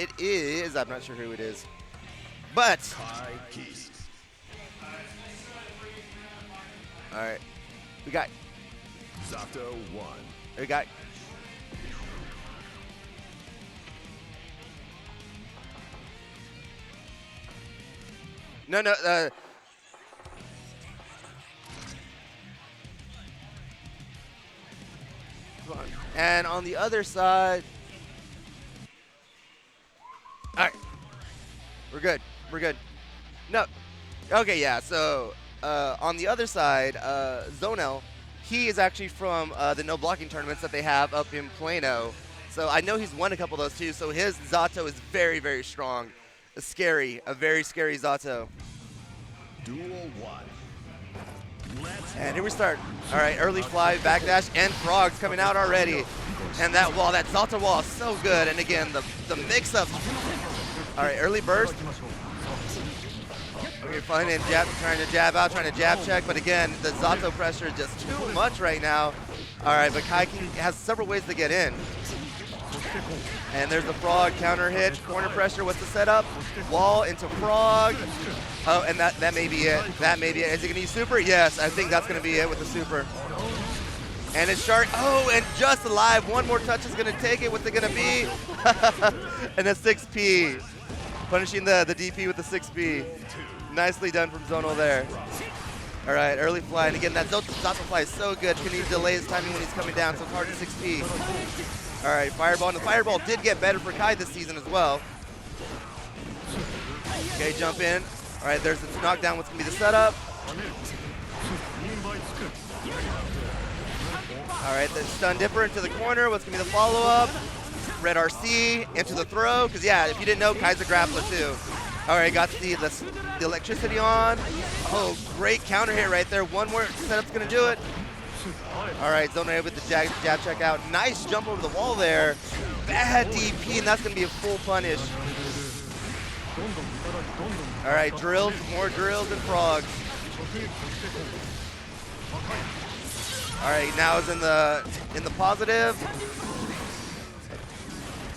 it is, I'm not sure who it is. But, all right, we got Zato 1. We got no. And on the other side, all right, we're good. We're good. No, okay, yeah. So on the other side, Zonel, he is actually from the no blocking tournaments that they have up in Plano. So I know he's won a couple of those too. So his Zato is very, very strong. A very scary Zato. Duel 1. And here we start. All right, early fly, backdash, and frogs coming out already. And that wall, that Zato wall is so good. And again, the mix-up. All right, early burst. Okay, fun and jab, trying to jab out, trying to jab check. But again, the Zato pressure is just too much right now. All right, but Kai has several ways to get in. And there's the frog counter hit, corner pressure. What's the setup? Wall into frog. Oh, and that may be it. That may be it. Is he going to use super? Yes, I think that's going to be it with the super. And it's shark. Oh, and just alive. One more touch is going to take it. What's it going to be? And a 6P. Punishing the DP with the 6P. Nicely done from Zonal there. All right, early fly. And again, that Zato fly is so good. Can he delay his timing when he's coming down? So it's hard to 6P. All right, fireball. And the fireball did get better for Kai this season as well. Okay, jump in. All right, there's the knockdown. What's going to be the setup? All right, the stun dipper into the corner. What's going to be the follow-up? Red RC into the throw. Because, yeah, if you didn't know, Kai's a grappler, too. All right, got the electricity on. Oh, great counter hit right there. One more setup's going to do it. All right, Zona with the jab check out. Nice jump over the wall there. Bad DP, and that's going to be a full punish. All right, drills, more drills and frogs. All right, now is in the positive.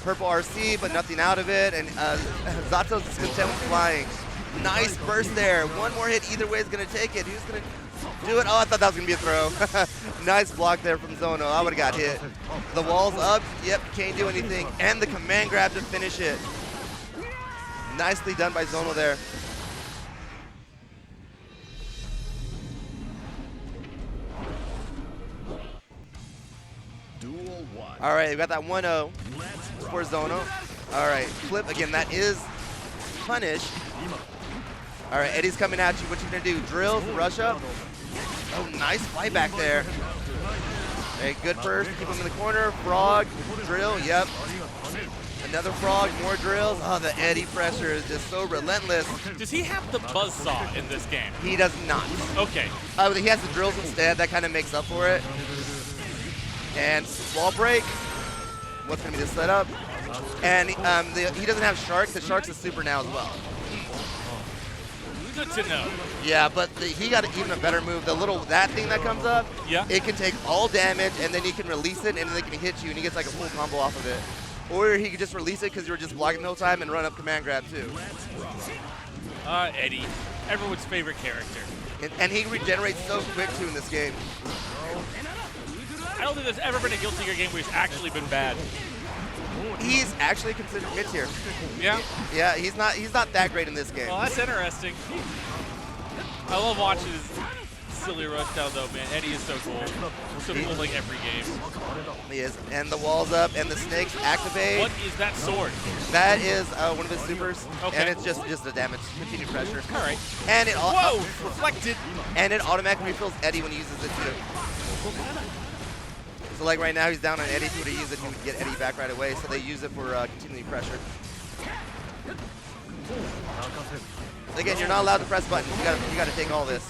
Purple RC, but nothing out of it, and Zato's is content with flying. Nice burst there. One more hit either way is going to take it. Who's going to do it? Oh, I thought that was going to be a throw. Nice block there from Zono. I would have got hit. The wall's up. Yep, can't do anything. And the command grab to finish it. Nicely done by Zono there. Duel 1. All right, we got that 1-0 for Zono. All right, flip again. That is punish. All right, Eddie's coming at you. What you gonna do? Drills, rush up. Oh, nice fight back there. Hey, good burst. Keep him in the corner. Frog, drill. Yep. Another frog, more drills. Oh, the Eddie pressure is just so relentless. Does he have the buzzsaw in this game? He does not. Okay. He has the drills instead. That kind of makes up for it. And wall break. What's going to be the setup? And he doesn't have Shark. The Shark's a super now as well. Good to know. Yeah, but he got even a better move. That thing that comes up, yeah, it can take all damage, and then he can release it, and then it can hit you, and he gets like a full combo off of it. Or he could just release it because you were just blocking the whole time and run up command grab too. Eddie, everyone's favorite character. And he regenerates so quick too in this game. I don't think there's ever been a Guilty Gear game where he's actually been bad. He's actually considered mid tier. Yeah? Yeah, he's not that great in this game. Well, that's interesting. I love watching his silly rush down though, man. Eddie is so cool. So cool like every game. He is. And the wall's up and the snakes activate. What is that sword? That is one of his supers. Okay. And it's just a damage. Continued pressure. All right. And it Whoa! Reflected. And it automatically refills Eddie when he uses it too. So like right now he's down on Eddie. If he would have used it, he would get Eddie back right away. So they use it for continuing pressure. Again, you're not allowed to press buttons. You gotta take all this.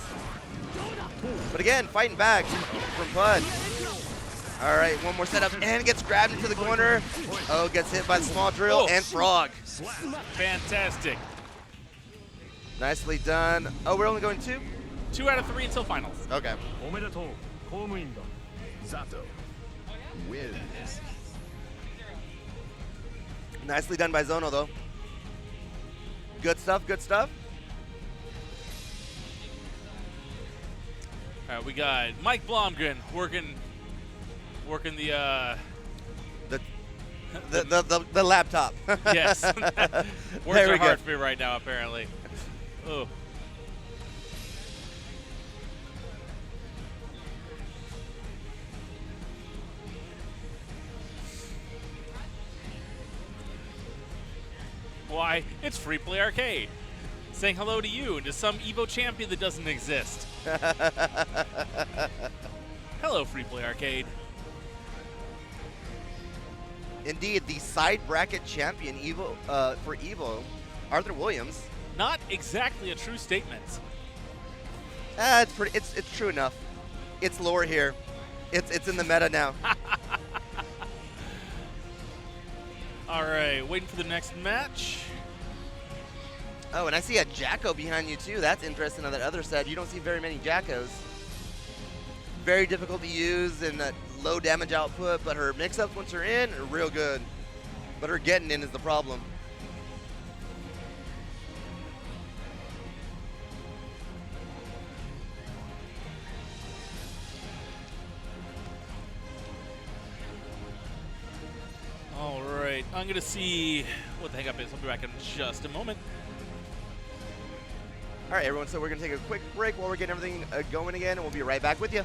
But again, fighting back from Bud. All right, one more setup and gets grabbed into the corner. Oh, gets hit by the small drill and frog. Fantastic. Nicely done. Oh, we're only going 2? 2 out of 3 until finals. Okay. Zato wins. Nicely done by Zono, though. Good stuff, good stuff. All right, we got Mike Blomgren working The laptop. yes. There Words we are go. hard for me right now, apparently. Oh. Why, it's Free Play Arcade. Saying hello to you and to some Evo champion that doesn't exist. Hello, Free Play Arcade. Indeed, the side bracket champion for Evo, Arthur Williams. Not exactly a true statement. It's true enough. It's lore here. It's in the meta now. All right, waiting for the next match. Oh, and I see a Jacko behind you too. That's interesting on that other side. You don't see very many Jackos. Very difficult to use and low damage output, but her mix-ups once they're in are real good. But her getting in is the problem. All right, I'm gonna see what the hang-up is. I'll be back in just a moment. All right, everyone, so we're going to take a quick break while we're getting everything going again, and we'll be right back with you.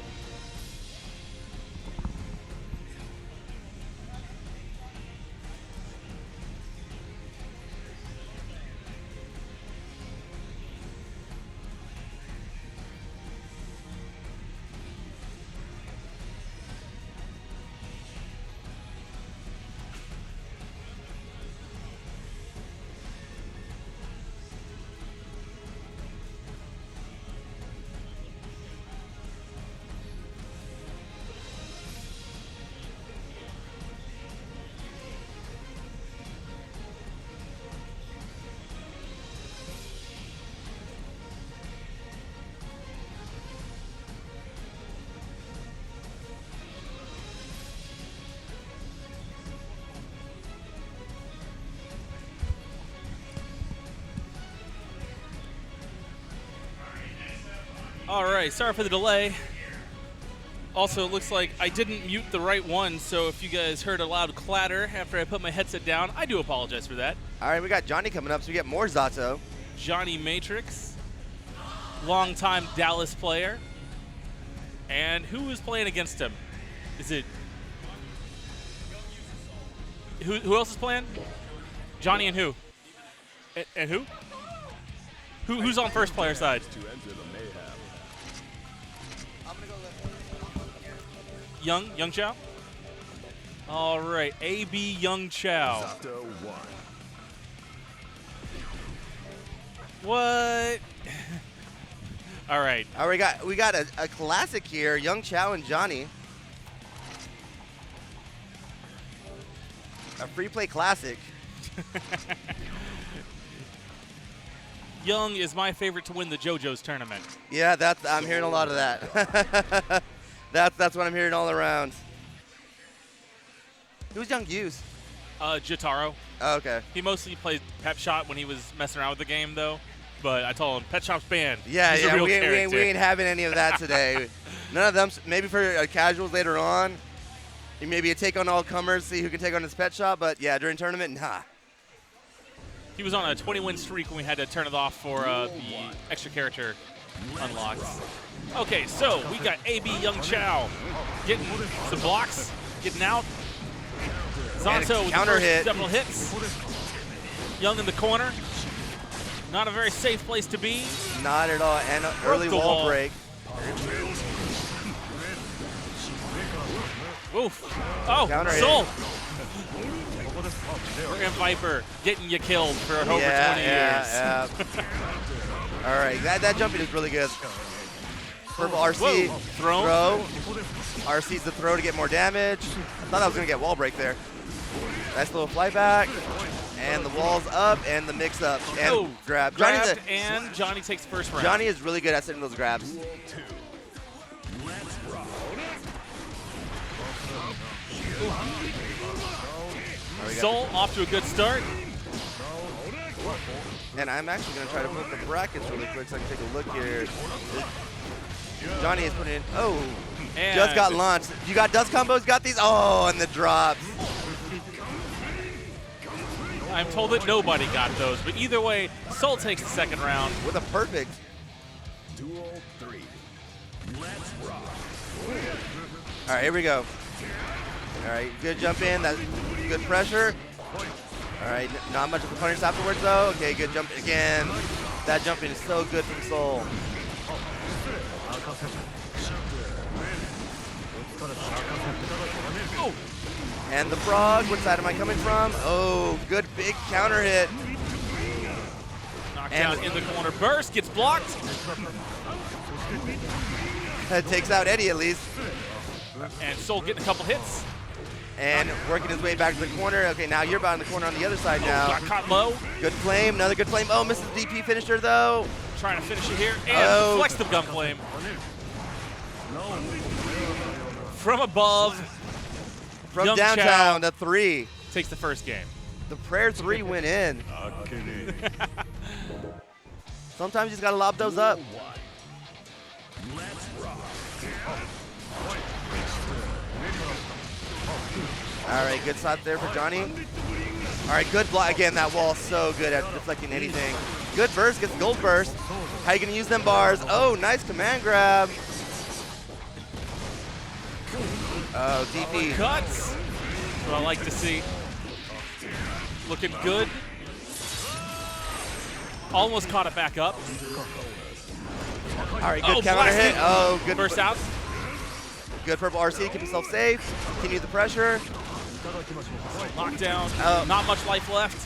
All right, sorry for the delay. Also, it looks like I didn't mute the right one, so if you guys heard a loud clatter after I put my headset down, I do apologize for that. All right, we got Johnny coming up, so we get more Zato. Johnny Matrix, longtime Dallas player. And who is playing against him? Is it... Who else is playing? Johnny and who? And who? Who's on first player side? To enter the mayhem. Young Chow? All right, AB Young Chow. Zato 1. What? All right. All right, we got a classic here, Young Chow and Johnny. A free play classic. Young is my favorite to win the Jojo's tournament. Yeah, I'm hearing a lot of that. That's what I'm hearing all around. Who's Young Use? Jotaro. Oh, okay. He mostly played Pep Shot when he was messing around with the game, though. But I told him, Pet Shop's banned. Yeah, He's a yeah, real we ain't having any of that today. None of them. Maybe for casuals later on. Maybe a take on all comers, see who can take on his Pet Shop. But yeah, during tournament, nah. He was on a 20-win streak when we had to turn it off for the extra character unlocks. Okay, so we got AB Young Chow getting some blocks, getting out. Zato with the first several hits. Young in the corner. Not a very safe place to be. Not at all. And an early the wall wall. break. Oof. Oh, Counter Soul. And Viper getting you killed for over 20 years. Yeah. All right, that jumping is really good. Purple RC, Whoa. throw. RC's the throw to get more damage. I thought I was going to get wall break there. Nice little fly back. And the wall's up and the mix up. And grab. Grabbed, and Johnny takes first round. Johnny is really good at setting those grabs. There we we got Soul off to a good start. And I'm actually going to try to put the brackets really quick so I can take a look here. Johnny is putting in, oh, And just got launched. You got dust combos, got these? Oh, and the drops. I'm told that nobody got those, but either way, Soul takes the second round. With a perfect. Duel 3. Let's rock. All right, here we go. All right, good jump in, that's good pressure. All right, not much of a punish afterwards though. Okay, good jump again. That jumping is so good from Soul. Oh, And the frog, which side am I coming from? Oh, good big counter hit. knocked And- down in the corner. Burst gets blocked. That takes out Eddie at least. And Soul getting a couple hits. And working his way back to the corner. Okay, now you're about in the corner on the other side now. Got caught low. Good flame, another good flame. Oh, misses the DP finisher though. Trying to finish it here. And Oh. flex the gun flame. From above, From Young downtown to 3. takes the first game. The prayer 3 went in. Sometimes you just gotta lob those up. Duel 1. Let's rock. All right, good shot there for Johnny. All right, good block. Again, that wall's so good at deflecting anything. Good burst, gets gold burst. How you gonna use them bars? Oh, nice command grab. Oh, DP. Cuts. That's what I like to see. Looking good. Almost caught it back up. All right, good Oh, counter hit. blasted. Oh, good. Burst out. Good purple RC, keep himself safe. Continue the pressure. Knockdown. Oh. Not much life left.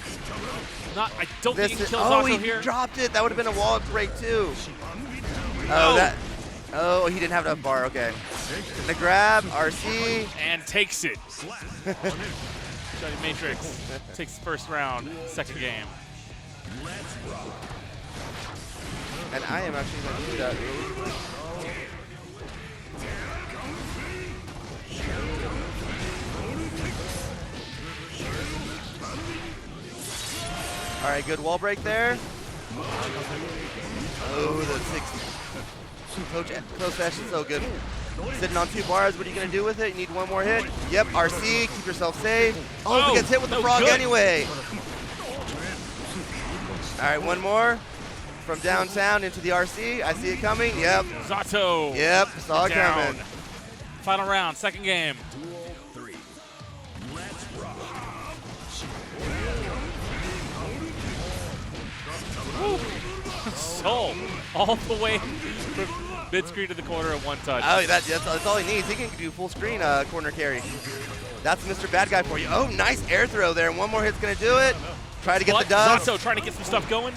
I don't think he can kill Oh, Zato he here. dropped it. That would have been a wall break too. Oh. Oh, he didn't have enough bar. Okay. The grab, RC. And takes it. Johnny Matrix takes the first round, second game. And I am actually going to do that really quick. All right, good wall break there. Oh, the 6. Coach Ash is so good. Sitting on 2 bars, what are you going to do with it? You need one more hit? Yep, RC, keep yourself safe. Oh, Oh, he gets hit with the no frog good. anyway. All right, one more. From downtown into the RC. I see it coming. Yep. Zato. Yep, saw it Down. coming. Final round, second game. Duel 3. Let's rock. Soul all the way from mid-screen to the corner in one touch. Oh, that's all he needs. He can do full screen corner carry. That's Mr. Bad Guy for you. Oh, nice air throw there. And one more hit's going to do it. Try to get But the dub. Zato trying to get some stuff going.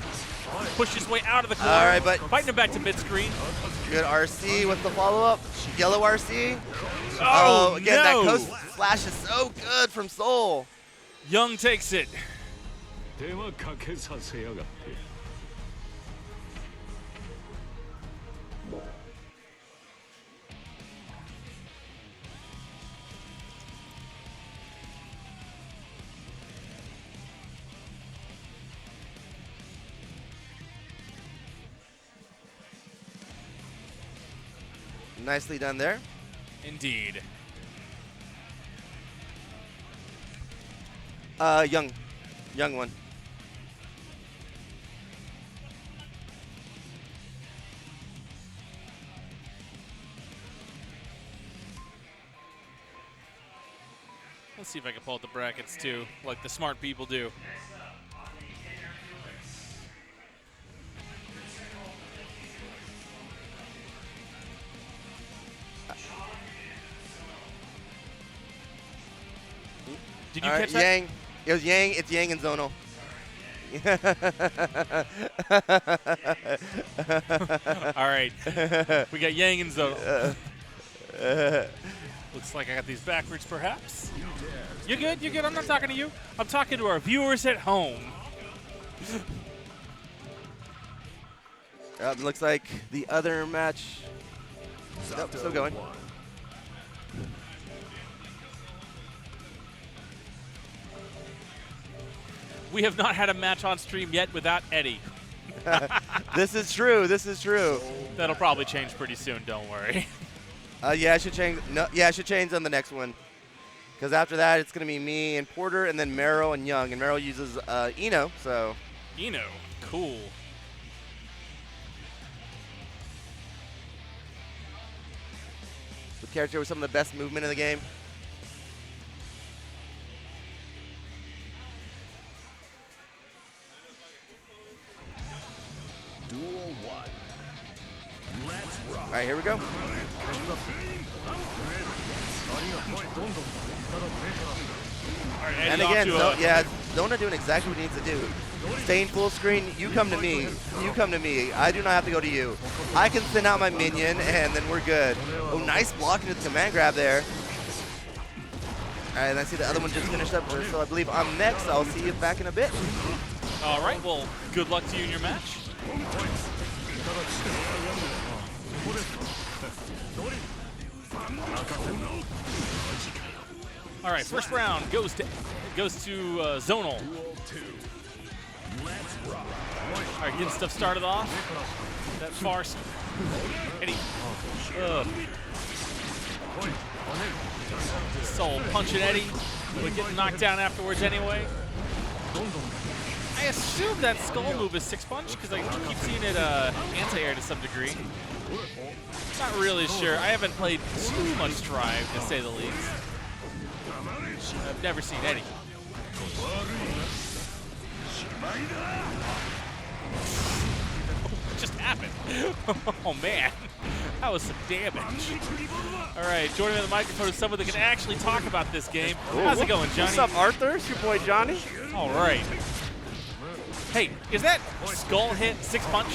Push his way out of the corner. All right, but- fighting him back to mid-screen. Good RC. What's the follow-up? Yellow RC. Oh, again, no. that coast slash is so good from Soul. Young takes it. 手はかけさせやがって Nicely done there. Indeed. Young one. Let's see if I can pull out the brackets too, like the smart people do. Did you All right, catch that? Yang. It was Yang. It's Yang and Zonal. All right. We got Yang and Zoto. Looks like I got these backwards, perhaps. You're good. You're good. I'm not talking to you. I'm talking to our viewers at home. Looks like the other match. Nope, still going. we have not had a match on stream yet without Eddie. This is true. This is true. That'll probably change pretty soon. Don't worry. Yeah, I should change. No, yeah, I should change on the next one. Because after that, it's going to be me and Porter, and then Merrill and Young. And Merrill uses Eno, so. Eno, cool. The character with some of the best movement in the game. Duel 1. Let's rock. All right, here we go. All right, Eddie And off again, to so, yeah, Zona doing exactly what he needs to do. Staying full screen, you come to me. You come to me. I do not have to go to you. I can send out my minion, and then we're good. Oh, nice blocking with the command grab there. All right, and I see the other one just finished up, so I believe I'm next. I'll see you back in a bit. All right, well, good luck to you in your match. All right, first round goes to Zonal. Duel 2. Let's rock. All right, getting stuff started off. That far. Eddie. Soul punching Eddie, but getting knocked down afterwards anyway. I assume that skull move is 6-punch because I keep seeing it anti-air to some degree. Not really sure. I haven't played too much Strive, to say the least. I've never seen Eddie. What just happened? Oh man, that was some damage. All right, joining me on the microphone is someone that can actually talk about this game. How's it going, Johnny? What's up, Arthur? It's your boy Johnny. All right. Hey, is that skull hit 6-punch?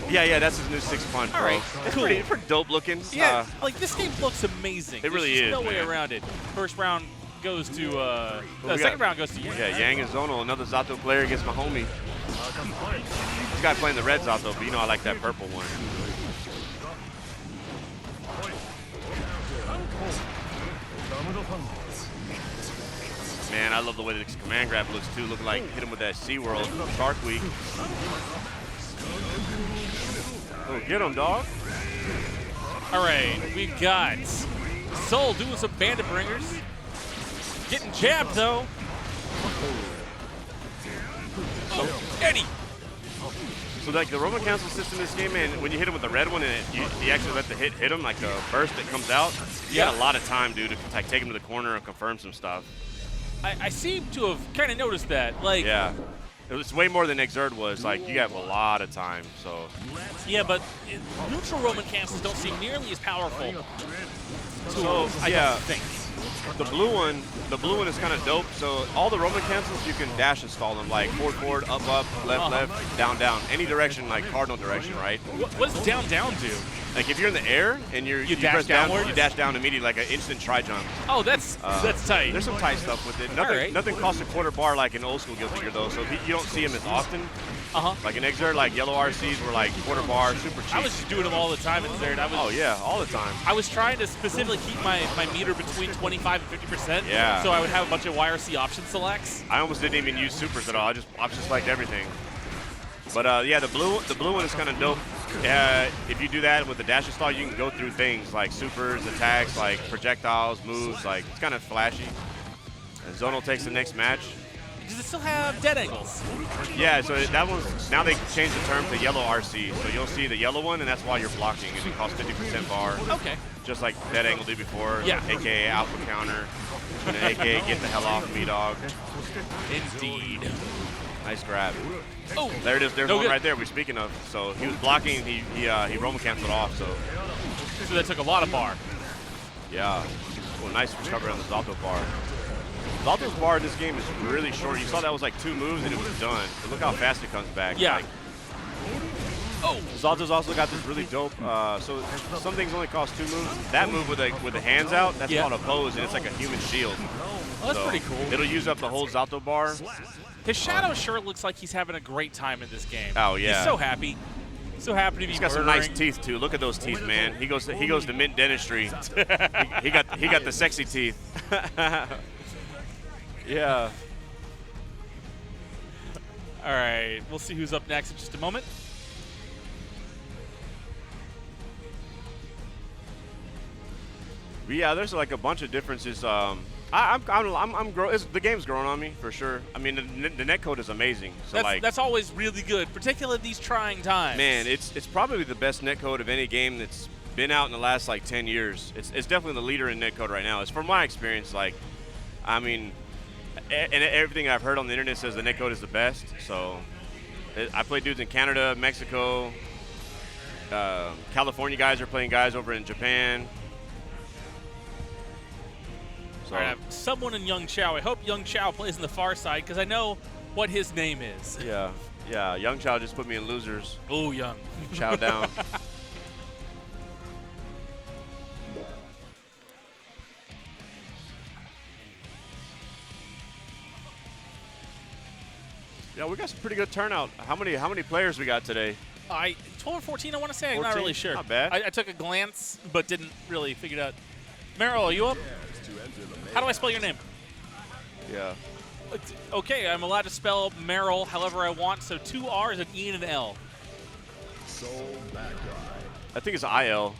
Yeah, that's his new 6-punch, bro. All right, It's cool. pretty dope looking. Yeah, like this game looks amazing. It really There's is, no way man. around it. First round goes to, we second got- round goes to Yang. Yeah, Yang and Zonal, another Zato player against my homie. This guy playing the red Zato, but you know I like that purple one. Man, I love the way this command grab looks too. Looking like hit him with that SeaWorld Shark Week. Oh, get him, dog. All right, we've got Soul doing some bandit bringers. Getting jabbed though. Oh, Eddie. So like the Roman cancel system in this game, man, when you hit him with the red one and you actually let the hit him, like a burst that comes out, you got a lot of time, dude, to like take him to the corner and confirm some stuff. I seem to have kind of noticed that. Like, Yeah. It was way more than Exert was. Like, you have a lot of time, so. yeah, but neutral Roman cancels don't seem nearly as powerful. So, I yeah. don't think. The blue one is kind of dope. So all the Roman cancels, you can dash install them, like forward, up, left, down, any direction, like cardinal direction, right? What does down do? Like if you're in the air and you dash press down, downward? you dash down immediately, like an instant tri-jump. Oh, that's tight. There's some tight stuff with it. Nothing, right. nothing costs a quarter bar like an old school Guilty Gear though. So you don't see them as often. Uh-huh. Like in Exert, like yellow RCs were like quarter bar, super cheap. I was just doing them all the time in Zerd. Oh yeah, all the time. I was trying to specifically keep my meter between 25 and 50%. Yeah. So I would have a bunch of YRC option selects. I almost didn't even use supers at all. I just liked everything. But yeah, the blue one is kind of dope. If you do that with the dash install, you can go through things like supers, attacks, like projectiles, moves. Like it's kind of flashy. And Zonal takes the next match. Does it still have dead angles? Yeah, so that one's now they changed the term to yellow RC. So you'll see the yellow one, and that's while you're blocking, and it costs 50% bar. Okay. Just like dead angle did before. Yeah. AKA alpha counter. And AKA get the hell off me, dog. Indeed. Nice grab. Oh, There it is. There's no one good. right there we're speaking of. So he was blocking. He Roman canceled off. So So that took a lot of bar. yeah. Well, nice recovery on the Zato bar. Zato's bar in this game is really short. You saw that was like 2 moves and it was done. But look how fast it comes back. Yeah. Like, Oh, Zato's also got this really dope. So some things only cost 2 moves. That move with the hands out, that's Yeah. called a pose, and it's like a human shield. well, that's So pretty cool. It'll use up the whole Zato bar. His shadow sure looks like he's having a great time in this game. Oh, yeah. He's so happy. So happy to be He's got some nice murdering. teeth too. Look at those teeth, man. He goes to mint dentistry. he got the sexy teeth. Yeah. All right, we'll see who's up next in just a moment. But yeah, there's like a bunch of differences. The game's growing on me for sure. I mean, the netcode is amazing. So That's always really good, particularly these trying times. man, it's probably the best netcode of any game that's been out in the last like 10 years. It's definitely the leader in netcode right now. It's from my experience. Like, I mean, and everything I've heard on the internet says the netcode is the best. So I play dudes in Canada, Mexico, California guys are playing guys over in Japan. So All right, I have someone in Young Chow. I hope Young Chow plays in the far side because I know what his name is. yeah, Young Chow just put me in losers. Oh, Young. Chow down. Yeah, we got some pretty good turnout. How many players we got today? 12 or 14, I want to say. I'm not 14? really sure. Not bad. I took a glance, but didn't really figure it out. Meryl, are you up? How do I spell your name? Yeah. Okay, I'm allowed to spell Meryl however I want, so 2 R's, an E, and an L. I think it's I-L.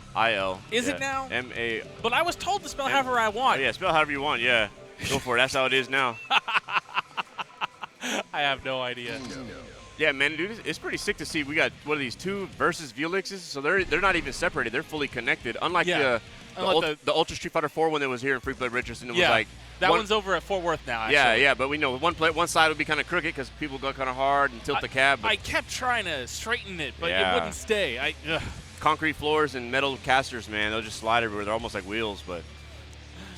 Is Yeah. it now? M-A. But I was told to spell however I want. Oh, yeah, spell however you want, yeah. Go for it. That's how it is now. I have no idea. Yeah, man, dude, it's pretty sick to see. We got, what are these, 2 versus Velixes? So they're not even separated. They're fully connected. Unlike Yeah. the Ultra Street Fighter 4 when it was here in Free Play Richardson. It was Yeah, like that one's over at Fort Worth now, actually. Yeah, but we know one side would be kind of crooked because people go kind of hard and tilt the cab. But I kept trying to straighten it, but Yeah. it wouldn't stay. concrete floors and metal casters, man, they'll just slide everywhere. They're almost like wheels. But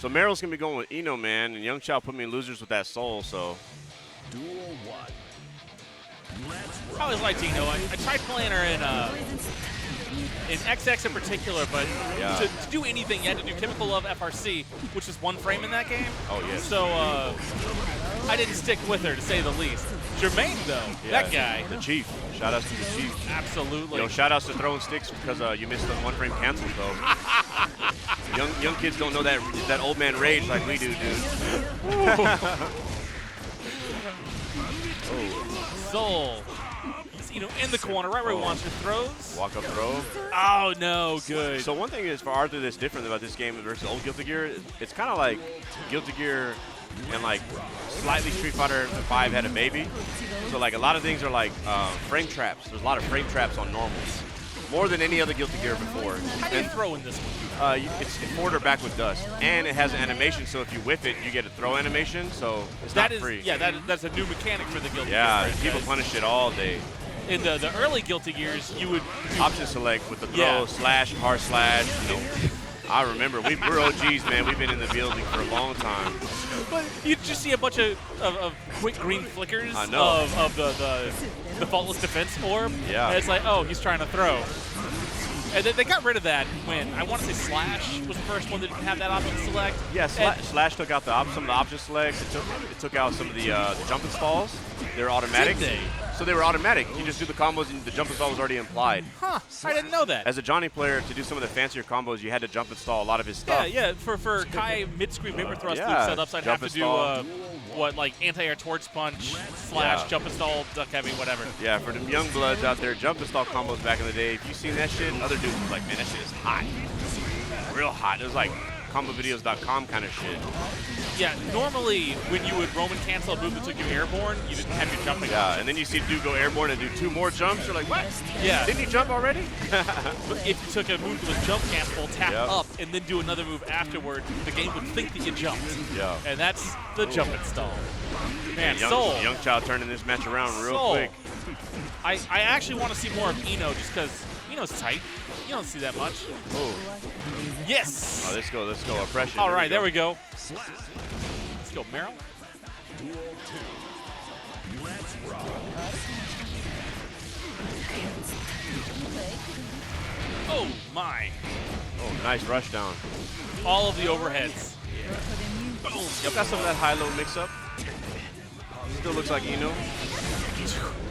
so Meryl's gonna be going with Eno, man, and Young Chow put me in losers with that soul. So Duel 1. I always liked Eno. I tried playing her in XX in particular, but Yeah. to do anything, you had to do Chemical Love FRC, which is 1 frame in that game. Oh, yes. So I didn't stick with her, to say the least. Jermaine, though, yeah, that guy. the Chief. Shout outs to the Chief. Absolutely. Yo, shout outs to throwing sticks because you missed the 1 frame cancels though. young kids don't know that old man rage like we do, dude. Soul. He's, in the corner, right where he wants to throws. Walk up throw. Oh, no, good. So one thing is for Arthur that's different about this game versus old Guilty Gear, it's kind of like Guilty Gear and like slightly Street Fighter 5 had a baby. So like a lot of things are like frame traps. There's a lot of frame traps on normals. More than any other Guilty Gear before. How do you throw in this one? It's forward or back with dust. And it has an animation, so if you whiff it, you get a throw animation, so it's not free. Yeah, that's a new mechanic for the Guilty Gear Yeah, franchise. people punish it all day. In the early Guilty Gears, you would Option select with the throw, Yeah. slash, hard slash. I remember, we're OGs, man. We've been in the building for a long time. But you just see a bunch of quick green flickers I know. of the faultless defense orb. Yeah. And it's like, oh, he's trying to throw. And they got rid of that when, I want to say Slash was the first one that didn't have that option to select. Yeah, And- Slash took out some of the option selects. It took out some of the jump installs. They were automatic. Did they? So they were automatic. You just do the combos and the jump install was already implied. Huh, I didn't know that. As a Johnny player, to do some of the fancier combos, you had to jump install a lot of his stuff. Yeah, for Kai mid-screen vapor thrust yeah, loop setups, I'd jump have to install. do, like anti-air torch punch, slash, Yeah. jump install, duck heavy, whatever. Yeah, for them young bloods out there, jump install combos back in the day. If you seen that shit, other dudes was like, man, that shit is hot. Real hot. It was like combovideos.com kind of shit. Yeah, normally when you would Roman cancel a move that took you airborne, you didn't have your jumping Yeah, option. and then you see dude go airborne and do 2 more jumps. You're like, what? Yeah. Didn't you jump already? But if you took a move that was jump cancel, tap Yep. up, and then do another move afterward, the game would think that you jumped. Yeah. And that's the jump install. Man, young, Soul. Young Child turning this match around real Soul. quick. I actually want to see more of Eno just because Eno's tight. You don't see that much. Oh, Yes! let's go. Oppression. All right, there we go. Let's go, Meryl. Duel 2. Let's rock. Oh, my. Oh, nice rush down. All of the overheads. Boom. Yep, got some of that high-low mix-up. Still looks like Eno.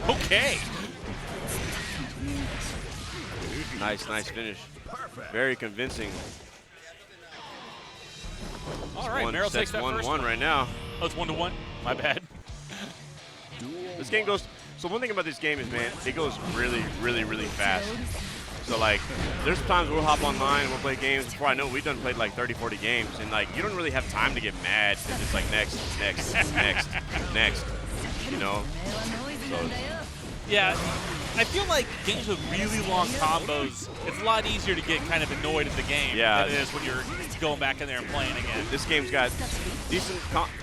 Okay. Nice finish. Very convincing. All right, Meryl takes that first one. right now. Oh, it's 1-1. My bad. Duel This game goes. So one thing about this game is, man, it goes really, really, really fast. So like, there's times we'll hop online and we'll play games. Before I know it, we've done played like 30, 40 games, and like you don't really have time to get mad because it's like next, next, you know. So, Yeah, I feel like games with really long combos, it's a lot easier to get kind of annoyed at the game than it is when you're going back in there and playing again. this game's got decent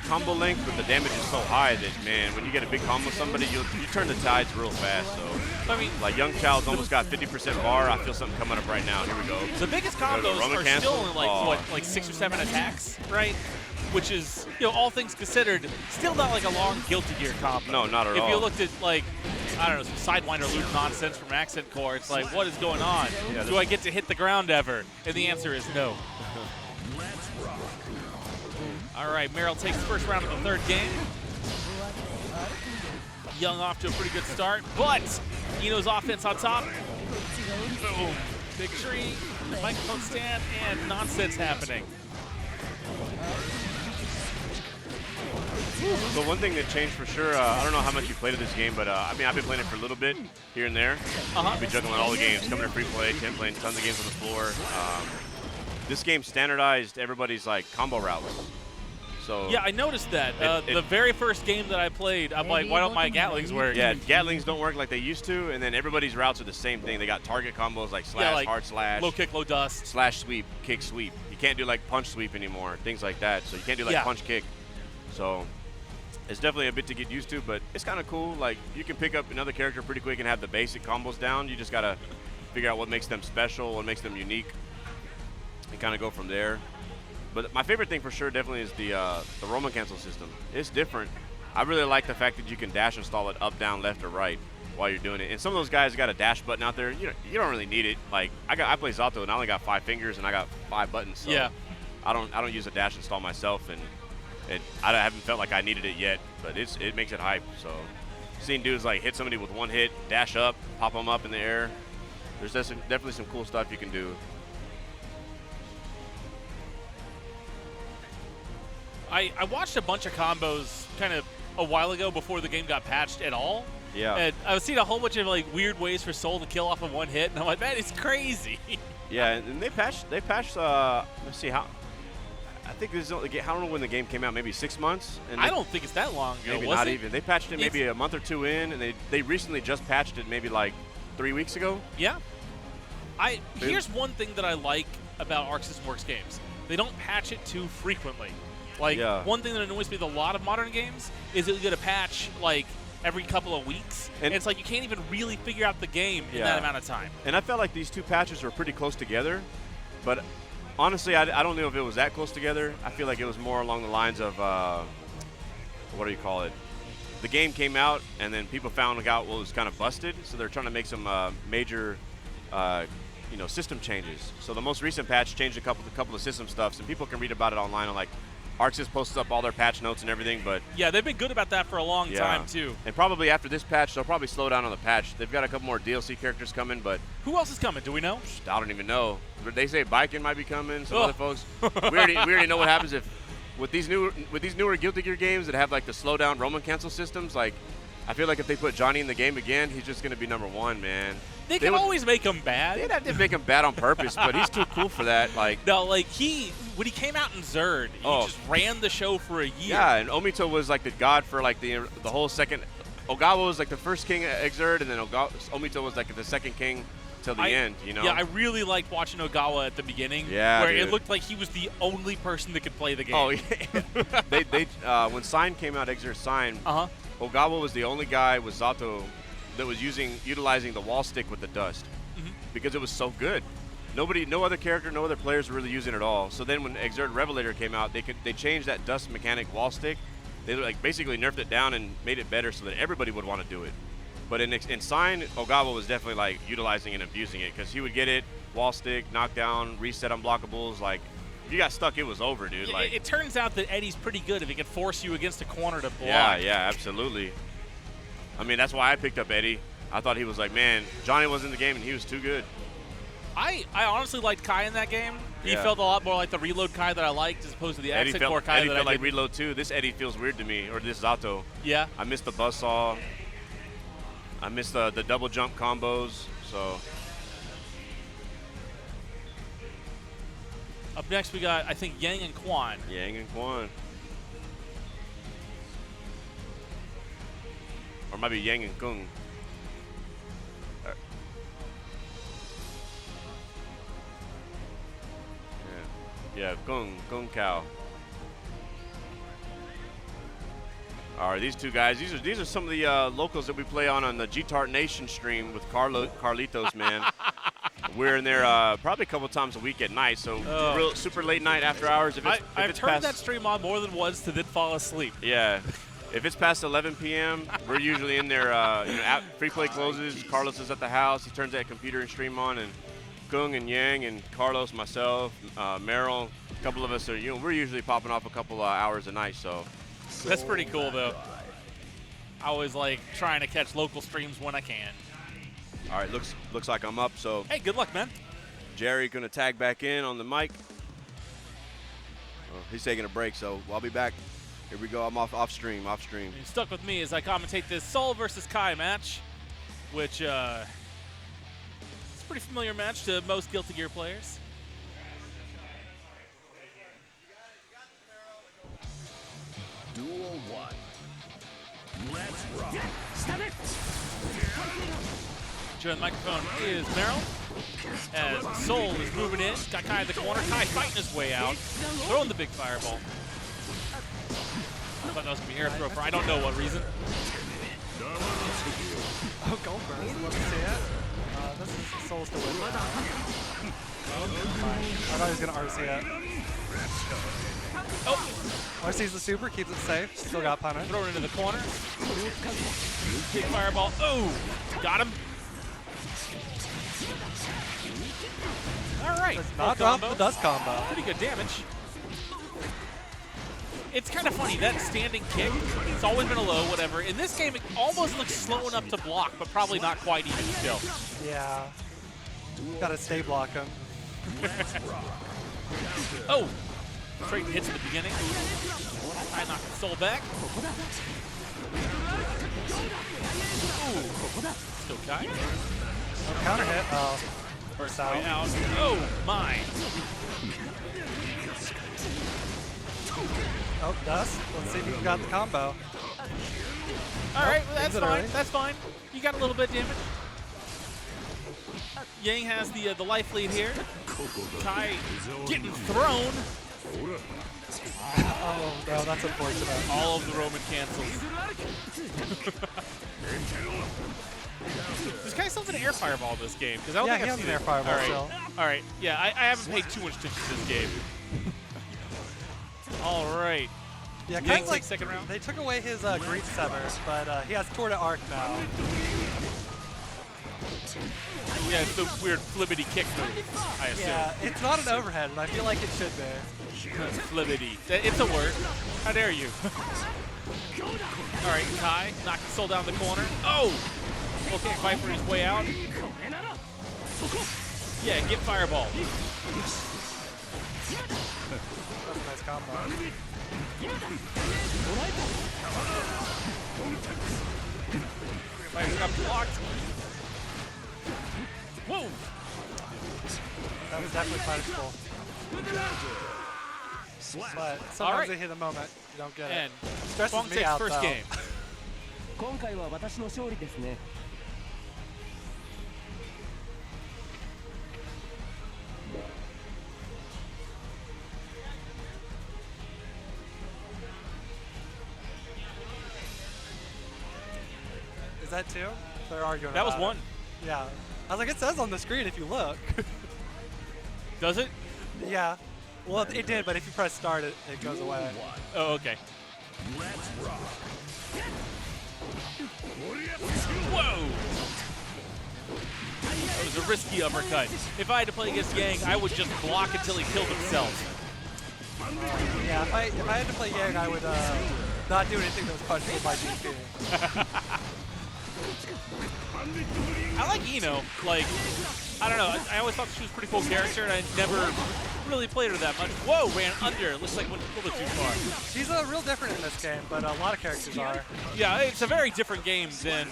combo length, but the damage is so high that, man, when you get a big combo with somebody, you turn the tides real fast. So, I mean, like Young Child's almost got 50% bar. I feel something coming up right now. Here we go. the biggest Go to combos Roman are cancel. still only like, what, like 6 or 7 attacks, right? Which is, you know, all things considered, still not like a long Guilty Gear combo. No, not at all. If you looked at, like, I don't know, some Sidewinder loop nonsense from Accent Core, it's like, what is going on? Yeah, Do I get to hit the ground ever? And the answer is no. All right, Merrill takes the first round of the third game. Young off to a pretty good start, but Eno's offense on top. Boom. Big tree, microphone stand, and nonsense happening. So one thing that changed for sure, I don't know how much you played of this game, but I mean, I've been playing it for a little bit here and there. I've been juggling all the games, coming to free play, playing tons of games on the floor. This game standardized everybody's like combo routes. So Yeah, I noticed that. It- The very first game that I played, I'm like, why don't my Gatlings work? yeah, Gatlings don't work like they used to, and then everybody's routes are the same thing. They got target combos like slash, like hard slash, low kick, low dust. slash sweep, kick sweep. You can't do like punch sweep anymore, things like that. So you can't do like Yeah. punch kick. So it's definitely a bit to get used to, but it's kind of cool. Like you can pick up another character pretty quick and have the basic combos down. You just gotta figure out what makes them special, what makes them unique, and kind of go from there. But my favorite thing for sure definitely is the Roman cancel system. It's different. I really like the fact that you can dash install it up, down, left, or right while you're doing it. And some of those guys got a dash button out there. You don't really need it. Like I play Zato and I only got 5 fingers and I got 5 buttons. So Yeah. I don't use a dash install myself, and I haven't felt like I needed it yet. But it makes it hype. So seeing dudes like hit somebody with one hit, dash up, pop them up in the air. There's definitely some cool stuff you can do. I watched a bunch of combos kind of a while ago before the game got patched at all. Yeah. And I was seeing a whole bunch of like weird ways for Soul to kill off of one hit, and I'm like, man, it's crazy. Yeah, and they patched. Let's see how. I think this is. I don't know when the game came out. Maybe 6 months. And I don't think it's that long ago. Maybe was not it? even. They patched it maybe a month or 2 in, and they recently just patched it maybe like 3 weeks ago. Yeah. Here's one thing that I like about Arc System Works games. They don't patch it too frequently. Like, Yeah. one thing that annoys me with a lot of modern games is that you get a patch, like, every couple of weeks. And it's like you can't even really figure out the game in that amount of time. And I felt like these 2 patches were pretty close together, but honestly, I don't know if it was that close together. I feel like it was more along the lines of, what do you call it? The game came out, and then people found out what was kind of busted, so they're trying to make some major, system changes. So the most recent patch changed a couple of system stuffs, and people can read about it online on like ArcSys posts up all their patch notes and everything, but Yeah, they've been good about that for a long time, too. And probably after this patch, they'll probably slow down on the patch. They've got a couple more DLC characters coming, but Who else is coming? Do we know? I don't even know. They say Biken might be coming. Some other folks. We already know what happens if with these newer Guilty Gear games that have like the slow down Roman cancel systems. Like, I feel like if they put Johnny in the game again, he's just gonna be #1, man. They can always make him bad. They'd have to make him bad on purpose, but he's too cool for that. Like, No, like when he came out in Zerd, he just ran the show for a year. yeah, and Omito was like the god for like the whole second. Ogawa was like the first king at Xrd, and then Omito was like the second king till the end. You know? Yeah, I really liked watching Ogawa at the beginning. Yeah, where dude. it looked like he was the only person that could play the game. Oh yeah. they when Sign came out, Xrd Sign. Ogawa was the only guy with Zato that was utilizing the wall stick with the dust because it was so good. No other character, no other players were really using it at all. So then when Xrd Revelator came out, they changed that dust mechanic wall stick. They like basically nerfed it down and made it better so that everybody would want to do it. But in Sign, Ogawa was definitely like utilizing and abusing it because he would get it, wall stick, knockdown, reset unblockables. Like, if you got stuck, it was over, dude. Like, it turns out that Eddie's pretty good if he can force you against a corner to block. Yeah, absolutely. I mean, that's why I picked up Eddie. I thought he was like, man, Johnny was in the game and he was too good. I honestly liked Kai in that game. He Yeah. felt a lot more like the Reload Kai that I liked as opposed to the Accent Core Kai Eddie that felt I like did. Reload too. This Eddie feels weird to me, or this Zato. Yeah. I missed the buzzsaw. I missed the double jump combos, so. Up next, we got, I think, Yang and Quan. Yang and Quan. Or maybe Yang and Kung. Yeah, Kung Kao. All right, these two guys. These are some of the locals that we play on the G-Tart Nation stream with Carlitos, man. We're in there probably a couple times a week at night, so real super late night after hours. I've turned that stream on more than once to then fall asleep. Yeah, if it's past 11 p.m., we're usually in there. Free play closes. Carlos is at the house. He turns that computer and stream on, and Kung and Yang and Carlos, myself, Meryl, a couple of us are. We're usually popping off a couple hours a night. So that's pretty cool, though. I always like trying to catch local streams when I can. All right, looks like I'm up. So hey, good luck, man. Jerry gonna tag back in on the mic. Oh, he's taking a break, so I'll be back. Here we go. I'm off stream. You're stuck with me as I commentate this Soul versus Kai match, which it's a pretty familiar match to most Guilty Gear players. Duel 1. Let's rock. Joining the microphone is Meryl. As Soul is moving in, got Kai in the corner. Kai fighting his way out, throwing the big fireball. I thought that was going to be air throw for I don't know what reason. Oh, Goldberg. Let me see it. This is Soul's to win. I thought he was going to RC it. Oh! RC's the super, keeps it safe. Still got punish. Throw it into the corner. Big fireball. Oh! Got him. All right. Not drop the dust combo. Pretty good damage. It's kind of funny, that standing kick, it's always been a low, whatever. In this game, it almost looks slow enough to block, but probably not quite even still. Yeah. Gotta stay block him. Oh! Straight hits at the beginning. I knock the Soul back. Ooh. Still Kai. Oh, counter hit. Oh. First out. Out. Oh, my. Oh, dust. Let's see if you got the combo. All right, well, that's exit fine. already. That's fine. You got a little bit of damage. Yang has the life lead here. Kai getting thrown. Oh, no, that's unfortunate. All of the Roman cancels. Does Kai still have an air fireball in this game? Because I don't Yeah, think he I've has seen an air it. fireball All right. still. All right. Yeah, I haven't paid too much attention to this game. All right. Yeah, Yang kind of like takes second round. they took away his Greed Sever, but he has Tour de Arc now. Yeah, it's the weird flibbity kick move, I assume. Yeah, it's not an overhead, and I feel like it should be. Flibbity. It's a word. How dare you? All right, Kai knocking Soul down the corner. Oh! Okay, Viper his way out. Yeah, get fireball. That's a nice combo. Viper got blocked. Whoa! That was definitely punishable. But sometimes Alright. they hit a moment, you don't get And it. Stresses Fong me takes out, first though. game. 今回は私の勝利ですね。 Is that two? They're arguing That was about one. it. Yeah. I was like, it says on the screen if you look. Does it? Yeah. Well, it did, but if you press start, it goes away. Oh, okay. Let's rock. Whoa! That was a risky uppercut. If I had to play against Yang, I would just block until he killed himself. Yeah, if I had to play Yang, I would not do anything that was punishable by GP. I like Ino. Like, I don't know. I always thought she was a pretty cool character, and I never really played her that much. Whoa, ran under. Looks like went a little bit too far. She's real different in this game, but a lot of characters are. Yeah, it's a very different game than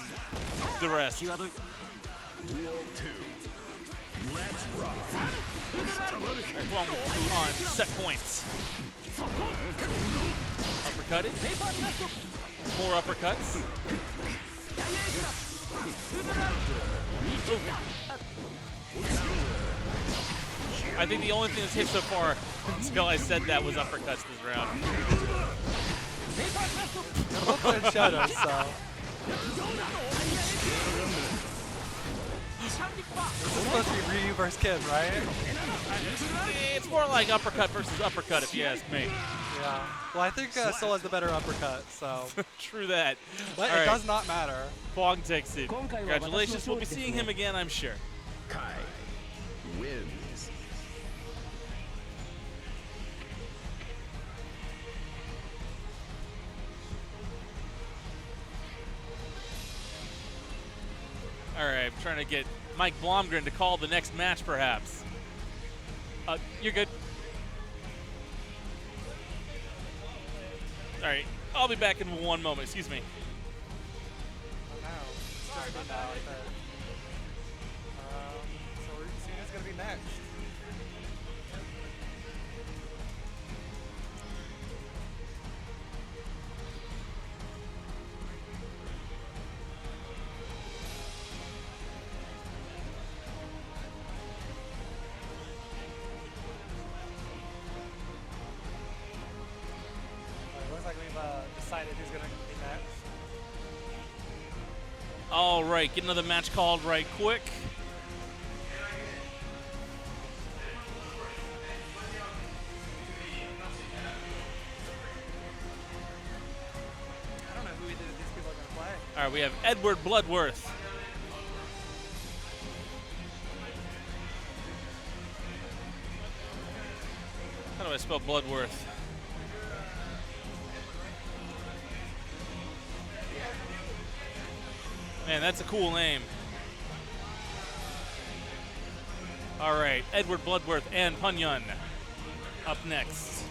the rest. Duel 2. Let's rock. Well, on set points. Uppercutting. More uppercuts. I think the only thing that's hit so far until I said that was uppercuts this round. Both are in shadows, so. This is supposed to be Ryu versus Kim, right? It's more like uppercut versus uppercut, if you ask me. Yeah. Well, I think Soul has the better uppercut, so. True that. But All it right. does not matter. Fong takes it. Congratulations. We'll be seeing him again, I'm sure. Kai wins. All right, I'm trying to get Mike Blomgren to call the next match, perhaps. You're good. All right, I'll be back in 1 moment. Excuse me. Sorry about that. So we're seeing who's going to be next. Looks like we've decided who's going to be next. All right, get another match called right quick. I don't know who these people are going to play. All right, we have Edward Bloodworth. How do I spell Bloodworth? Man, that's a cool name. All right, Edward Bloodworth and Punyan up next.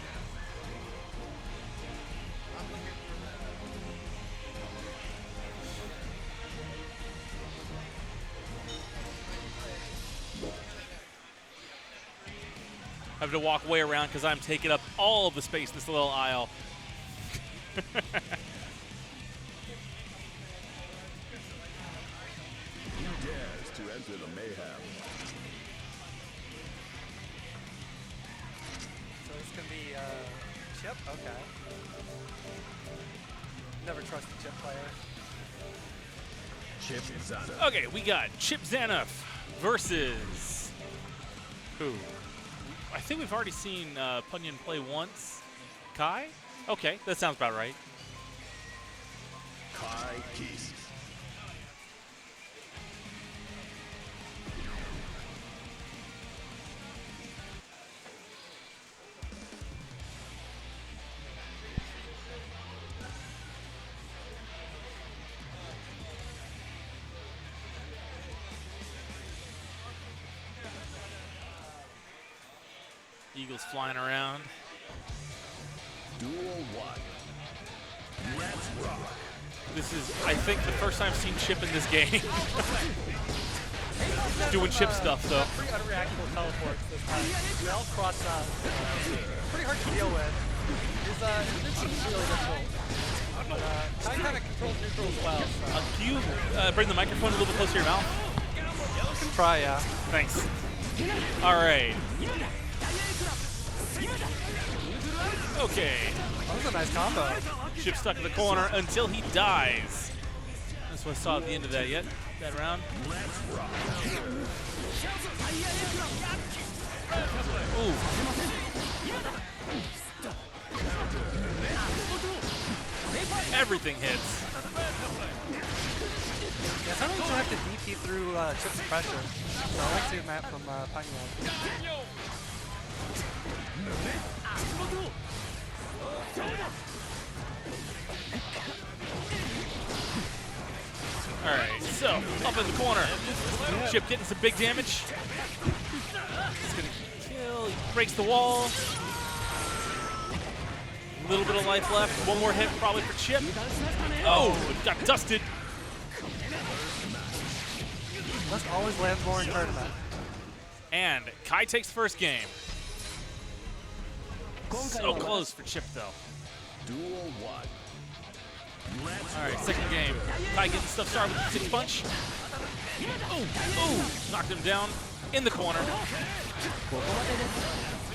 I have to walk way around because I'm taking up all of the space in this little aisle. Who dares to enter the mayhem? So this can be Chip? Okay. Never trust the Chip player. Chip Zana. Okay, we got Chip Zanoff versus who? I think we've already seen Punyan play once. Kai? Okay, that sounds about right. Kai Keese. Eagles flying around. Duel 1. Let's rock. This is, I think, the first time I've seen Chip in this game. Doing Chip stuff, though. Pretty unreactable teleports this time. They all cross up. Pretty hard to deal with. His is really difficult. But Kai kind of controls neutral as well. So. Can you bring the microphone a little bit closer to your mouth? You can try, yeah. Thanks. All right. Okay. That was a nice combo. Chip stuck in the corner until he dies. That's what I saw at the end of that yet. That round. Ooh. Everything hits. Yeah, sometimes you have to DP through Chip's pressure. So I like seeing that from Punyan. All right, so up in the corner. Chip getting some big damage. He's gonna kill. He breaks the wall. A little bit of life left. One more hit probably for Chip. Oh, got dusted. Just always lands more in tournament. And Kai takes first game. So close for Chip, though. Duel 1. Let's All right, second game. Kai getting stuff started with the 6-punch. Oh, knocked him down in the corner.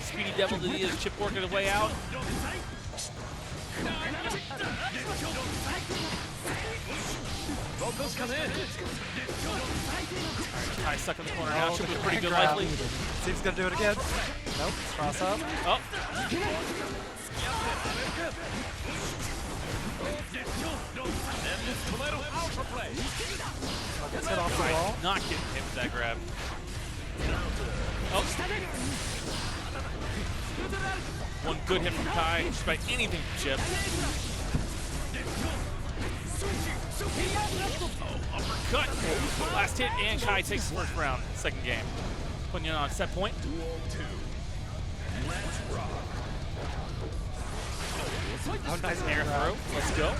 Speedy Devil that he is, Chip working his way out. Kai stuck in the corner now. Chip with a pretty good life lead. See if he's gonna do it again. Nope. Cross up. Oh, Gets hit off the wall. not getting hit with that grab. Oh. One good hit from Kai, despite anything from Chip. Oh, uppercut. Last hit, and Kai takes the first round, second game. Putting it on set point. Duel 2. Let's rock. Oh, nice Air throw. Let's go.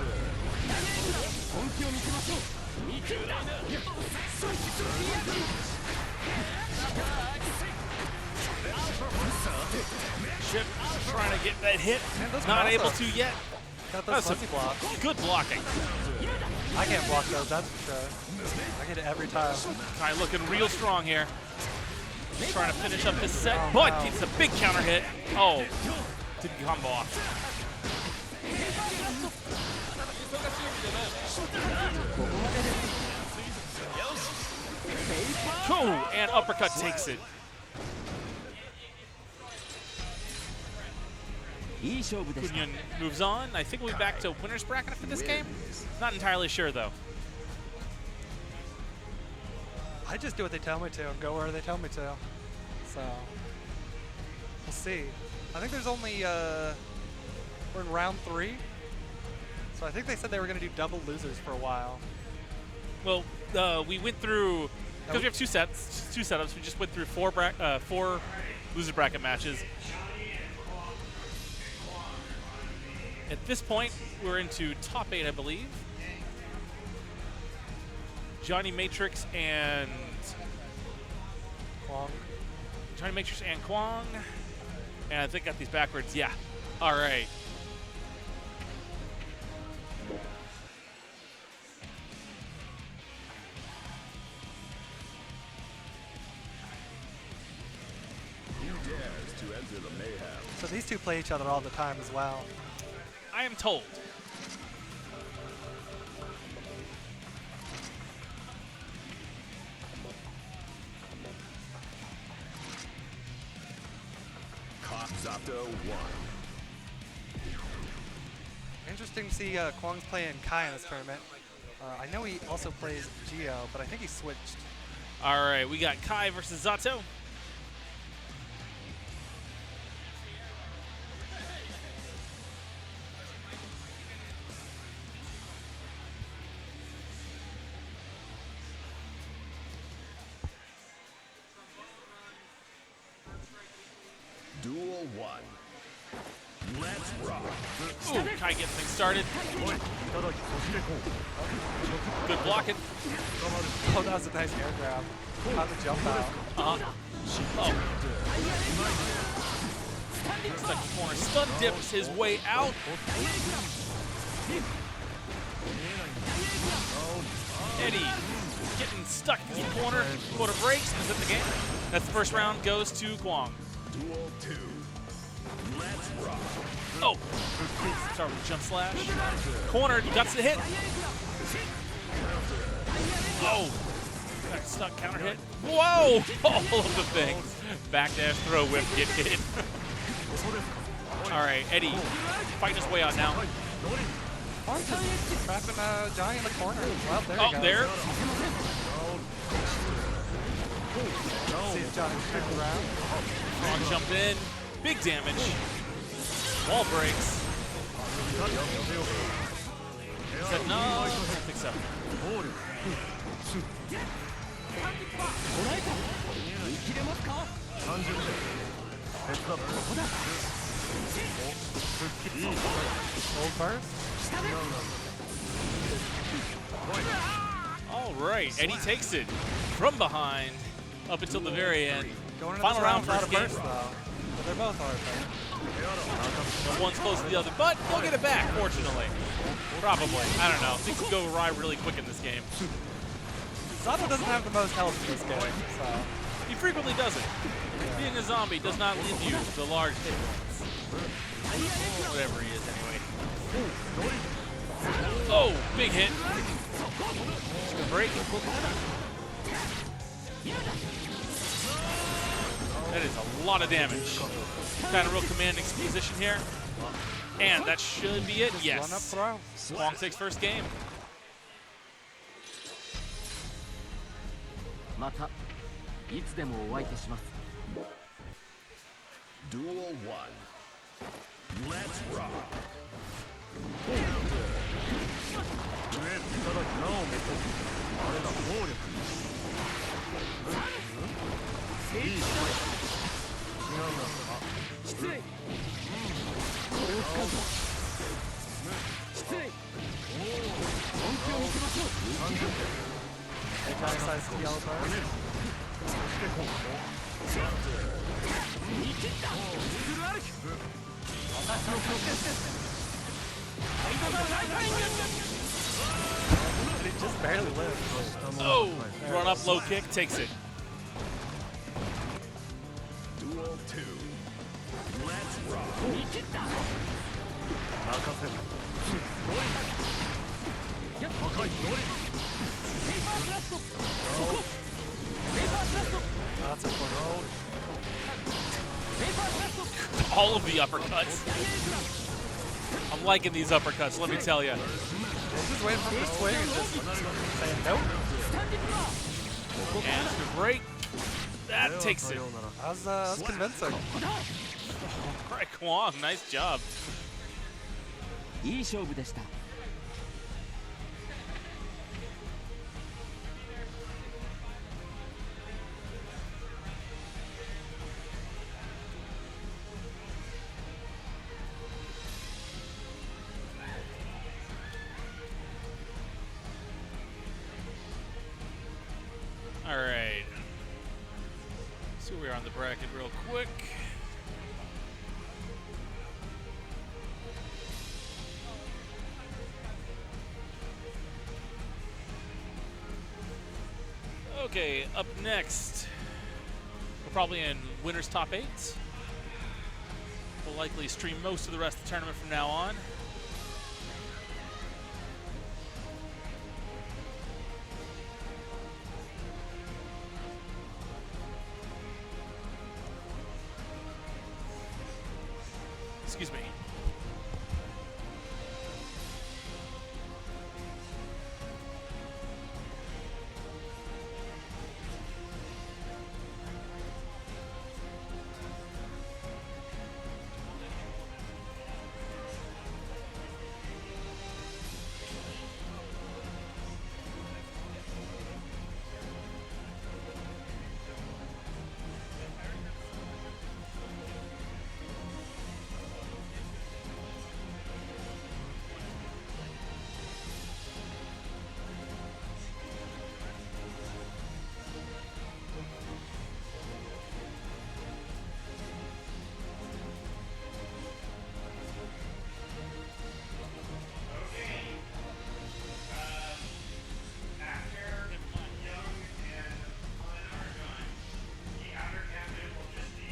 Chip trying to get that hit. Man, those Not able cross-ups. to yet. Got those That's fuzzy blocks. Good blocking. I can't block those, that's for sure. I get it every time. Kai looking real strong here. Trying to finish up this set, Oh, but wow. gets a big counter hit. Oh, didn't combo off. Oh, and uppercut takes it. いい勝負でした Kunyan moves on. I think we'll be back to winner's bracket after this game. Not entirely sure, though. I just do what they tell me to and go where they tell me to. So, we'll see. I think there's only, we're in round 3. So I think they said they were going to do double losers for a while. Well, we went through, because we have two setups, we just went through four loser bracket matches. At this point, we're into top 8, I believe. Johnny Matrix and Long. Johnny Matrix and Kwong. And I think I got these backwards. Yeah. All right. Who dares to enter the mayhem? So these two play each other all the time as well. I am told. Zato 1. Interesting to see Kwong's playing Kai in this tournament. I know he also plays Geo, but I think he switched. All right, we got Kai versus Zato. Duel 1. Let's rock. Ooh, Kai getting things started. Good blocking. Oh, that was a nice air grab. How to jump out. Oh. Stuck in the corner. Stun dips his way out. Eddie getting stuck in the corner. Quarter breaks. Is it the game? That's the first round. Goes to Kwong. Duel 2. Let's rock. Oh! Start with a jump slash. Cornered. Guts the hit. Oh! Got stuck. Counter hit. Whoa! All of the things. Backdash throw whip get hit. All right, Eddie fighting his way out now. Kwong's just trapping Johnny in the corner. Well, there Oh, he goes. there. See if Johnny turns around. Kwong jumped in. Big damage. Wall breaks. Said no. I don't think so. Hold first. All right, Eddie takes it. from behind up until the very end. Going into Final this round without first a game. burst, though. But they're both hard. One's close to the other, but they'll get it back, fortunately. Probably. I don't know. Things can go awry really quick in this game. Zato doesn't have the most health in this game, so. He frequently doesn't. Being a zombie does not leave you the large hit points. Whatever he is, anyway. Oh, big hit. Just gonna break. That is a lot of damage. Kind of real commanding position here. And that should be it. Yes. Run up throw. Long takes first game. またいつでもお相手します Duel 1. Let's rock. Giant size yellow bird. He just barely lived. Oh, run up, low kick, takes it. Duel 2. Let's rock. That's important. All of the uppercuts. I'm liking these uppercuts, let me tell you. He's just waiting for him to swing and just saying nope. And it's a break. That takes it. That was convincing. All right, Kwong, nice job. いい勝負でした All right. See where we are on the bracket real quick. Okay, up next, we're probably in winner's top 8. We'll likely stream most of the rest of the tournament from now on. Excuse me.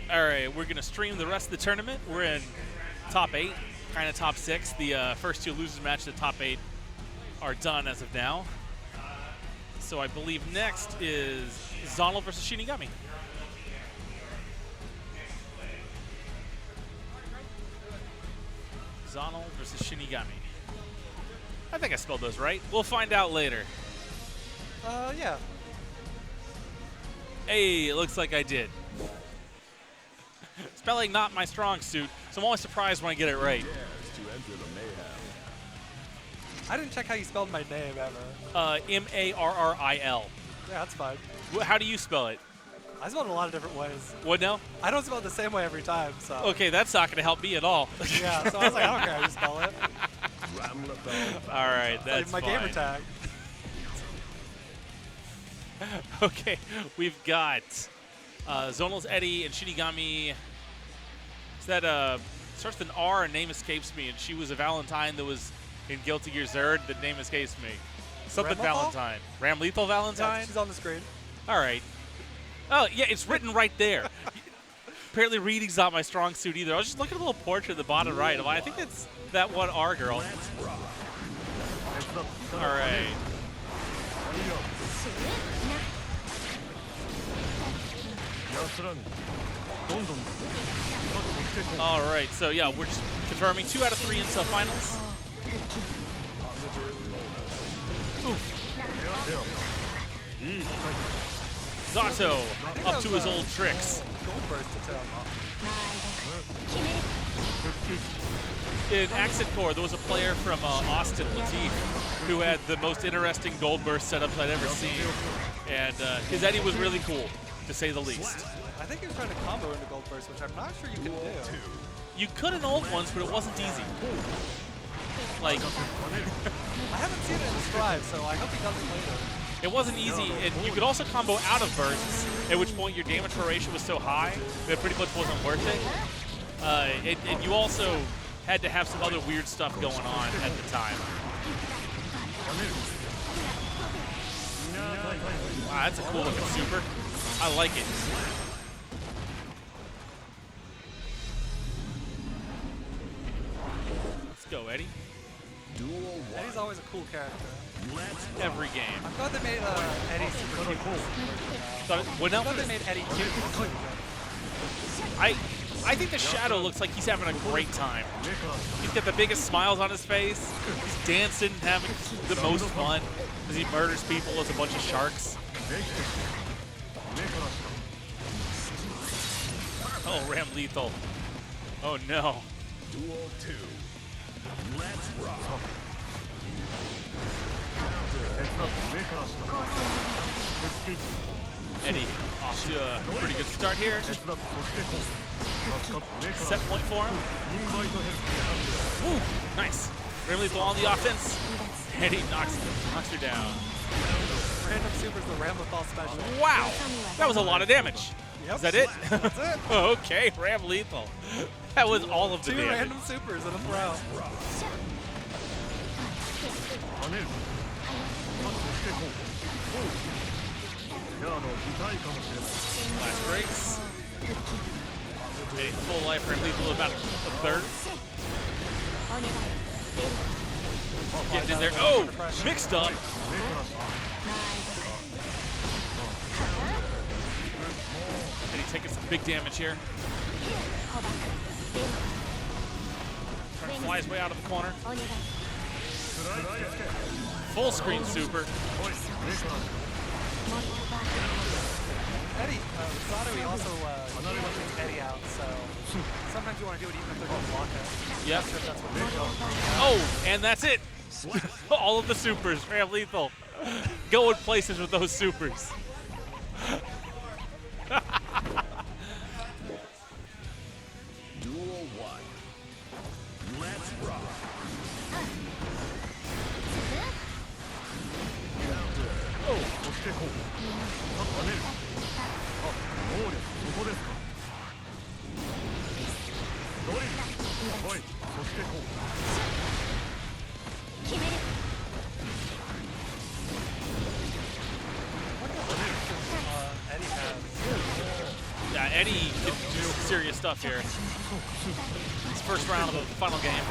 All right, we're going to stream the rest of the tournament. We're in top 8, kind of top 6. The first 2 losers match, the top 8 are done as of now. So I believe next is Zonal versus Shinigami. Zonal versus Shinigami. I think I spelled those right. We'll find out later. Yeah. Hey, it looks like I did. Spelling not my strong suit, so I'm always surprised when I get it right. Dares to enter the mayhem. I didn't check how you spelled my name ever. M-A-R-R-I-L. Yeah, that's fine. How do you spell it? I spell it a lot of different ways. What now? I don't spell it the same way every time, so. Okay, that's not going to help me at all. Yeah, so I was like, I don't care how you spell it. All right, that's Like my fine. gamer tag. Okay, we've got Zonal's Eddie and Shinigami. Is that starts with an R and name escapes me, and she was a Valentine that was in Guilty Gear Zerd. The name escapes me. Something Ram Lethal? Valentine. Ram Lethal Valentine? Yeah, she's on the screen. All right. Oh, yeah, it's written right there. Apparently reading's not my strong suit either. I was just looking at a little portrait at the bottom right. I think it's that one R girl. All right. All right, so yeah, we're just confirming 2 out of 3 Intel finals. Zato up to his old tricks. In Accent Core, there was a player from Austin, Latif, who had the most interesting gold burst setups I'd ever seen. And his Eddie was really cool, to say the least. I think he was trying to combo into Gold Burst, which I'm not sure you can do. You could in old ones, but it wasn't easy. Like, I haven't seen it in Strive, so I hope he does it later. it wasn't easy, and you could also combo out of bursts, at which point your damage ratio was so high that it pretty much wasn't worth it. And you also had to have some other weird stuff going on at the time. Wow, that's a cool looking super. I like it. Let's go, Eddie. Eddie's always a cool character. Every game. I'm glad they made Eddie super cute. Well, I'm glad they made Eddie cute. I think the Shadow looks like he's having a great time. He's got the biggest smiles on his face. He's dancing, having the most fun as he murders people as a bunch of sharks. Oh, Ram Lethal. Oh no. Duel 2. Let's rock. Eddie off to a pretty good start here. Set point for him. Ooh, nice. Ram Lethal on the offense. Eddie knocks her down. Random Super's the Ramlethal special. Wow, that was a lot of damage. Yep. Is that it? That's it. Okay, Ram Lethal. That was all of the 2 damage. random supers in a throw. Last breaks. Eddie full life, Ram Lethal about a third. Getting in there. Oh, mixed up. Eddie taking some big damage here. Trying to fly his way out of the corner. Full screen super. Eddie, Zato, he also takes Eddie out, so sometimes you want to do it even if they're going to block it. Yep. Not sure if that's what they're doing. Oh, and that's it. All of the supers, Ram Lethal. Going places with those supers. Duel 1. Let's rock. Eddie has. Yeah, Eddie can do some serious stuff here. It's first round of the final game.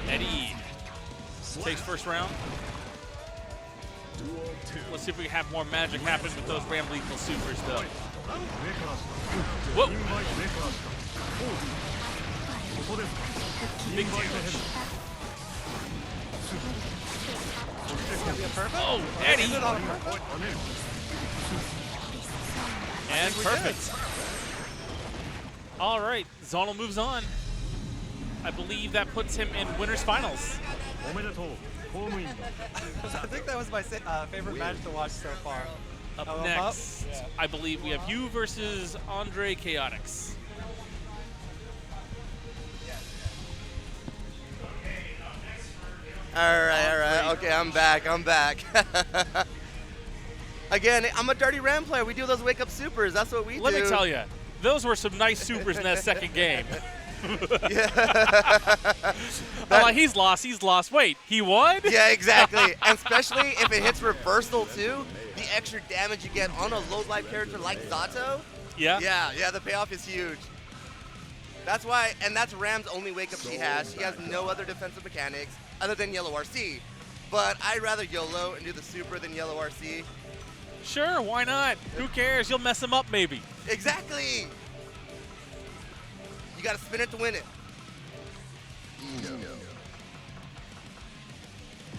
Eddie takes first round. Duel 2. Let's see if we can have more magic happen with those Ram Lethal supers, though. Whoa! Big damage. Oh, Eddie! And perfect. All right, Zonal moves on. I believe that puts him in winners finals. I think that was my favorite match to watch so far. Up next, I believe we have you versus Andre Chaotix. All right. Okay, I'm back. Again, I'm a dirty Ram player. We do those wake up supers. That's what we do. Let me tell you, those were some nice supers in that second game. I'm like, he's lost. Wait, he won? Yeah, exactly. And especially if it hits reversal too, the extra damage you get on a low life character like Zato. Yeah? Yeah, the payoff is huge. That's why, and that's Ram's only wake up she has. She has no other defensive mechanics other than yellow RC. But I'd rather YOLO and do the super than yellow RC. Sure, why not? Who cares? You'll mess him up maybe. Exactly. You gotta spin it to win it.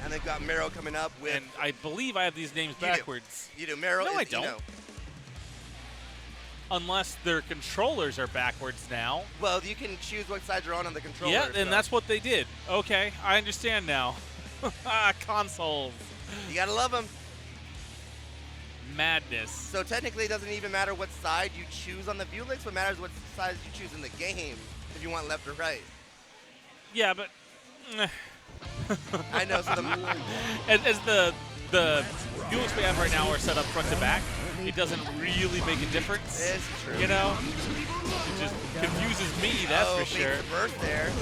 And they've got Mero coming up with. And I believe I have these names You do. backwards. You do. Mero No, is I don't. Eno. Unless their controllers are backwards now. Well, you can choose what side you're on the controller. Yeah, and so that's what they did. Okay, I understand now. Consoles. You gotta love them. Madness. So technically, it doesn't even matter what side you choose on the view links. What matters is what side you choose in the game. If you want left or right. Yeah, but I know. So as the duels we have right now are set up front to back, it doesn't really make a difference. it's true. You know, it just confuses me. That's for sure. The burst there.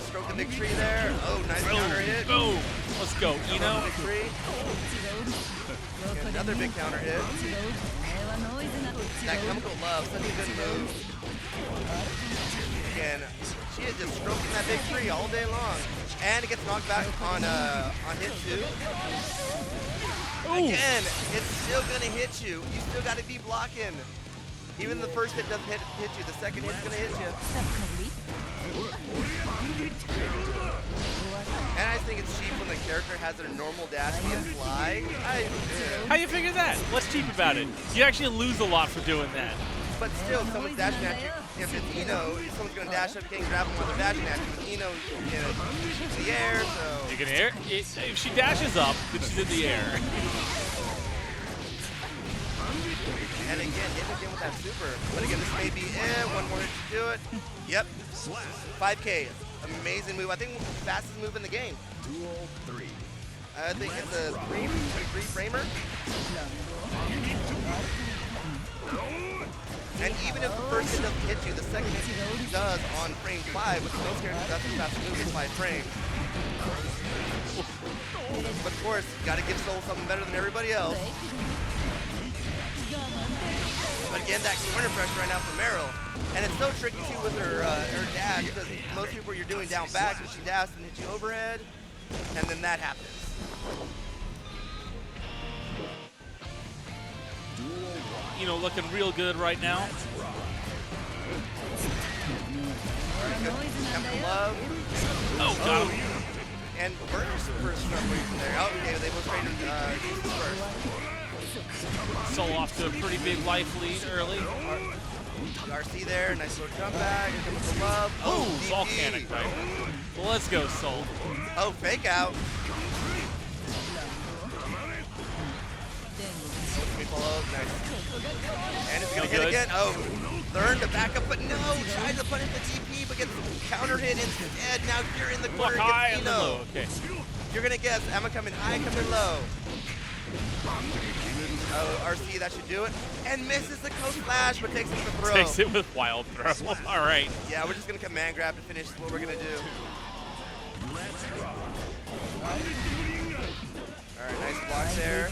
Stroke the big tree there. Oh, nice counter hit. Boom. Let's go, Eno. Big tree. And another big counter hit. That chemical love, such a good move. And she is just stroking that big tree all day long. And it gets knocked back on hit two. Again, it's still gonna hit you. You still gotta be blocking. Even the first hit doesn't hit you, the second hit's gonna hit you. And I think it's cheap when the character has their normal dash and fly. How you figure that? What's cheap about it? You actually lose a lot for doing that. But still, if someone's dashing at you, if it's Eno, if someone's gonna dash up, you can't grab them while they're dashing at you. With Eno, she's in the air, so. You can hear it. If she dashes up, then she's in the air. And again, hit again with that super. But again, this may be one more hit to do it. Yep. 5K. Amazing move. I think the fastest move in the game. Duel 3. I think it's a three framer. And even if the first hit doesn't hit you, the second hit does on frame 5, which most characters that's the fastest move is 5 frames. But of course, you gotta give Soul something better than everybody else. But again, that corner pressure right now from Meryl. And it's so tricky too with her dash, because most people you're doing down back, and she dashes and hits you overhead, and then that happens. You know, looking real good right now. Love. Oh, got him. And Burns for some reason there. Oh, okay, they both traded uses first. Soul off to a pretty big life lead early. RC there, nice little jump back. Here comes the love. Oh, DP. volcanic, right? Well, let's go, Soul. Oh, fake out. Let me follow. Nice. And it's gonna hit again. Oh, learn to back up, but no. Tries to punish the DP, but gets counter hit instead. Now you're in the corner. Block high and no. low. Okay. You're gonna guess. Emma coming high, coming low. Oh, RC, that should do it. And misses the coast flash, but takes it with the throw. Takes it with wild throw. All right. Yeah, we're just gonna command grab to finish what we're gonna do. All right, nice block there.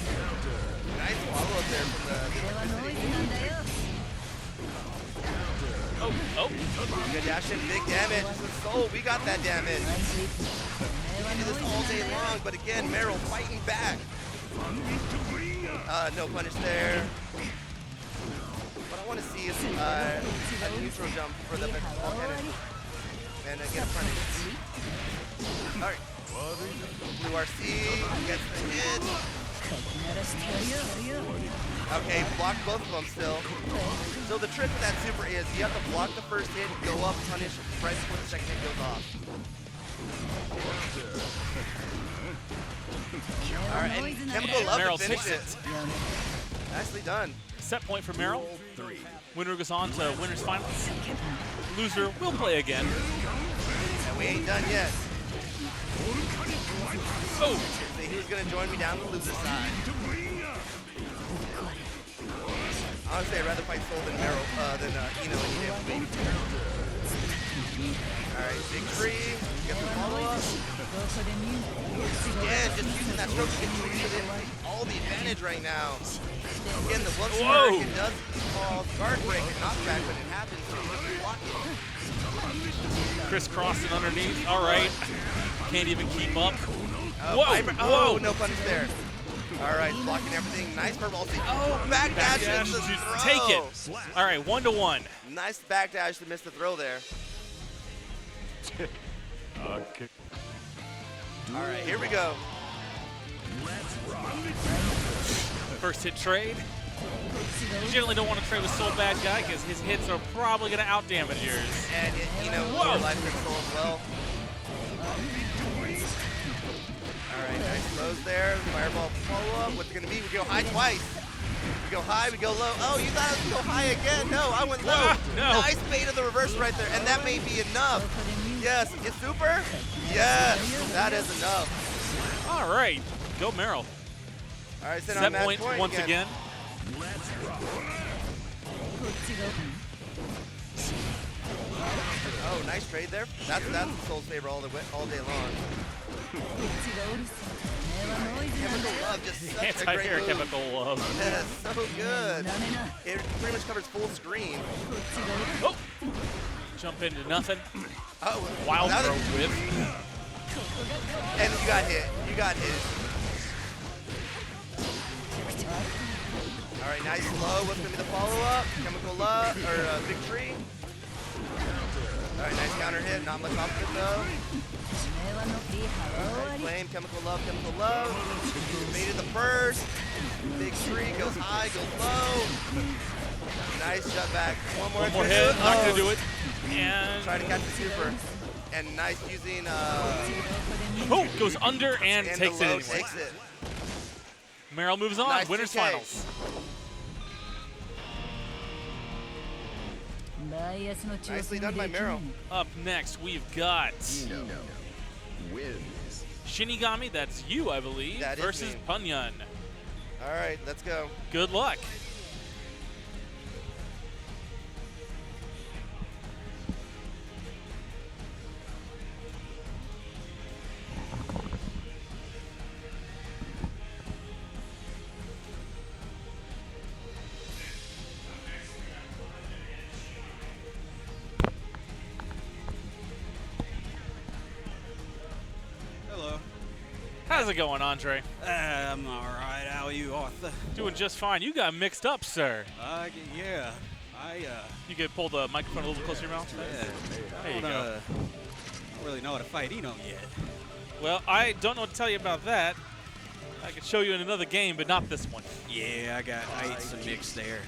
Nice follow up there from the electricity. Oh. Good dash in, big damage. This is Soul, we got that damage. We can do this all day long, but again, Meryl fighting back. No punish there. What I want to see is a neutral jump for the volcanic. And get a punish. Alright. Blue RC gets the hit. Okay, block both of them still. So the trick with that super is you have to block the first hit, go up, punish right before the second hit goes off. Alright, and Chemical Love to finish it. Nicely done. Set point for Meryl. Winner goes on to winner's finals. Loser will play again. And we ain't done yet. Oh, See, he was going to join me down the loser side. Honestly, I'd rather fight Soul than Eno any day of the week. Alright, big tree. Get the follow-up. Again, just using that stroke to get all the advantage right now. Again, the blood spark, it does cause guard break and knockback when it happens, so you just block it. crisscrossing underneath. All right. Can't even keep up. Whoa, no punish there. All right, blocking everything. Nice purple. Oh, backdash into the throw. Take it. All right, 1-1. Nice backdash to miss the throw there. Okay. All right, here we go. First hit trade. You generally don't want to trade with Soul Bad Guy because his hits are probably going to outdamage yours. And, you know, more life control as well. All right, nice throws there. Fireball follow-up. What's it going to be? We go high twice. We go high, we go low. Oh, you thought I was going to go high again? No, I went low. No. Nice bait of the reverse right there, and that may be enough. Yes, get super. Yes, that is enough. All right, go Merrill. All right, send Set on match point once again. Oh, nice trade there. That's Soul's favor all day long. Chemical Love, just such a great Anti-air move. chemical love. Yes, so good. It pretty much covers full screen. Oh. Jump into nothing. Oh, Wild now throw that- whip. And you got hit. You got hit. All right, nice low. What's gonna be the follow-up? Chemical Love or Big Tree. All right, nice counter hit. Not much off it though. Right, flame, Chemical Love, Chemical Love. Baited the first. Big Tree goes high, goes low. Nice shut back. One more hit. Not gonna do it. And Try to catch the super. And nice using goes under and and takes the it low anyway. takes it. Merrill moves on. Nice Winners 2K. finals. Nicely done by Merrill. Up next, we've got Wins. Shinigami. That's you, I believe, That is versus me. Punyan. All right, let's go. Good luck. Hello. How's it going, Andre? I'm all right. How are you, Arthur? Doing just fine. You got mixed up, sir. Yeah. You could pull the microphone a little closer to your mouth. There you go. Don't really know how to fight Eno yet. Well, I don't know what to tell you about that. I could show you in another game, but not this one. Yeah, I ate some mix there.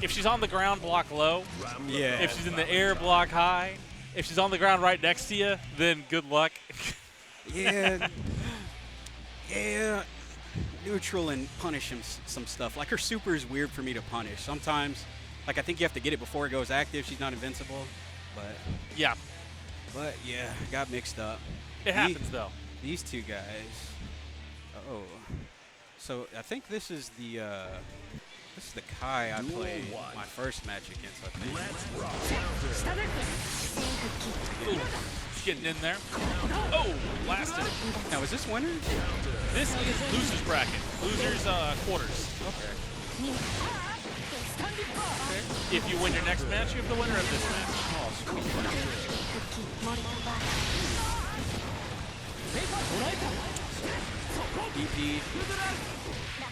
If she's on the ground, block low. Yeah. If she's in the air, block high. If she's on the ground right next to you, then good luck. Yeah. Yeah. Neutral and punish him some stuff. Like her super is weird for me to punish. Sometimes, like I think you have to get it before it goes active. She's not invincible. Yeah, But yeah, got mixed up. it happens though. These two guys. Oh. So I think this is the Kai I played my first match against, I think. Ooh, getting in there. Oh, blasted. Now, is this winner? This is losers bracket. Losers quarters. Okay. If you win your next match, you have the winner of this match.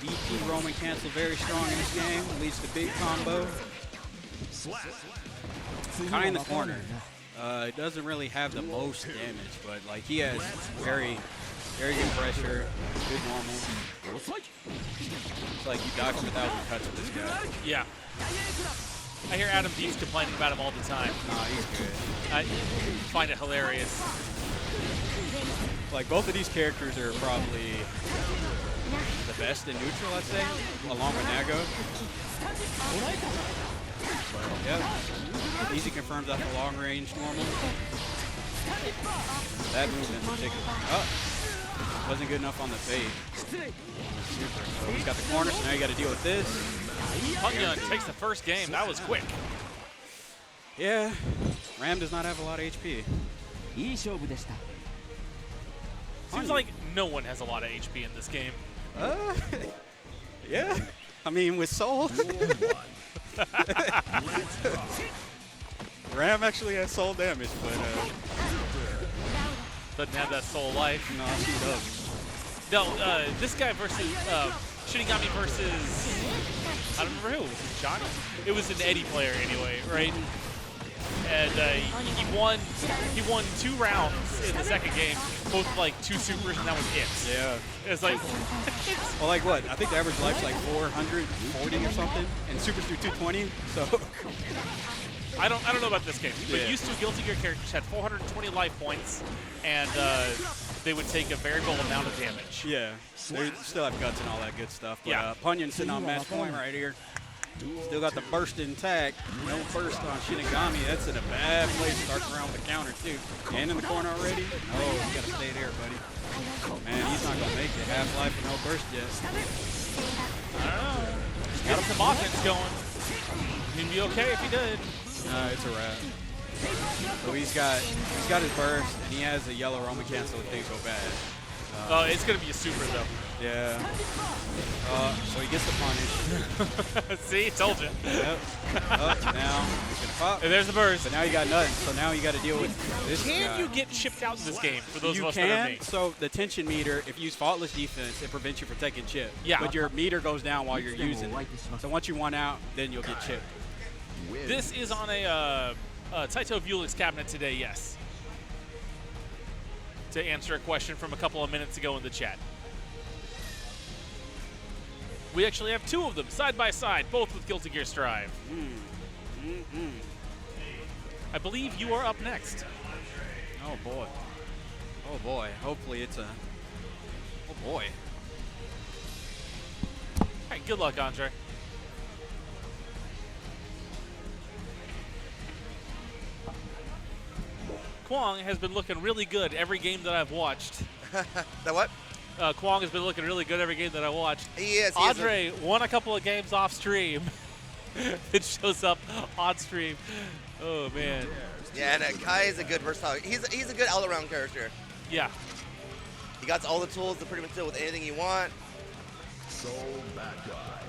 DP Roman cancel very strong in this game. Leads to big combo. Kai in the corner. It doesn't really have the most damage, but like he has very good pressure, good normal. It's like you dodge 1,000 cuts with this guy. Yeah. I hear Adam Dees complaining about him all the time. Nah, he's good. I find it hilarious. Like both of these characters are probably the best in neutral, I'd say, along with Nago. But yeah, easy confirms off the long range normal. That move in particular. Oh, Wasn't good enough on the bait. Super. So he's got the corner, so now you got to deal with this. Punyan takes the first game. That was quick. Yeah, Ram does not have a lot of HP. いい勝負でした Seems like no one has a lot of HP in this game. Yeah. I mean, with Soul. Ram actually has soul damage, but Doesn't have that soul life. no, she doesn't. No, this guy versus Shinigami versus I don't remember who. Was it Johnny? It was an Eddie player anyway, right? And he won 2 rounds in the second game, both with, like 2 supers, and that was it. Yeah. It's like Well, like what? I think the average life's like 440 or something, and Supers do 220. So I don't know about this game, but Yeah. used to Guilty Gear characters had 420 life points, and they would take a variable amount of damage. yeah, they still have guts and all that good stuff. But Yeah. Punyan sitting on match point right here. Still got the burst intact. No burst on Shinigami. That's in a bad place. Starts around with the counter too. And in the corner already. No, you gotta stay there, buddy. Man, he's not gonna make it. Half-life and no burst yet. I don't know. Got some offense going. He'd be okay if he did. It's a wrap. So he's got his burst, and he has a yellow Roman cancel if things go bad. Oh, it's gonna be a super though. Yeah. So he gets the punish. See, told you. Yep. Now he's gonna pop. And there's the burst. But now you got nothing. So now you got to deal with this Can guy. you get chipped out in this game for those You of us that are can. me? So the tension meter, if you use faultless defense, it prevents you from taking chip. Yeah. But your meter goes down while you're using it. So once you want out, then you'll get chipped. This is on a Taito Vuelix cabinet today, yes. To answer a question from a couple of minutes ago in the chat. We actually have 2 of them side by side, both with Guilty Gear Strive. I believe you are up next. Oh boy. Oh boy. Hopefully it's a. Oh boy. All right, good luck, Andre. Kwong has been looking really good every game that I've watched. That what? Kwong has been looking really good every game that I watched. He is. Andre won a couple of games off stream. It shows up on stream. Oh man. Yeah, and Kai is a good versatile. He's a good all-around character. Yeah. He got all the tools to pretty much deal with anything you want. Soul bad guy.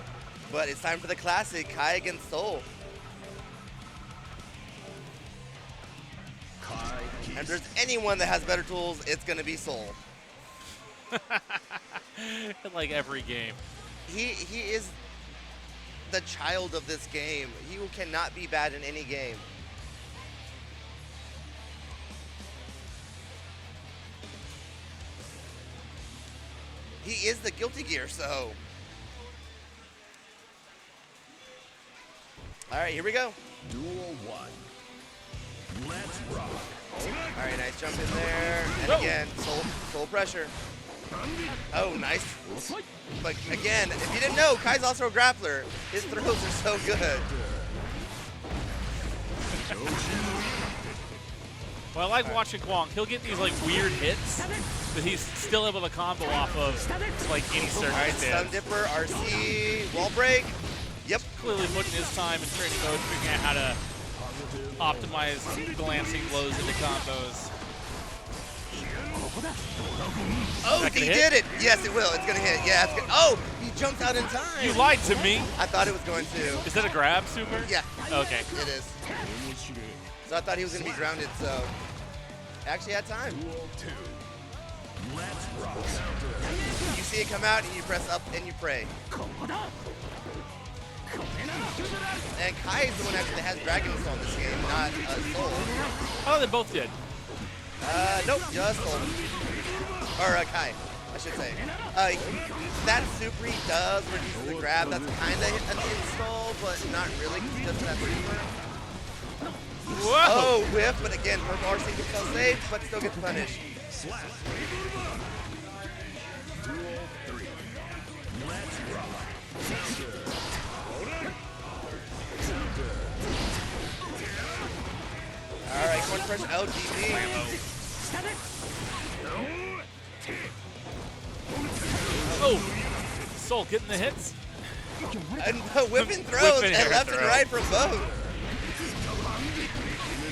But it's time for the classic Kai against Soul. Kai And if keeps there's anyone that has better tools, it's gonna be Soul. Like every game. He is the child of this game. He cannot be bad in any game. He is the Guilty Gear, so. All right, here we go. Duel 1. Let's rock. All right, nice jump in there. And Whoa. again, soul pressure. Oh, nice. But again, if you didn't know, Kai's also a grappler. His throws are so good. Well, I like watching Kwong. He'll get these like weird hits, but he's still able to combo off of like any All right, Stun circumstance. Dipper, RC, wall break. Yep. Clearly putting his time in training mode, figuring out how to optimize glancing blows into combos. Oh, That he gonna hit? did it. Yes, it will. It's going to hit. Yeah, it's good. Oh, he jumped out in time. You lied to me. I thought it was going to. Is that a grab, Super? Yeah, Okay. it is. So I thought he was going to be grounded, so actually had time. Duel 2. Let's rock. You see it come out, and you press up and you pray. And Kai is the one actually that has Dragon's on this game, not Soul. Oh, they both did. Nope, just Soul. Or Kai, I should say. That super he does reduce the grab. That's kind of an install, but not really. Just that super. Whoa! Oh, whiff, but again, Purple RC gets so safe, but still gets punished. Slap. Duel 3. Let's rock. All right, corner pressure. Oh, GG. Soul getting the hits. And whipping throws Whipping and left throw. and right from both.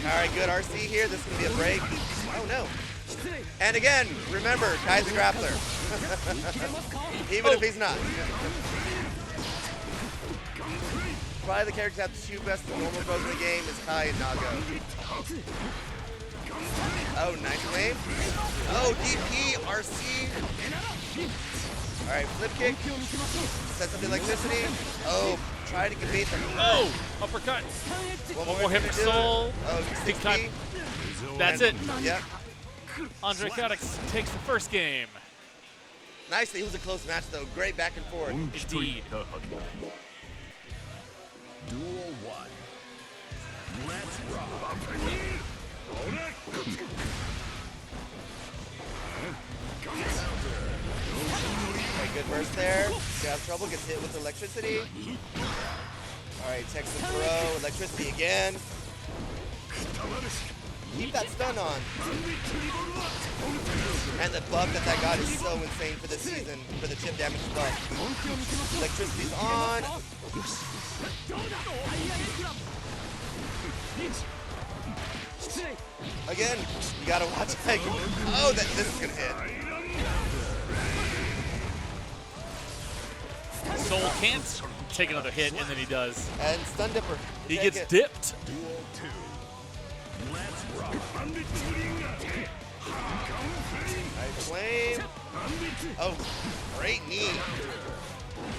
All right, good RC here. This is going to be a break. Oh, no. And again, remember, Kai's a grappler. Even if he's not. Probably the characters that have the two best normal throws in the game is Kai and Nago. Oh, nice wave. Oh, DP, RC. All right, flip kick. Sets up the electricity. Oh, try to bait them. Oh, uppercut. One more hit for Soul. Oh, Big 6P. time. That's it. Yep. Andre Codex takes the first game. Nicely, it was a close match though. Great back and forth. Indeed. Duel 1. Let's rock. Okay, good burst there. You have trouble, gets hit with electricity. All right, text the throw, electricity again. Keep that stun on. And the buff that got is so insane for this season, for the chip damage buff. Electricity's on. Again, you gotta watch like, oh, this is gonna hit. Soul can't take another hit, and then he does. And stun dipper. He Take gets it. dipped. Duel 2. Let's rock. Nice flame. Oh, great knee.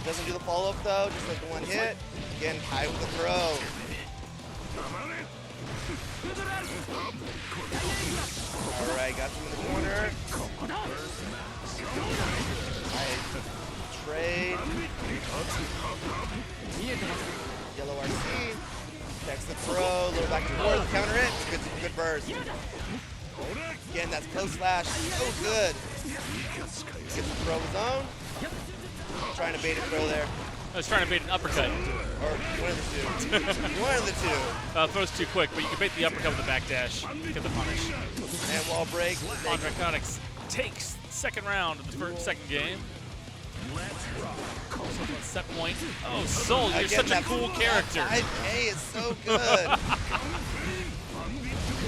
Doesn't do the follow-up though, just like the one hit. Again, Kai with the throw. All right, got him in the corner. Nice. Trade. Yellow RC. Text the throw, little back and forth, counter it. Good burst. Again, that's close slash. So good. Gets the throw of his own. Trying to bait a throw there. I was trying to bait an uppercut. Or one of the two. One of the two. Throws too quick, but you can bait the uppercut with the backdash. Get the punish. And wall break. Andre Codex takes second round of the second game. Set point. Oh, Soul, you're Again, such a cool character. 5K is so good.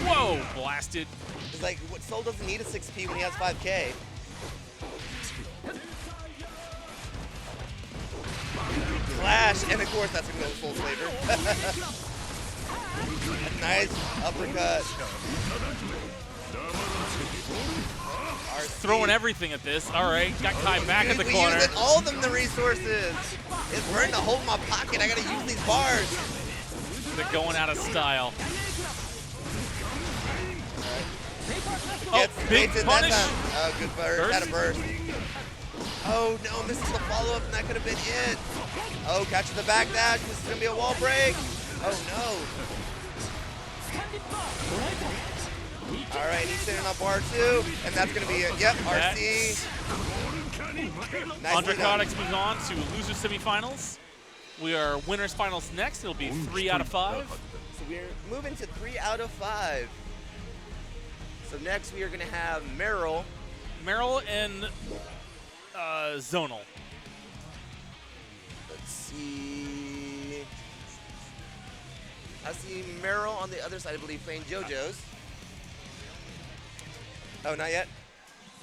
Whoa, blasted. It's like, Soul doesn't need a 6P when he has 5K. Flash, and of course that's going to go with full flavor. A nice uppercut. Throwing everything at this. All right, got Kai back in the corner. Using all of them the resources. It's burning a hole in my pocket. I got to use these bars. They're going out of style. Oh, Gets big baits it punish. that time. Oh, good burst. Had a burst. Oh, no, misses the follow-up, and that could have been it. Oh, catches the back dash. This is going to be a wall break. Oh, no. All right, he's sitting on bar two, and that's going to be it. Yep, RC. Nice Andre lead on. Codex moves on to loser semifinals. We are winners finals next. It'll be 3 out of 5. So we're moving to 3 out of 5. So next we are going to have Meryl. Meryl and Zonal. Let's see. I see Meryl on the other side, I believe, playing Jojo's. Oh, not yet?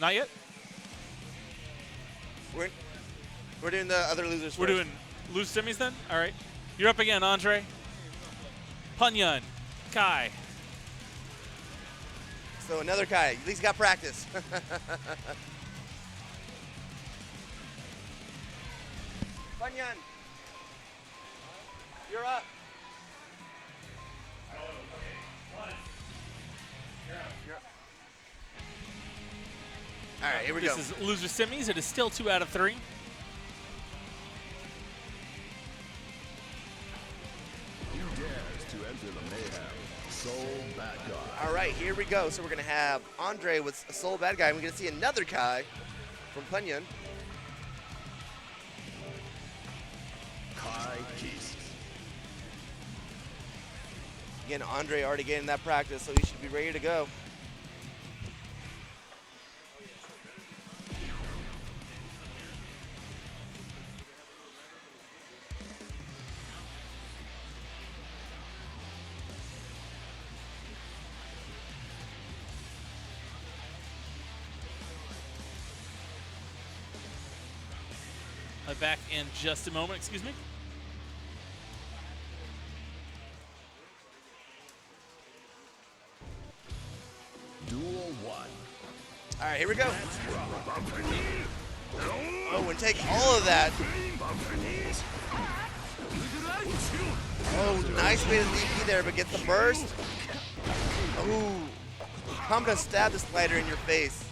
Not yet? We're doing the other losers We're first. doing loser semis then? All right. You're up again, Andre. Punyan, Kai. So another Kai. At least got practice. Bunyan, you're up. All right, here we go. This is loser semis. It is still 2 out of 3. Who dares to enter the mayhem? Soul Bad Guy. All right, here we go. So we're going to have Andre with a Soul Bad Guy. And we're going to see another Kai from Punyan. Kai Keast. Again, Andre already getting that practice, so he should be ready to go. Back in just a moment, excuse me. Duel 1. All right, here we go. Oh, and take all of that. Oh, nice way to DP there, but gets the burst. Ooh, I'm gonna stab the spider in your face.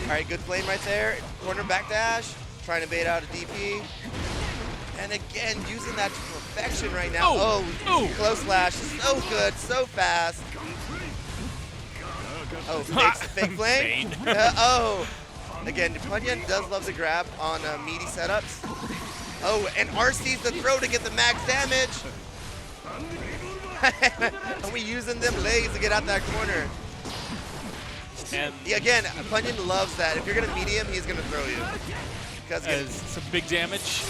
All right, good flame right there. Corner backdash, trying to bait out a DP. And again, using that to perfection right now. Oh, close slash, so good, so fast. Oh, fake flame. Oh, again, Punyan does love to grab on meaty setups. Oh, and RC's the throw to get the max damage. And we using them legs to get out that corner. And yeah, again, Punyan loves that. If you're gonna meet him, he's gonna throw you. Because as some big damage.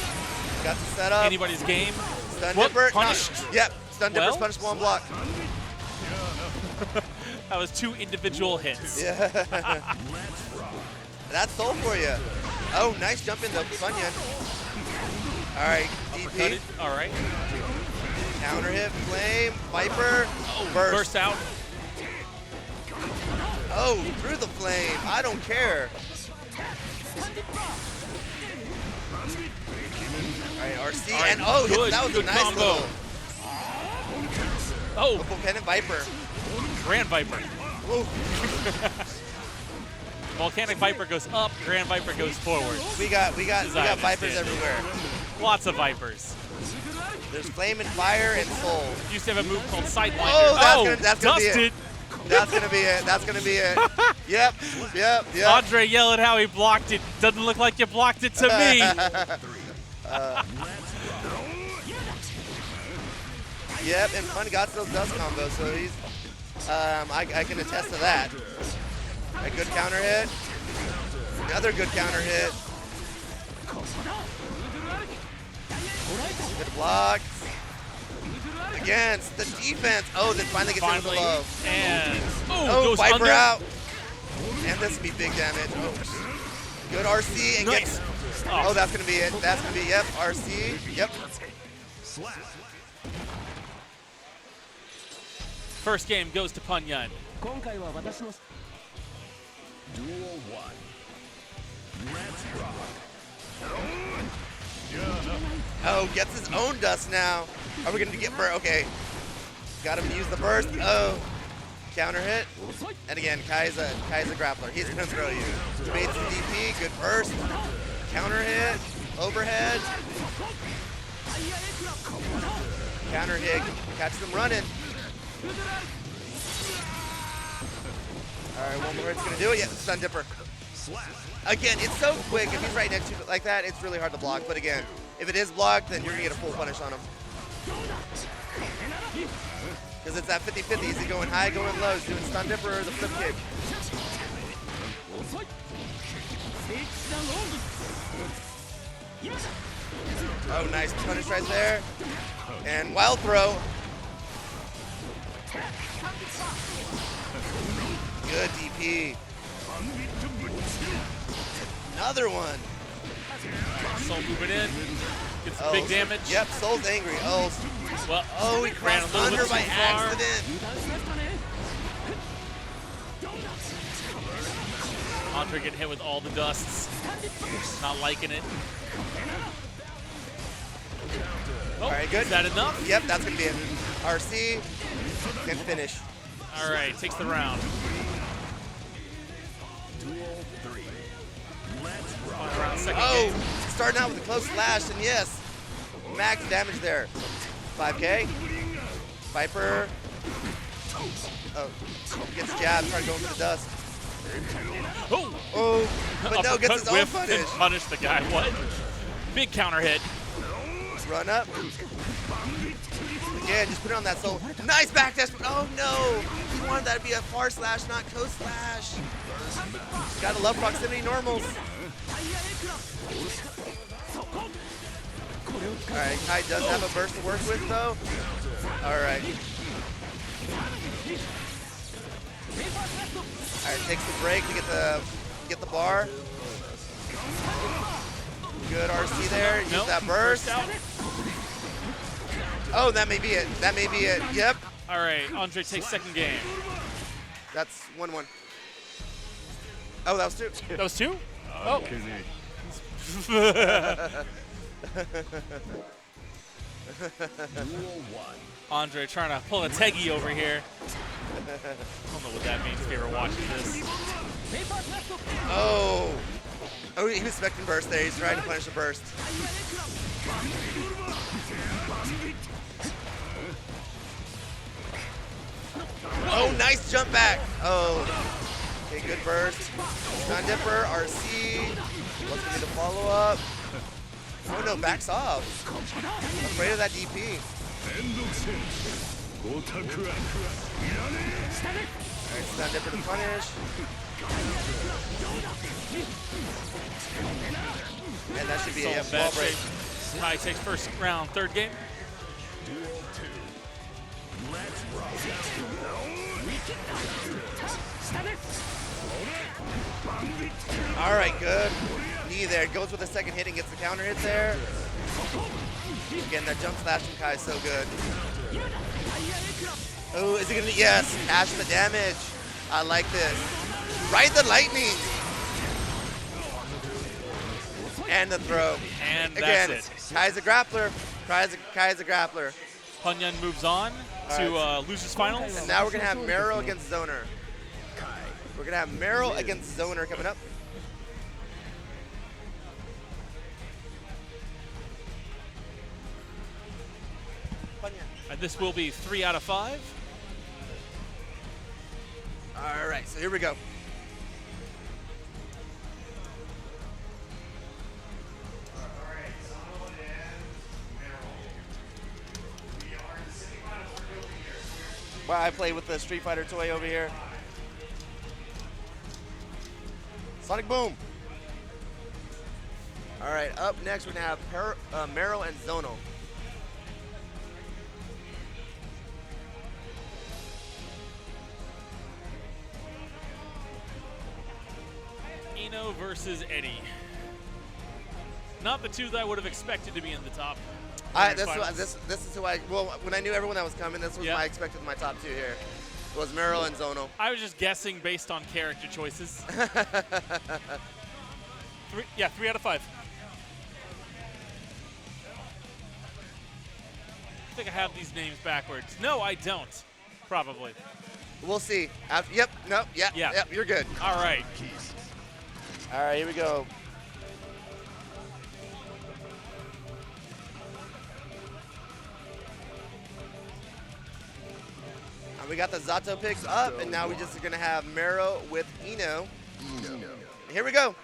Got the setup. Anybody's game. Stun dipper. Punished. Yep, stun dipper's punishable on block. That was 2 individual hits. Yeah. That's soul for you. Oh, nice jump in the Punyan. All right, DP. All right. Counter hit, flame, Viper, Burst out. Oh, through the flame. I don't care. All right, RC, All right, and oh, good, that was a nice combo. little. Oh, Volcanic Viper. Grand Viper. Volcanic Viper goes up, Grand Viper goes forward. We got Vipers everywhere. Lots of Vipers. There's Flame and Fire and Soul. Used to have a move called Sidewinder. Oh, that's gonna be dusted. it. That's gonna be it. That's gonna be it. Yep. Andre yelled how he blocked it. Doesn't look like you blocked it to me. Yep, and Fun got those dust combos, so he's. I can attest to that. A good counter hit. Another good counter hit. Good block. Again, the defense. Oh, then finally gets in with the low. And oh, goes Viper under. out. And this will be big damage. Oh, good RC and Nice. gets. Oh, that's gonna be it. That's gonna be yep. RC. Yep. First game goes to Punyan. Duel 1. Let's rock. Oh, gets his own dust now. Are we gonna get burst? Okay. Got him to use the burst. Oh. Counter hit. And again, Kai's a grappler. He's gonna throw you. Baits the DP, good burst. Counter hit. Overhead. Counter hit. Catch them running. All right, one more hit's gonna do it. Yeah, stun dipper. Again, it's so quick. If he's right next to you like that, it's really hard to block. But again, if it is blocked, then you're gonna get a full punish on him. Because it's that 50-50. Is he going high, going low? Is he doing stun dipper or the flip kick? Oh, nice punish right there. And wild throw. Good DP. Another one. Soul moving in. Gets some Oh, big damage. Yep, Soul's angry. Oh, Well, oh, he ran a crossed little under bit by too far. accident. Andre getting hit with all the dusts. Not liking it. Oh, All right, good. Is that enough? Yep, that's gonna be it. RC and finish. All right, takes the round. Duel 3. Let's rock. Final round, second Oh, game. starting out with a close slash, and yes, max damage there. 5K. Viper. Oh, gets jabbed, trying to go into the dust. Oh, Oh, but no, gets his own whiff punish. and punish the guy. What? Big counter hit. Run up. Again, just put it on that soul. Nice backdash. Oh no! He wanted that to be a far slash, not coast slash. Gotta love proximity normals. Alright, Kai does have a burst to work with though. Alright. Alright, takes the break to get the bar. Good RC there. Use Nope. that burst. Out. Oh, that may be it. That may be it. Yep. All right, Andre takes second game. That's 1-1. Oh, that was 2. That was 2? Oh. Andre trying to pull a Teggy over here. I don't know what that means if you're watching this. Oh. Oh, he was expecting burst there. He's trying to punish the burst. Oh, nice jump back. Oh. Okay, good burst. Stun Dipper, RC. What's going to be the follow-up? Oh, no, backs off. Afraid of that DP. Alright, Stun Dipper to punish. And that should be a So wall bad break. shape. Kai takes first round, third game. Alright, good. Knee there. Goes with the second hit and gets the counter hit there. Again, that jump slash from Kai is so good. Oh, is he gonna? Yes, cash the damage. I like this. Ride the lightning. And the throw. And Again, that's it. Kai's a grappler. Kai's a grappler. Punyan moves on to right. losers finals. And now we're gonna have Meryl against Zoner. We're gonna have Meryl against Zoner coming up. And this will be 3 out of 5. All right, so here we go. Wow, I play with the Street Fighter toy over here. Sonic Boom. All right, up next we're gonna have Meryl and Zonal. Eno versus Eddie. Not the two that I would have expected to be in the top. This is who I, well, when I knew everyone that was coming, this was Yeah. my expected my top 2 here. It was Meryl and Zonal. I was just guessing based on character choices. 3 out of 5. I think I have these names backwards. No, I don't. Probably. We'll see. Yep, nope, Yeah. yep, you're good. All right. All right, here we go. And we got the Zato picks up, and now we just are gonna have Meryl with Eno. Here we go.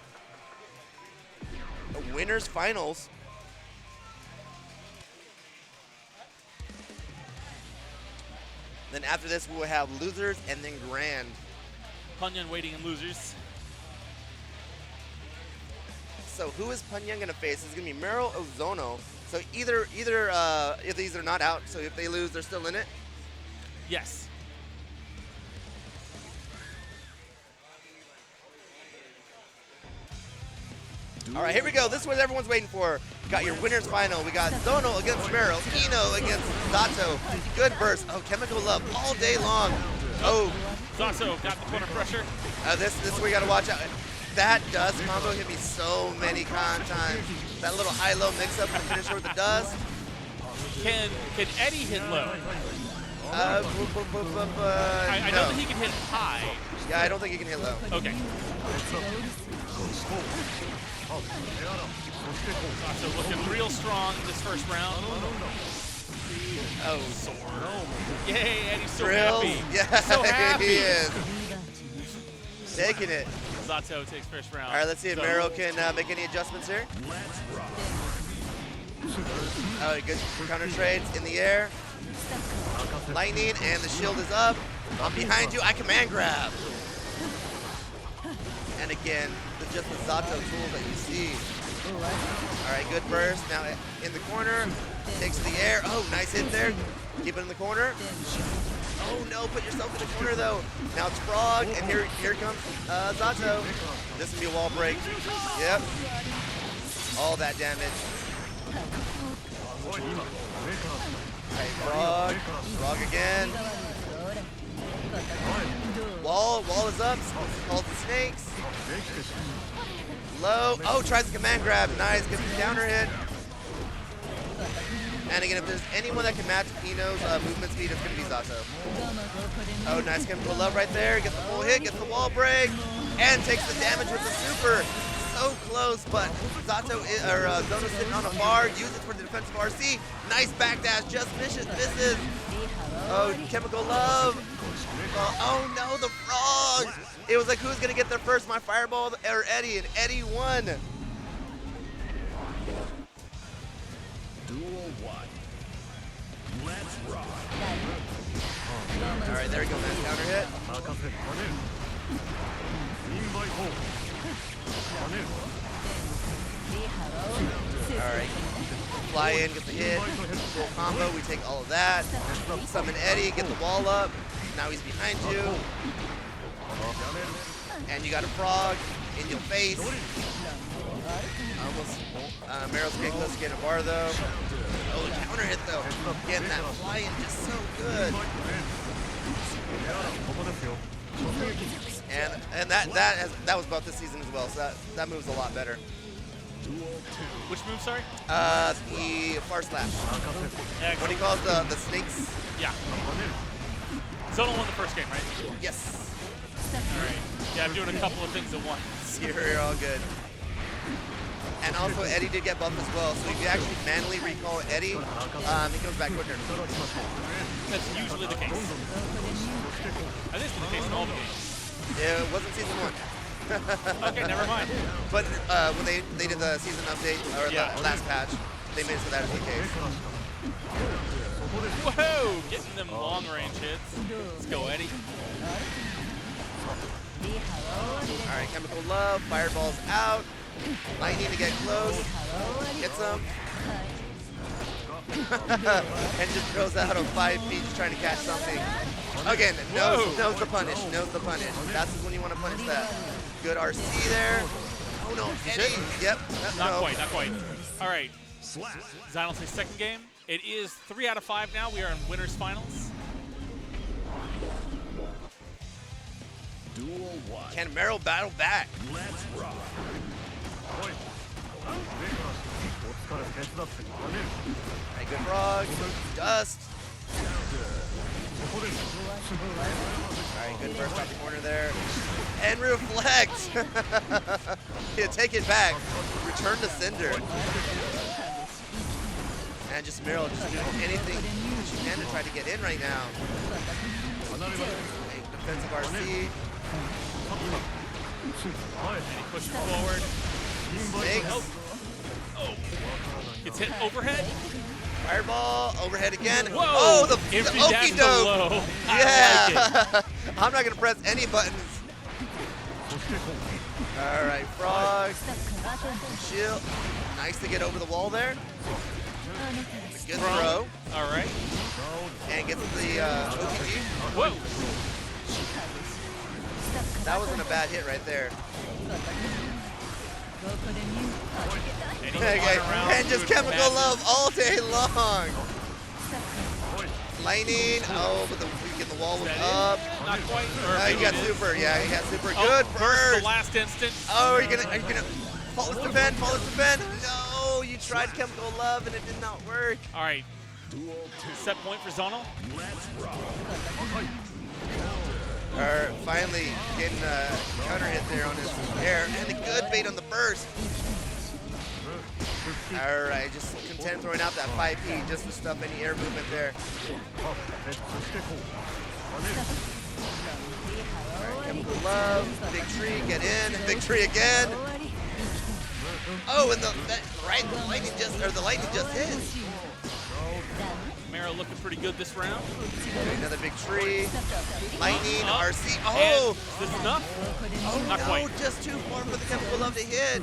The winners finals. Then after this, we will have losers and then grand. Punyan waiting in losers. So who is Punyan going to face? It's going to be Meryl or Zono. So either if these are not out, so if they lose, they're still in it. Yes. All right, here we go. This is what everyone's waiting for. Got your winners final. We got Zono against Meryl, Eno against Zato. Good burst. Oh, Chemical Love all day long. Oh, Zato got the corner pressure. this is where you got to watch out. That dust combo hit me so many times. That little high-low mix-up to finish her with the dust. Can Eddie hit low? I I know that he can hit high. Yeah, I don't think he can hit low. Okay. Zato looking real strong this first round. Oh, Yay, Eddie's so Drills. happy. Yeah, So happy. he is. Taking it. Zato takes first round. All right, let's see if So- Meryl can make any adjustments here. Oh, good counter trades in the air. Lightning, and the shield is up. I'm behind you. I command grab. And again, just the Zato tools that you see. All right, good burst. Now in the corner, takes to the air. Oh, nice hit there. Keep it in the corner. Oh no, put yourself in the corner though. Now it's Frog, and here comes Zato. This will be a wall break. Yep. all that damage. Alright, Frog. Frog again. Wall is up. Calls the snakes. Low. Oh, tries the command grab. Nice. Gets the counter hit. And again, if there's anyone that can match Pino's movement speed, it's going to be Zato. Oh, nice chemical love right there. Gets the full hit, gets the wall break, and takes the damage with the super. So close, but Zato or Zono's sitting on a bar. Uses it for the defensive RC. Nice backdash, just misses. Oh, chemical love. Oh no, the frog. It was like, who's going to get there first, my fireball or Eddie? And Eddie won. Duel 1. Let's rock. All right, there we go, man. Counter hit. All right, fly in, get the hit, full combo. We take all of that. Summon Eddie, get the wall up. Now he's behind you, and you got a frog in your face. Almost. Meryl's getting close to getting a bar though. Oh, the counter hit though. Getting that fly in just so good. And that was buffed this season as well, so that moves a lot better. Which move, sorry? The far slash. What he calls the snakes. Yeah. Zono won the first game, right? Yes. All right. Yeah, I'm doing a couple of things at once. You're all good. And also, Eddie did get buffed as well, so if you actually manually recall Eddie, he comes back quicker. That's usually the case. I think it's been the case in all the games. It wasn't season 1. Okay, never mind. But when they did the season update, or the last patch, they made it so that is the case. Whoa! Getting them long range hits. Let's go, Eddie. Alright, chemical love, fireball's out. Lightning to get close. Gets him. And just throws out a 5 feet just trying to catch something. Again, knows the punish. That's when you want to punish that. Good RC there. Oh no, Eddie. Yep. Not quite. All right. Xynos' second game. It is 3 out of 5 now. We are in winners finals. Duel 1. Can Meryl battle back? Let's rock. Alright, good frog. Dust. Alright, good burst off the corner there. And reflect. Yeah, take it back. Return to Cinder. And just Meryl just doing anything she can to try to get in right now. Defensive RC. And he pushes forward. Snakes. Oh. Gets hit overhead. Fireball. Overhead again. Whoa. Oh, the Empty dash okie below. doke. I Yeah. like it. I'm not going to press any buttons. All right, frog. Shield. Nice to get over the wall there. Good throw. All right. And gets the OTG. Whoa. That wasn't a bad hit right there. And, he's Okay. flying around And just doing chemical madness. love all day long. Lightning. Oh, but the wall was Is that up. it? Not quite. Or He maybe got it is. super. Yeah, he got super. Oh, Good burst burst. the last instant. Oh, are you gonna faultless defend? Faultless defend? No, you tried chemical love and it did not work. All right. Set point for Zono. Finally getting a counter hit there on his air and a good bait on the burst. All right, just content throwing out that 5P just to stuff any air movement there. All right, chemical love, big tree, get in, big tree again. Oh, and the lightning just hit. Mara looking pretty good this round. Okay, another big tree. Lightning, Up. RC. Oh! And this is enough? Oh, Not no, quite. just too far for the chemical love to hit.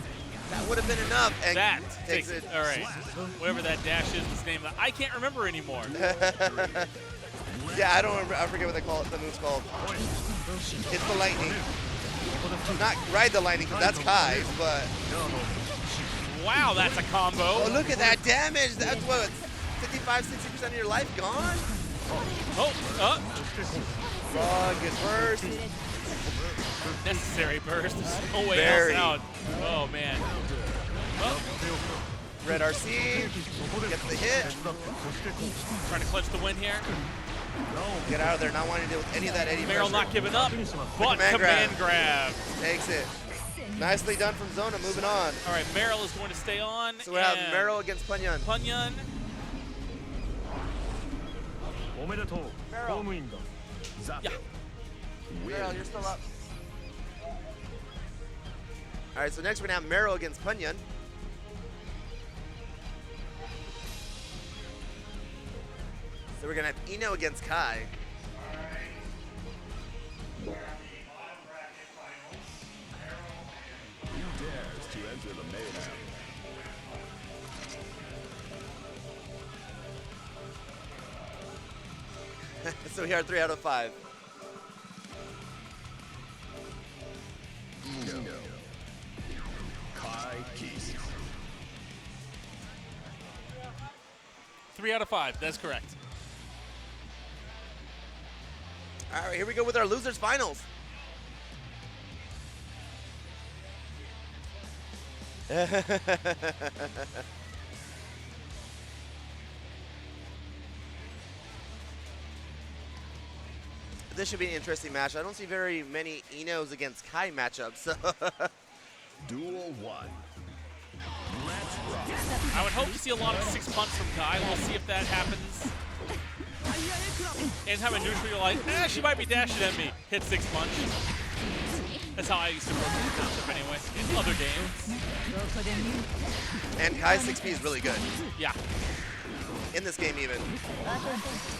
That would have been enough. And That takes takes it. All right. Whatever that dash is, its name I can't remember anymore. Yeah, I don't remember. I forget what they call it. The move's called. Hit the lightning. Not ride the lightning, because that's Kai's, but wow, that's a combo. Oh, look at that damage. That's what, 55, 60% of your life gone? Oh, Frog, good burst. necessary burst. There's no way Very. else out. Oh, man. Oh, Red RC, gets the hit. trying to clutch the win here. Get out of there, not wanting to deal with any of that 80 Meryl pressure. not giving up, but Command command grab. grab. Takes it. Nicely done from Zona, moving on. All right, Meryl is going to stay on. So we have and Meryl against Punyan. Punyan. おめでとう公務員だ Yeah. Meryl, you're still up. All right, so next we're gonna have Meryl against Punyan. So we're gonna have Eno against Kai. Who dares to enter the mayhem? So we are 3 out of 5. Eno. Kai Keese. 3 out of 5. That's correct. All right, here we go with our losers finals. This should be an interesting match. I don't see very many Enos against Kai matchups. So Duel 1. I would hope to see a lot of 6 punts from Kai. We'll see if that happens. Anytime in neutral, you're like, she might be dashing at me. Hit 6 punch. That's how I used to approach the matchup anyway, in other games. and Kai's 6P is really good Yeah. in this game even.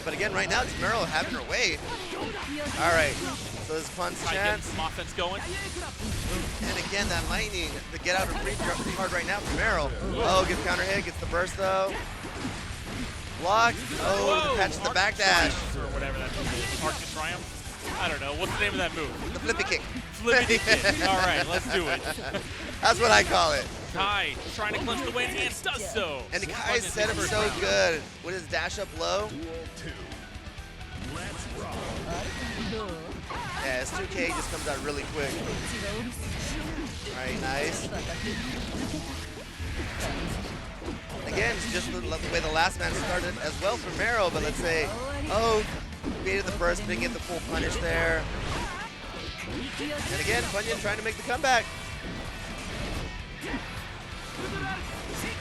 But again, right now it's Meryl having her way. All right, so this pun's Kai getting chance. some offense going. And again, that lightning, the get out of free card right now for Meryl. Oh, gets counter hit, gets the burst though. Blocked. Oh, Whoa. catches the backdash. Or whatever that move is. Arc to Triumph? I don't know. What's the name of that move? The flippy kick. Flippity kick. All right, let's do it. That's what I call it. Kai trying to clinch the win and does so. And the Punyan Kai's takes set up first so round. good with his dash up low. Duel 2. Let's rock. Yeah, his 2K just comes out really quick. All right, nice. Again, it's just the way the last match started as well for Meryl, but let's say, oh, baited the burst, didn't get the full punish there. And again, Punyan trying to make the comeback.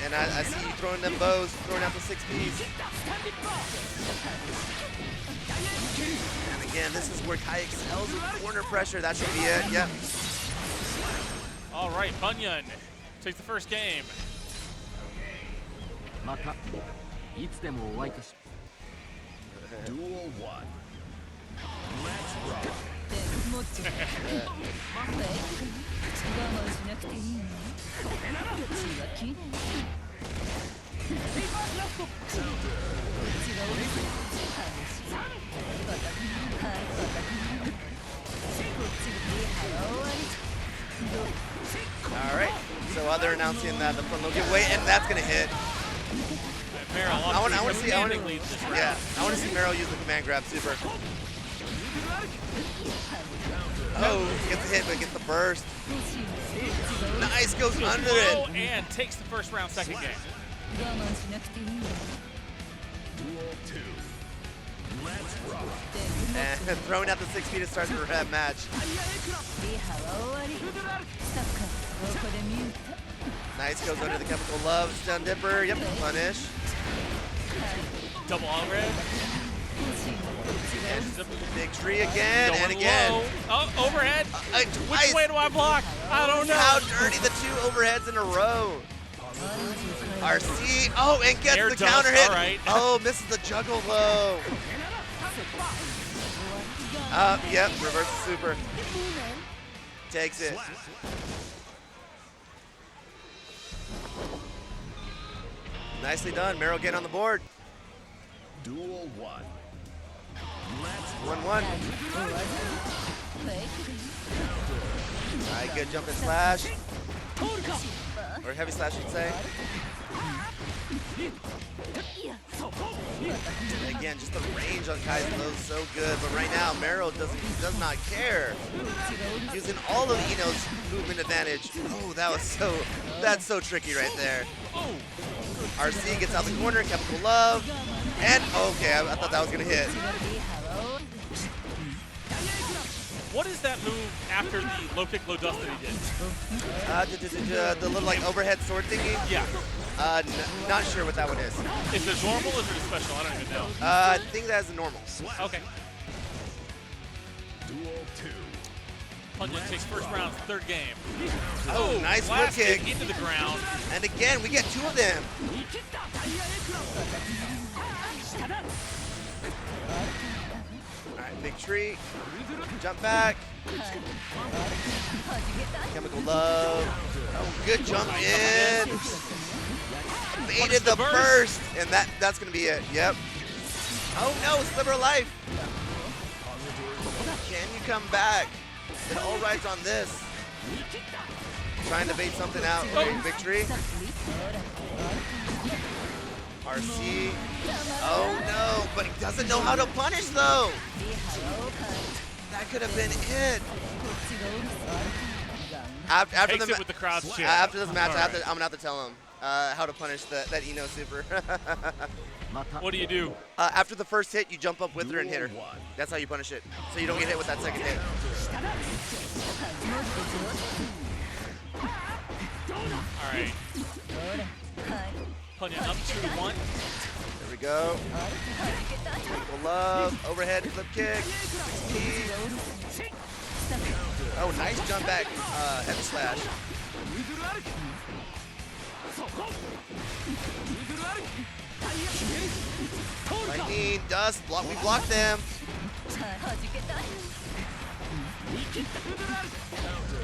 And I see you throwing them bows, throwing out the 6Ps. And again, this is where Kai excels with corner pressure. That should be it, yep. All right, Punyan takes the first game. またいつでもお会いいたし Duel 1. Let's rock. もっと我慢しなくていいの血はきれいAll right, so other announcing that the front low giveaway, and that's gonna hit. Meryl I want to see, commanding lead this round. yeah, I want to see Meryl use the command grab super. Oh, gets the hit, but gets the burst. Nice, goes under Low it. and takes the first round second game. 我慢しなくていいの Duel 2. Let's rock. And throwing out the 6 feet to start the rehab match. リハは終わりサッカーここでミュート Nice, goes under the chemical love, stun dipper, yep, punish. Double overhead. And big tree again, Going and again. low. Oh, overhead. Which Twice. way do I block? I don't know. How dirty, the 2 overheads in a row. RC, oh, and gets Air the dust, counter hit. all right. Oh, misses the juggle low. Yep, reverse the super. Takes it. Nicely done, Meryl getting on the board. Duel 1. 1-1. All right, good jump and slash. or heavy slash, I should say. Again, just the range on Kai's low is so good, but right now Meryl does not care. Using all of Ino's movement advantage. Oh, that's so tricky right there. RC gets out the corner, Chemical Love, and okay, I thought that was gonna hit. What is that move after the low kick, low dust that he did? The little like overhead sword thingy. Yeah. Not sure what that one is. Is it normal or is it a special? I don't even know. I think that's a normal. Okay. Duel 2. Punyan takes first round, third game. Oh, nice flip blasted kick. into the ground. And again, we get 2 of them. All right, big tree. Jump back. Chemical Love. Oh, good jump in. Baited the burst. And that's going to be it. Yep. Oh, no, Sliver of Life. Can you come back? It all rides on this. Trying to bait something out. Okay, victory. RC. Oh no, but he doesn't know how to punish though. That could have been it. After Takes it with the crowd chant. after this match, All I'm right. gonna have to tell him how to punish that Ino super. What do you do? After the first hit, you jump up with her and hit her. That's how you punish it. So you don't get hit with that second hit. All right. Punyan up 2-1. There we go. Chemical Love, overhead flip kick, 16. Oh, nice jump back, heavy slash. Lightning, dust, we blocked them.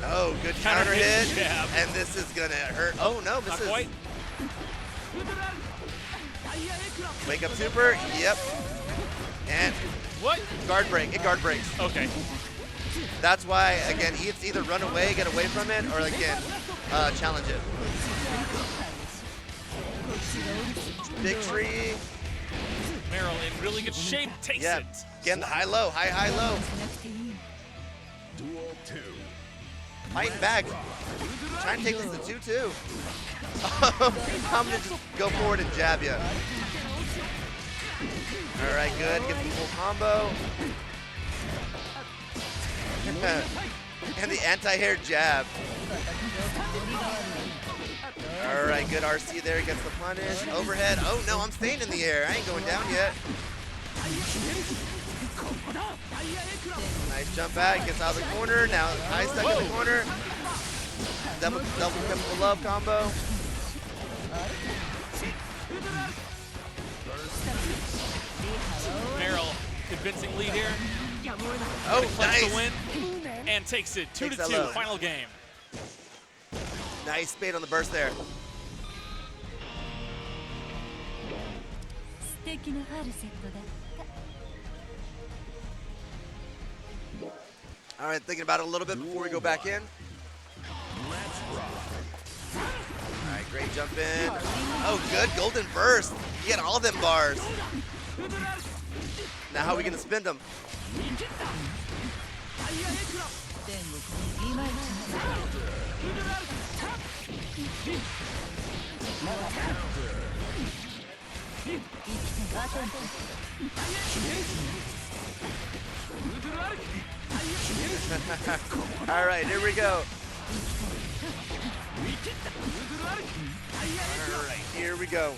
Oh, good counter hit. Jab. And this is gonna hurt. Oh no, Not this is. quite. Wake up super, yep. And What? guard break, it guard breaks. Okay. That's why, again, it's either run away, get away from it, or again, challenge it. Big tree. Meryl in really good shape takes Yeah. it. Again, the high-low, high-low. Duel 2. Fighting back. Trying to take this to 2-2. I'm going to just go forward and jab you. All right, good. Get the full combo. And the anti-hair jab. All right, good RC there. Gets the punish. Overhead. Oh, no, I'm staying in the air. I ain't going down yet. Nice jump back. Gets out of the corner. Now high stuck in the corner. Double Chemical Love combo. Meryl, convincing lead here. Oh, Clutch nice. the win and takes it Takes that 2-2. low. Final game. Nice bait on the burst there. All right, thinking about it a little bit before we go back in. All right, great jump in. Oh, good golden burst. You get all them bars. Now how are we gonna spin them? All right, here we go. All right, here we go.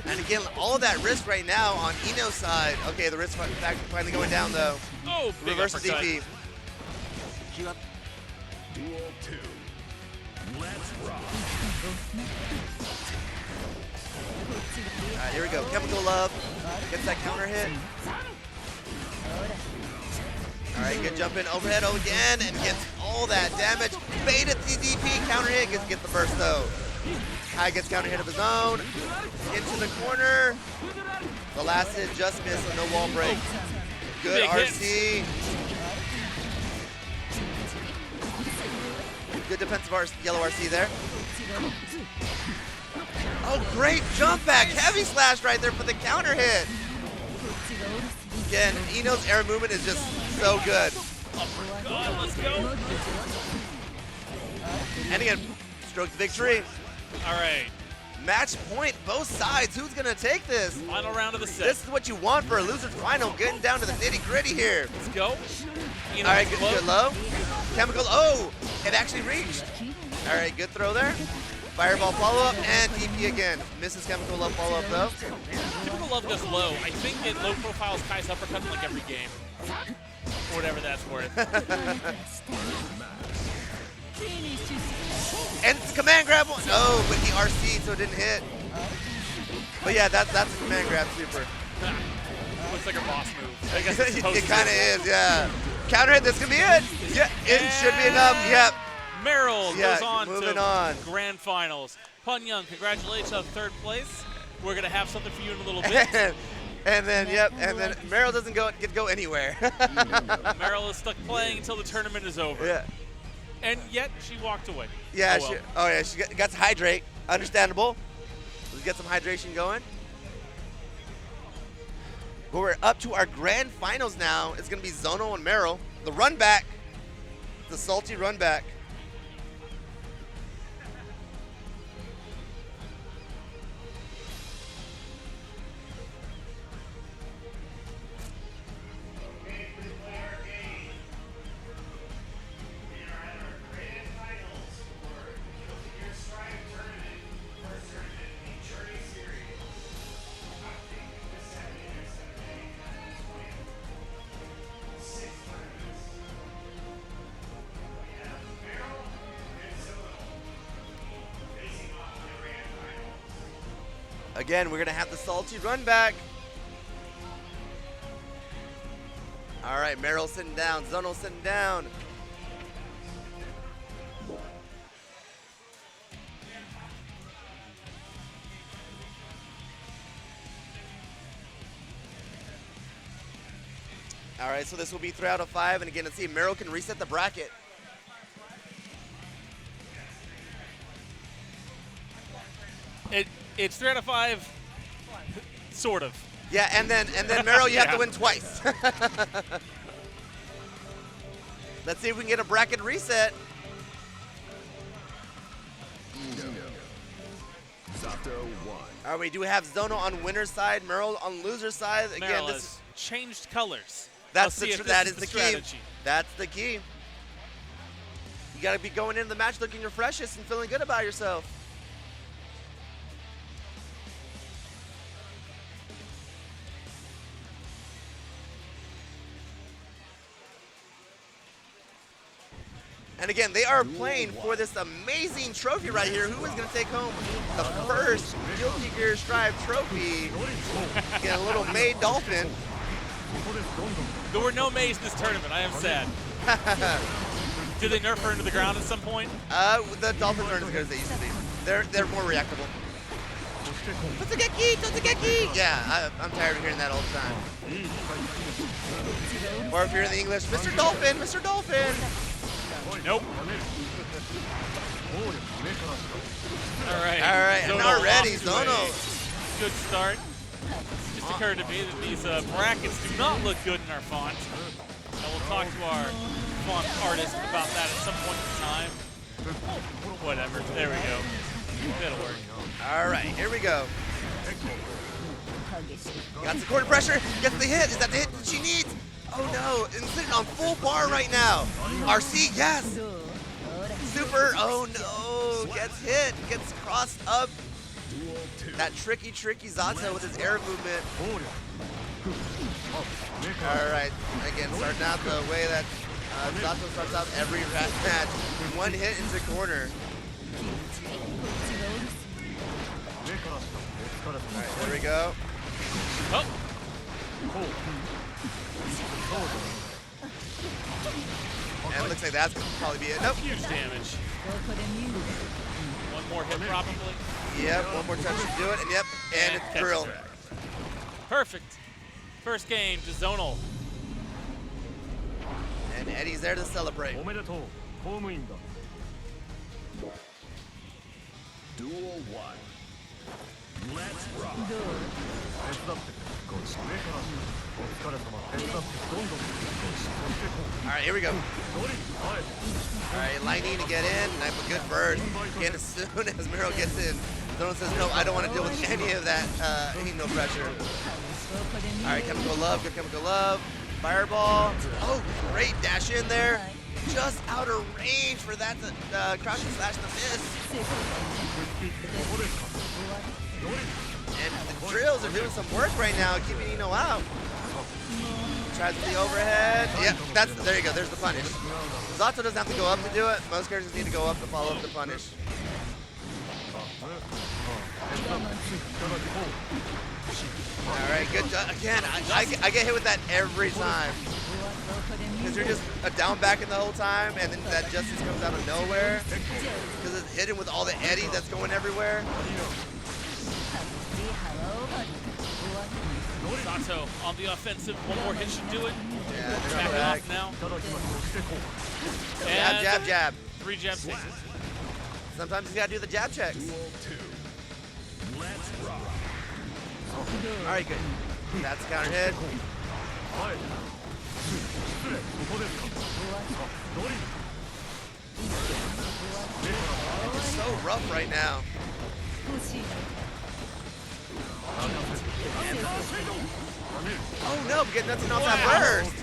And again, all of that risk right now on Ino's side. Okay, the risk finally going down though. Oh, big Reverse uppercut. DP. Duel 2. Let's rock. All right, here we go. Chemical Love gets that counter hit. All right, good jump in overhead again and gets all that damage. Baited the DP, counter hit, gets the burst though. Kai gets counter hit of his own. Into the corner. The last hit just missed, so no wall break. Good Big RC. Good defensive yellow RC there. Oh, great jump back. Heavy slash right there for the counter hit. Again, Ino's air movement is just so good. God, let's go. And again, strokes victory. All right. Match point, both sides. Who's going to take this? Final round of the set. This is what you want for a loser's final, getting down to the nitty gritty here. Let's go. All right, good low. Chemical, oh, it actually reached. All right, good throw there. Fireball follow-up, and DP again. Misses Chemical Love follow-up, though. Chemical Love does low. I think it low profiles Kai's uppercut in like every game. Or whatever that's worth. And it's a command grab one. Oh, but he RC'd, so it didn't hit. But yeah, that's a command grab super. Looks like a boss move. I guess it's supposed It to. kind of is, yeah. Counter hit, this can be it. Yeah, it should be enough, yep. Merrill Yeah, goes on moving to on. grand finals. Pun Young, congratulations on third place. We're going to have something for you in a little bit. And then, yep, and then Meryl doesn't get to go anywhere. Merrill is stuck playing until the tournament is over. Yeah. And yet, she walked away. Yeah, Oh, well. she got to hydrate. Understandable. Let's get some hydration going. But we're up to our grand finals now. It's going to be Zono and Meryl. The run back. The salty run back. Again, we're going to have the salty run back. All right, Meryl sitting down. Zono sitting down. All right, so this will be 3 out of 5. And again, let's see if Meryl can reset the bracket. It's 3 out of 5, sort of. Yeah, and then Meryl, you have to win twice. Let's see if we can get a bracket reset. Zato won. All right, we do have Zono on winner's side, Meryl on loser's side. Again, Merrill this has changed colors. that's Let's see if that this is the key. strategy. That's the key. You got to be going into the match looking your freshest and feeling good about yourself. And again, they are playing for this amazing trophy right here. Who is going to take home the first Guilty Gear Strive trophy? Get a little May Dolphin. There were no Mays in this tournament. I am sad. Did they nerf her into the ground at some point? The Dolphins aren't as good as they used to be. They're more reactable. Totsugeki! Totsugeki! Yeah, I'm tired of hearing that all the time. Or if you're in the English, Mr. Dolphin, Mr. Dolphin! Nope. All right. All right, and Zono already, off to Zono. a good start. Just occurred to me that these brackets do not look good in our font. And we'll talk to our font artist about that at some point in time. Whatever. There we go. That'll work. All right, here we go. Got the quarter pressure, gets the hit. Is that the hit that she needs? Oh no, and sitting on full bar right now. RC, yes. Super, oh no, gets hit, gets crossed up. That tricky Zato with his air movement. All right, again, starting out the way that Zato starts out every match. One hit into corner. All right, there we go. Oh. And it looks like that's going to probably be it. Nope. Huge damage. One more hit probably. Yep, one more touch to do it, and yep, and it's catch drill. track. Perfect. First game to Zonal. And Eddie's there to celebrate. おめでとう公務員だ one. Let's rock. どう手伝ってこっち上からお疲れ様手伝ってどんどんそしてこう All right, here we go. ドリはい All right, Lightning to get in. Nice, a good burst. And as soon as Miro gets in, Zono says, no, I don't want to deal with any of that heat, no pressure. ここで見 All right, Chemical Love, good Chemical Love. Fireball. Oh, great dash in there. Just out of range for that to crouching slash the miss. ここですか And the drills are doing some work right now, keeping Ino out. Tries the overhead. Yep, there you go, there's the punish. Zato doesn't have to go up to do it. Most characters need to go up to follow up the punish. All right, good job. Again, I get hit with that every time. Because you're just down back in the whole time, and then that justice comes out of nowhere. Because it's hidden with all the eddy that's going everywhere. Zato on the offensive. One more hit should do it. Yeah, they're Back back. off now. Jab, And jab, jab. 3 jabs takes it. Sometimes you gotta do the jab checks. All right, good. That's a counter hit. はい失礼ここですかドリ It's so rough right now. 欲しい Oh no, we get nothing off that burst.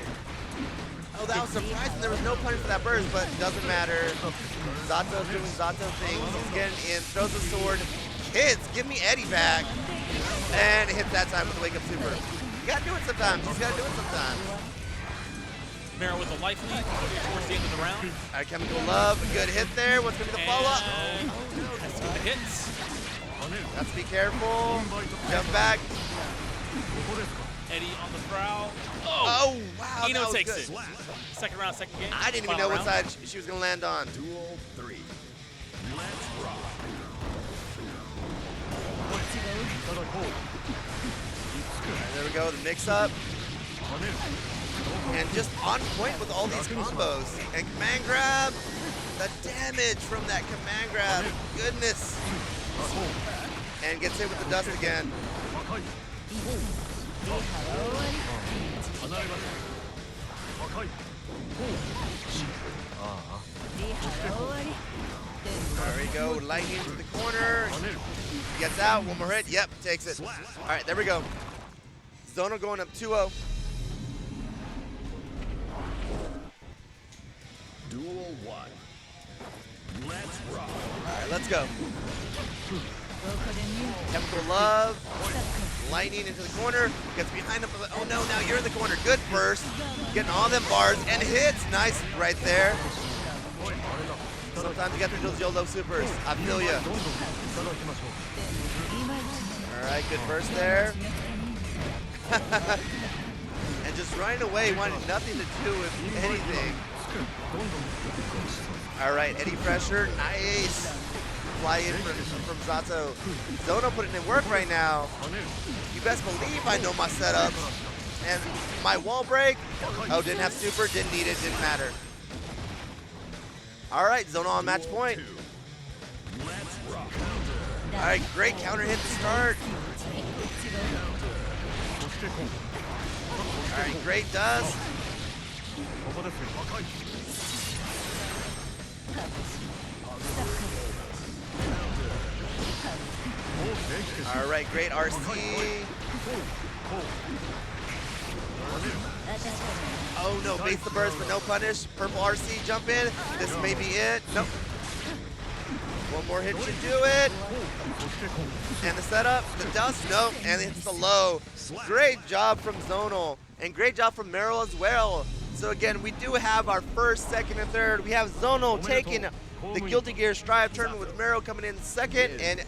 Oh, that was surprising. There was no punish for that burst, but it doesn't matter. Zato's doing Zato things. He's getting in, throws the sword. Kids, give me Eddie back. And it hits that time with the wake up super. You gotta do it sometimes. You just gotta do it sometimes. Mero with the life lead towards the end of the round. All right, Chemical Love, good hit there. What's gonna be the follow-up? And that's the hits. Let's be careful. Jump back. Eddie on the prowl. Oh, wow, Ino that was takes good. it. Second round, second game. I didn't even Final know what round. side she was gonna land on. Duel 3. Let's rock. There we go, the mix-up. And just on point with all these combos. And command grab. The damage from that command grab. Goodness. And gets hit with the dust again. There we go, lightning to the corner. Gets out, one more hit. Yep, takes it. All right, there we go. Zono going up 2-0. Duel 1. Let's rock. All right, let's go. Chemical Love, lightning into the corner, gets behind him. Oh no, now you're in the corner. Good burst, getting all them bars and hits. Nice right there. Sometimes you got to do those Jojo supers. I feel ya. All right, good burst there. And just running away, wanted nothing to do with anything. All right, Eddie pressure, nice. Fly in from Zato. Zono putting in work right now. You best believe I know my setup. And my wall break, oh, didn't have super, didn't need it, didn't matter. All right, Zono on match point. All right, great counter hit to start. All right, great dust. All right, great RC. Oh no, base the burst but no punish. Purple RC, jump in. This may be it. Nope. One more hit should do it. And the setup, the dust, nope. And it's the low. Great job from Zonal. And great job from Meryl as well. So again, we do have our first, second, and third. We have Zonal taking the Guilty Gear Strive tournament with Meryl coming in second and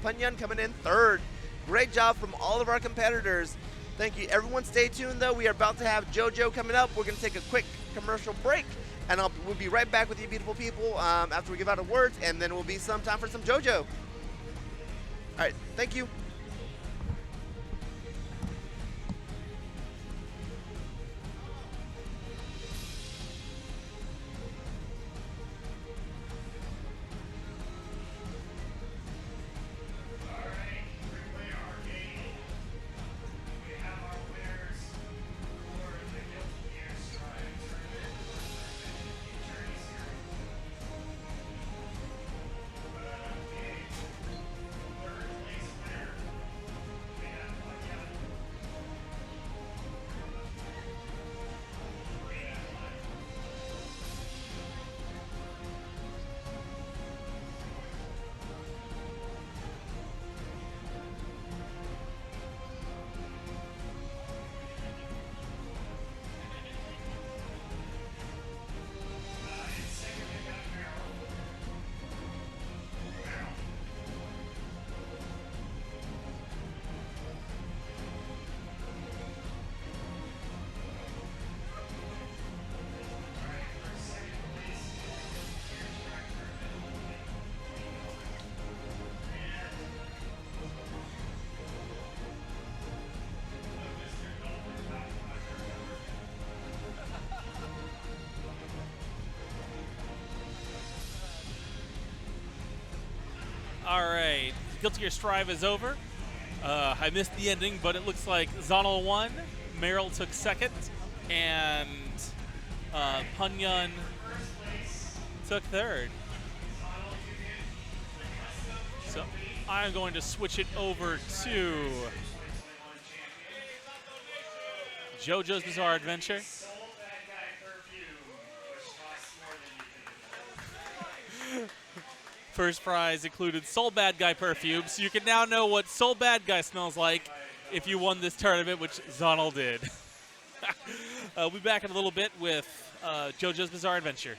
Punyan coming in third. Great job from all of our competitors. Thank you. Everyone stay tuned though. We are about to have Jojo coming up. We're going to take a quick commercial break and we'll be right back with you beautiful people after we give out awards, and then we'll be some time for some Jojo. All right, thank you. All right, Guilty Gear Strive is over. I missed the ending, but it looks like Zonal won, Meryl took second, and Punyun took third. So I'm going to switch it over to JoJo's Bizarre Adventure. First prize included Soul Bad Guy perfume, so you can now know what Soul Bad Guy smells like if you won this tournament, which Zonal did. We'll be back in a little bit with JoJo's Bizarre Adventure.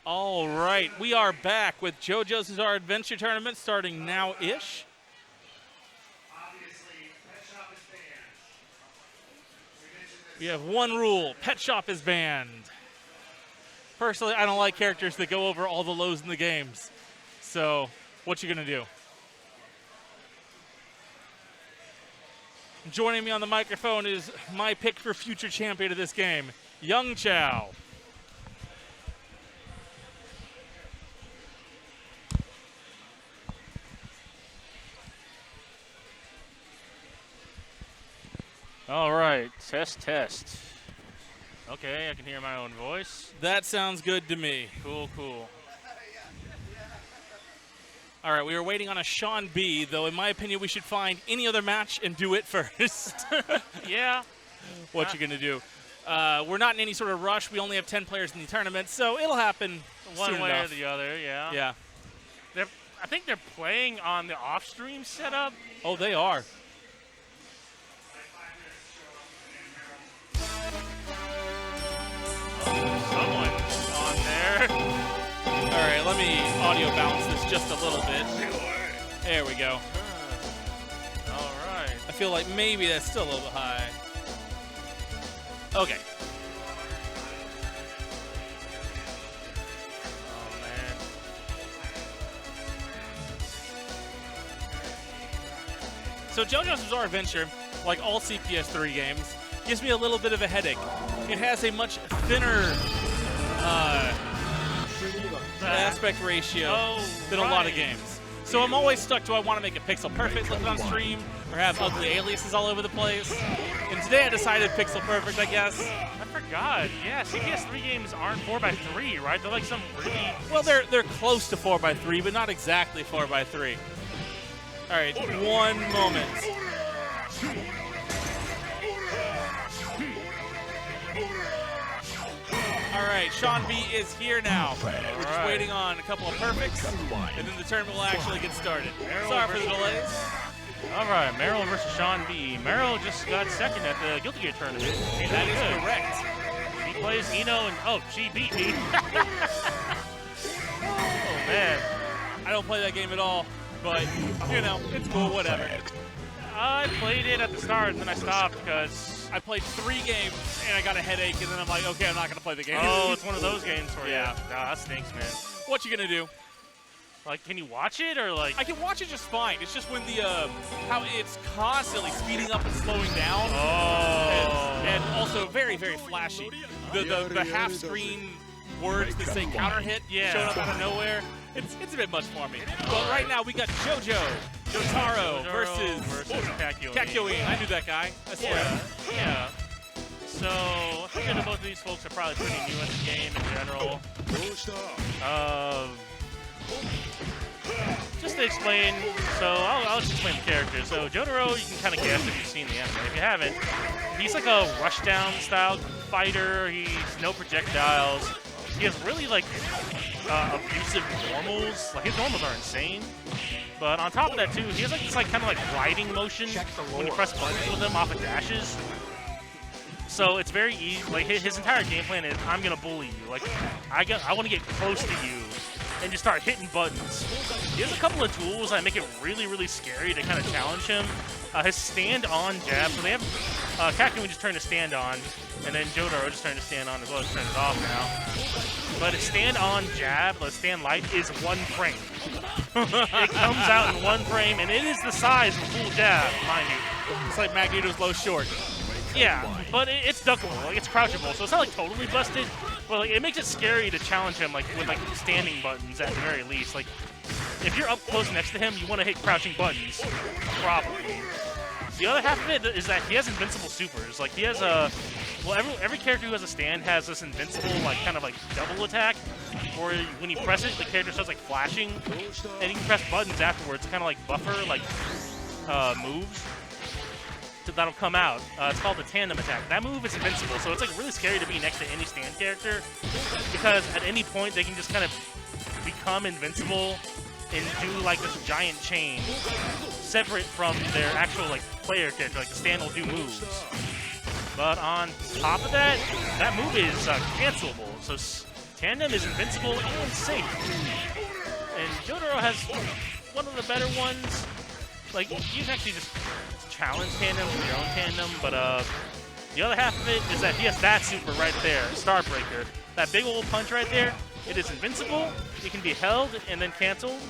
All right, we are back with JoJo's Bizarre Adventure Tournament starting now-ish. We have one rule, Pet Shop is banned. Personally, I don't like characters that go over all the lows in the games. So, what you gonna do? Joining me on the microphone is my pick for future champion of this game, Young Chow. All right, test. Okay, I can hear my own voice. That sounds good to me. Cool. All right, we were waiting on a Sean B, though in my opinion we should find any other match and do it first. Yeah. What you gonna do? We're not in any sort of rush. We only have 10 players in the tournament, so it'll happen One soon way enough. or the other, yeah. Yeah. I think they're playing on the off-stream setup. Oh, they are. Someone's on there. All right, let me audio balance this just a little bit. There we go. All right. I feel like maybe that's still a little bit high. Okay. Oh, man. So JoJo's Bizarre Adventure, like all CPS3 games, gives me a little bit of a headache. It has a much thinner aspect ratio than a lot of games. So I'm always stuck, do I want to make it pixel perfect looking on stream or have ugly aliases all over the place? And today I decided pixel perfect, I guess. I forgot. Yeah, CPS3 games aren't 4x3, right? They're like some really... Well, they're close to 4x3, but not exactly 4x3. All right, one moment. All right, Sean B is here now. We're just waiting on a couple of perfects, and then the tournament will actually get started. Sorry for the delays. All right, Merrill versus Sean B. Merrill just got second at the Guilty Gear tournament. That is correct. He plays Eno, and she beat me. Oh, man. I don't play that game at all, but, you know, it's cool, whatever. I played it at the start, and then I stopped because... I played 3 games, and I got a headache, and then I'm like, okay, I'm not going to play the game. Oh, it's one of those games for you. Yeah. Nah, that stinks, man. What you going to do? Like, can you watch it, or like... I can watch it just fine. It's just when the, how it's constantly speeding up and slowing down. Oh. And also very, very flashy. The half-screen words that say counter hit showing up out of nowhere. It's a bit much for me. But right now we got Jotaro versus Kakyoin. I knew that guy. I swear. Yeah. So I think that both of these folks are probably pretty new at the game in general. Just to explain, so I'll just explain the character. So Jotaro, you can kind of guess if you've seen the anime. If you haven't, he's like a rushdown style fighter. He's no projectiles. He has really like abusive normals. Like his normals are insane. But on top of that too, he has like this like kind of like gliding motion when you press buttons with him off of dashes. So it's very easy. Like his entire game plan is, I'm gonna bully you. Like I want to get close to you and just start hitting buttons. He has a couple of tools that make it really, really scary to kind of challenge him. His stand-on jab. So they have Capcom just turned to stand on, and then Jotaro just turned to stand on as well as turned it off now. But his stand-on jab, the stand light, is 1 frame. It comes out in 1 frame, and it is the size of a full jab, mind you. It's like Magneto's low short. Yeah, but it's duckable, like it's crouchable, so it's not like totally busted, but like it makes it scary to challenge him like with like standing buttons at the very least. Like if you're up close next to him, you want to hit crouching buttons, probably. The other half of it is that he has invincible supers. Like he has every character who has a stand has this invincible like kind of like double attack, where when you press it, the character starts like flashing, and you can press buttons afterwards to kind of like buffer like moves that'll come out. It's called the tandem attack. That move is invincible, so it's like really scary to be next to any stand character because at any point they can just kind of become invincible and do like this giant chain separate from their actual like player character. Like the stand will do moves, but on top of that, that move is cancelable. So Tandem is invincible and safe. And Jotaro has one of the better ones. Like, you can actually just challenge Tandem with your own Tandem, but the other half of it is that he has that super right there, Starbreaker. That big old punch right there, it is invincible, it can be held and then canceled.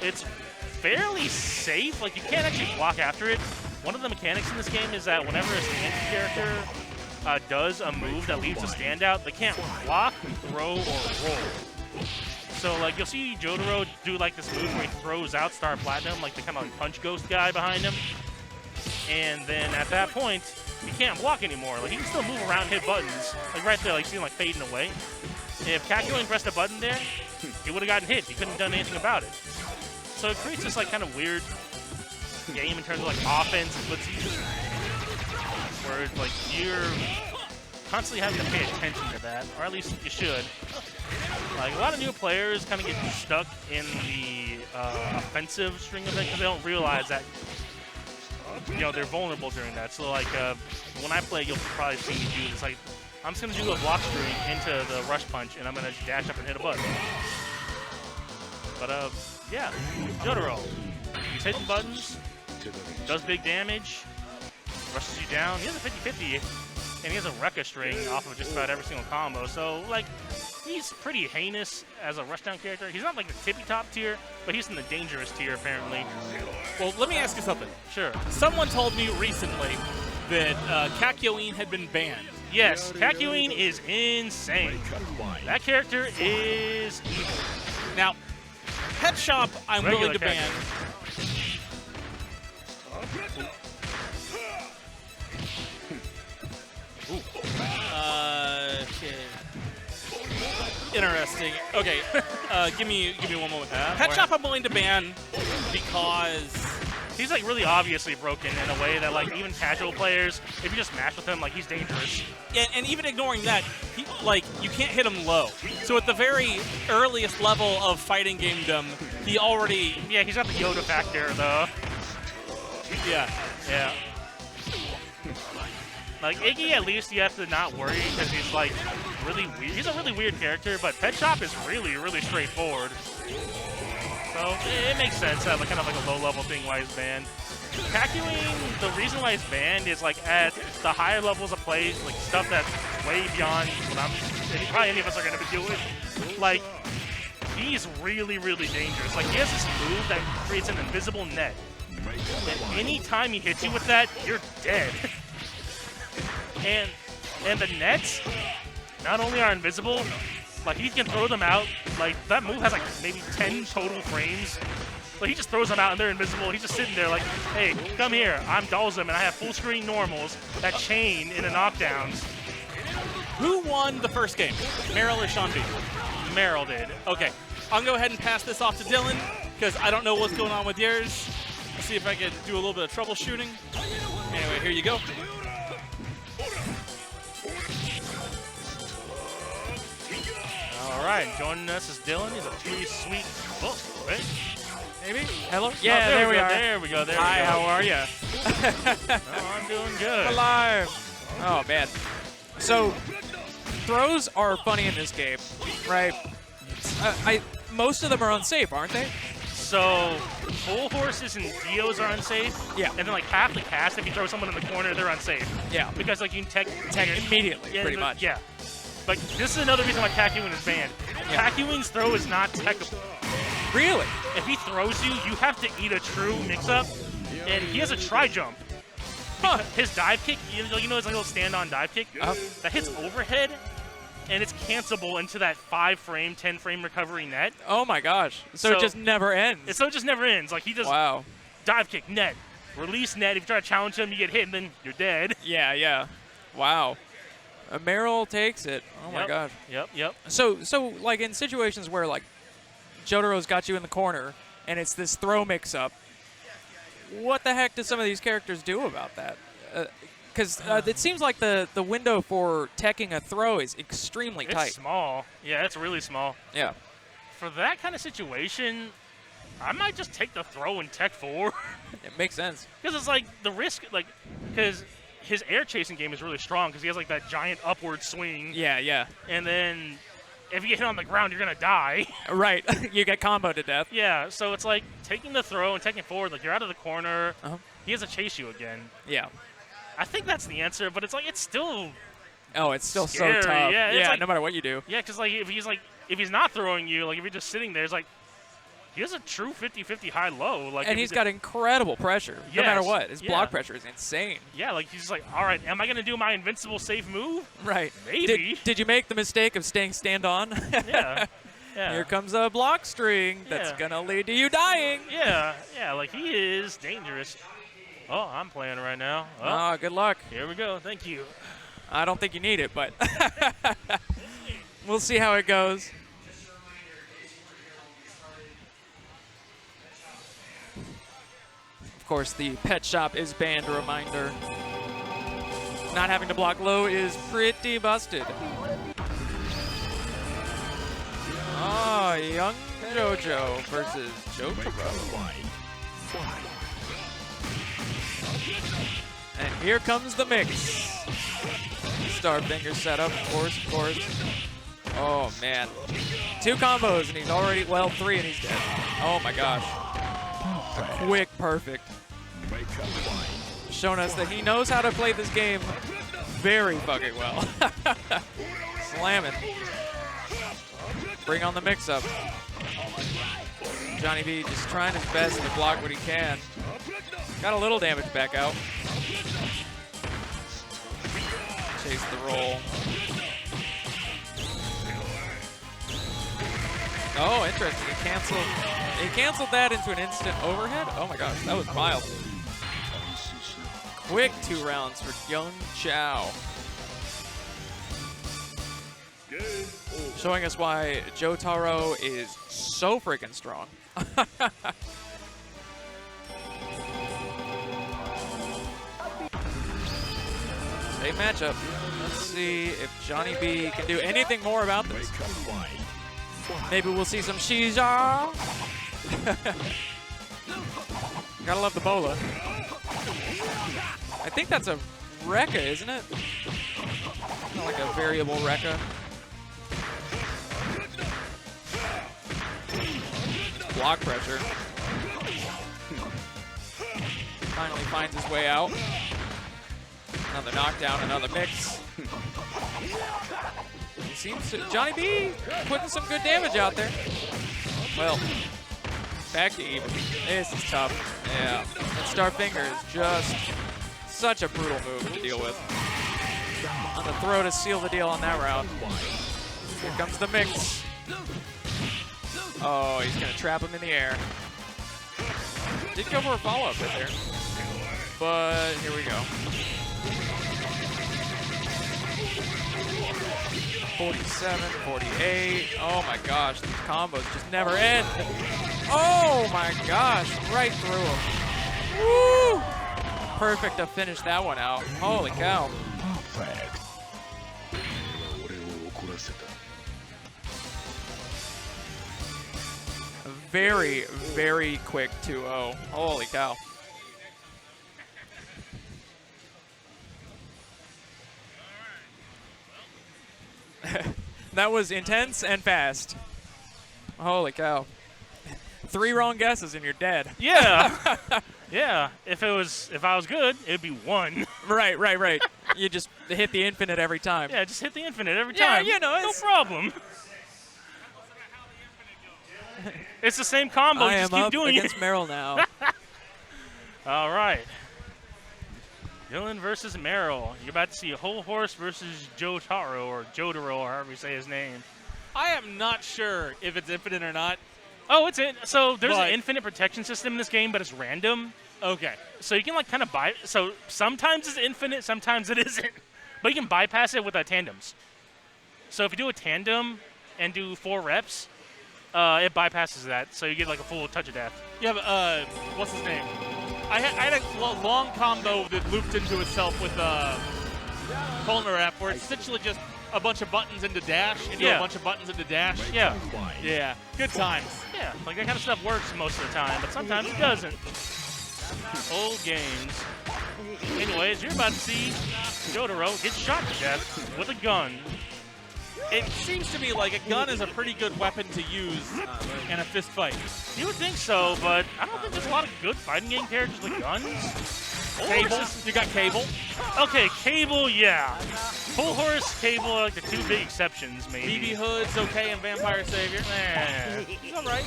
It's fairly safe, like you can't actually block after it. One of the mechanics in this game is that whenever a stand character does a move that leaves a standout, they can't block, throw, or roll. So like you'll see Jotaro do like this move where he throws out Star Platinum, like the kind of like punch ghost guy behind him. And then at that point, he can't block anymore. Like he can still move around, hit buttons. Like right there, like you see him like fading away. And if Kakyoin pressed a button there, he would have gotten hit. He couldn't have done anything about it. So it creates this like kind of weird game in terms of like offense and footsies, where like you're constantly having to pay attention to that, or at least you should. Like a lot of new players kind of get stuck in the offensive string of it because they don't realize that they're vulnerable during that. So like when I play, you'll probably see me do this. Like I'm just gonna do a block string into the rush punch, and I'm gonna dash up and hit a button. But yeah, Jotaro, he's hitting buttons, does big damage, rushes you down. He has a 50-50, and he has a Rekka string off of just about every single combo. So like, he's pretty heinous as a rushdown character. He's not like the tippy top tier, but he's in the dangerous tier apparently. Well, let me ask you something. Sure. Someone told me recently that Kakyoin had been banned. Yes, Kakyoin is insane. That character is evil. Now, Pet Shop, I'm willing to ban. Okay. Interesting. Okay, give me one moment. Pet Shop, I'm willing to ban because he's like really obviously broken in a way that like even casual players, if you just match with him, like he's dangerous. And even ignoring that, you can't hit him low. So at the very earliest level of fighting gamedom, he already... Yeah, he's got the Yoda factor, though. Yeah. Yeah. Like, Iggy, at least you have to not worry, because he's, like, really weird. He's a really weird character, but Pet Shop is really, really straightforward. So, it makes sense to have kind of like a low-level thing why he's banned. Kakyoin, the reason why he's banned is like at the higher levels of play, like stuff that's way beyond what probably any of us are going to be doing. Like, he's really, really dangerous. Like, he has this move that creates an invisible net. And any time he hits you with that, you're dead. and the nets not only are invisible, like he can throw them out. Like that move has like maybe 10 total frames. Like he just throws them out and they're invisible. He's just sitting there like, hey, come here. I'm Dalsum and I have full screen normals that chain in the knockdowns. Who won the first game? Meryl or Sean B? Meryl did. Okay, I'll go ahead and pass this off to Dylan because I don't know what's going on with yours. Let's see if I can do a little bit of troubleshooting. Anyway, here you go. All right, joining us is Dylan. He's a pretty sweet book, right? Maybe? Hello? Yeah, there we are. There we go. Hi, how are you? Oh, I'm doing good. Alive. Oh, man. So, throws are funny in this game, right? Most of them are unsafe, aren't they? So, full horses and Dios are unsafe. Yeah. And then, like, half the cast, if you throw someone in the corner, they're unsafe. Yeah. Because, like, you can tech immediately, pretty much. Yeah. But this is another reason why Kakyoin is banned. Yeah. Kakyoin's throw is not techable. Really? If he throws you, you have to eat a true mix-up. And he has a tri-jump. Huh. His dive kick, you know his like, little stand-on dive kick? That hits overhead, and it's cancelable into that 5-frame, 10-frame recovery net. Oh my gosh. So it just never ends. So it just never ends. Like, he just dive kick, net, release net. If you try to challenge him, you get hit, and then you're dead. Yeah, yeah. Wow. Meryl takes it. Oh my gosh. Yep. So like in situations where like Jotaro's got you in the corner and it's this throw mix-up, what the heck do some of these characters do about that? Because it seems like the window for teching a throw is extremely tight. It's small. Yeah, it's really small. Yeah. For that kind of situation, I might just take the throw and tech 4. It makes sense. Because it's like the risk, like, because his air chasing game is really strong because he has like that giant upward swing. Yeah, yeah. And then if you get hit on the ground, you're gonna die. Right. You get comboed to death. Yeah, so it's like taking the throw and taking it forward, like you're out of the corner. Uh-huh. He has to chase you again. Yeah. I think that's the answer, but it's like it's still Oh, it's still scary. so tough. Yeah, it's Yeah, like, no matter what you do. Yeah, because if he's not throwing you, like if you're just sitting there, it's like he has a true 50-50 high-low. Like, And he's got incredible pressure, no matter Yes, what. His yeah. block pressure is insane. Yeah, like he's just like, all right, am I gonna do my invincible safe move? Right. Maybe. Did you make the mistake of staying stand on? Yeah. Yeah. Here comes a block string that's Yeah. gonna lead to you dying. Yeah, like he is dangerous. Oh, I'm playing right now. Oh, good luck. Here we go. Thank you. I don't think you need it, but we'll see how it goes. Of course, the pet shop is banned, a reminder. Not having to block low is pretty busted. Oh, young Jojo versus Jojo. And here comes the mix. Starfinger setup, of course. Oh, man. 2 combos, and he's already, well, 3, and he's dead. Oh, my gosh. A quick perfect. Showing us that he knows how to play this game very fucking well. Slamming. Bring on the mix-up. Johnny B just trying his best to block what he can. Got a little damage back out. Chase the roll. Oh, interesting. He canceled that into an instant overhead. Oh my gosh, that was wild. Quick 2 rounds for Young Chow. Showing us why Jotaro is so freaking strong. Same matchup. Let's see if Johnny B can do anything more about this. Maybe we'll see some Shija. Gotta love the bola. I think that's a Rekka, isn't it? Kind of like a variable Rekka. Block pressure. Finally finds his way out. Another knockdown, another mix. He seems to, Johnny B putting some good damage out there. Well, back to even. This is tough. Yeah. And Starfinger is just such a brutal move to deal with. On the throw to seal the deal on that round. Here comes the mix. Oh, he's going to trap him in the air. Did go for a follow-up hit there. But here we go. 47, 48. Oh my gosh, these combos just never end. Oh my gosh, right through him. Woo! Perfect to finish that one out. Holy cow. A very, very quick 2-0. Holy cow. That was intense and fast. Holy cow. 3 wrong guesses and you're dead. Yeah. Yeah. If I was good, it'd be 1. Right. You just hit the infinite every time. Yeah, just hit the infinite every Yeah, time. you know, no it's problem. It's the same combo. I You am just keep up doing against it. Meryl now. All right. Dylan versus Meryl. You're about to see a whole horse versus Jotaro, or Jotaro, or however you say his name. I am not sure if it's infinite or not. Oh, it's in. So there's But- an infinite protection system in this game, but it's random. Okay. So you can like kind of so sometimes it's infinite, sometimes it isn't. But you can bypass it with tandems. So if you do a tandem and do 4 reps, it bypasses that. So you get like a full touch of death. Yeah, but what's his name? I had a long combo that looped into itself with Colner Rap, where it's essentially just a bunch of buttons into dash, into a bunch of buttons into dash. Yeah. Yeah. Good times. Yeah, like that kind of stuff works most of the time, but sometimes it doesn't. Old games. Anyways, you're about to see Jotaro get shot to death with a gun. it seems to me like a gun is a pretty good weapon to use in a fist fight. You would think so, but I don't think there's a lot of good fighting game characters with guns. Cable, you got Cable. Okay, Cable, yeah. Full Horse, Cable are like the two big exceptions, maybe. BB Hood's okay in Vampire Savior. He's all right.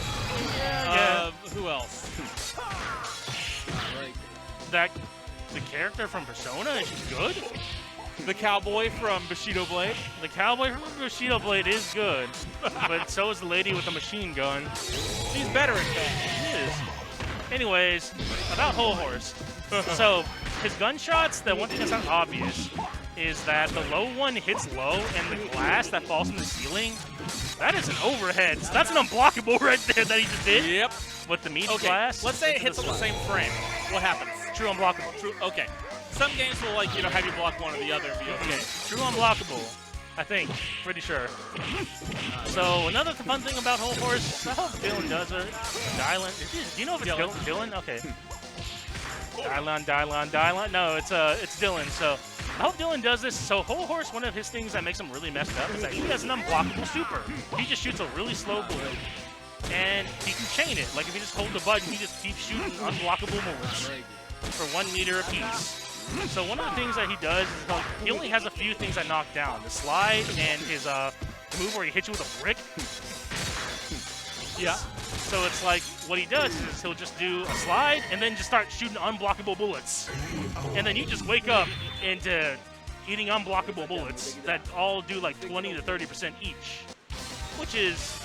Who else? The character from Persona is good. The cowboy from Bushido Blade. The cowboy from Bushido Blade is good, but so is the lady with the machine gun. She's better at that. She is. Anyways, about Whole Horse. So his gunshots, the one thing that's not obvious is that the low one hits low, and the glass that falls from the ceiling, that is an overhead. So that's an unblockable right there that he just did. Yep. With the meat Okay, glass. let's say it hits on the same frame. What happens? True unblockable. True. Okay. Some games will have you block one or the other and be okay. True unblockable. I think. Pretty sure. So another fun thing about Whole Horse, I hope Dylan does it. Dylan. Do you know if it's Dylan? Okay. Dylan. No, it's Dylan. So I hope Dylan does this. So Whole Horse, one of his things that makes him really messed up is that he has an unblockable super. He just shoots a really slow bullet. And he can chain it. Like if you just hold the button, he just keeps shooting unblockable bullets for 1 meter apiece. So one of the things that he does is he only has a few things that knock down. The slide and his the move where he hits you with a brick. Yeah. So it's like what he does is he'll just do a slide and then just start shooting unblockable bullets. And then you just wake up into eating unblockable bullets that all do like 20 to 30% each. Which is,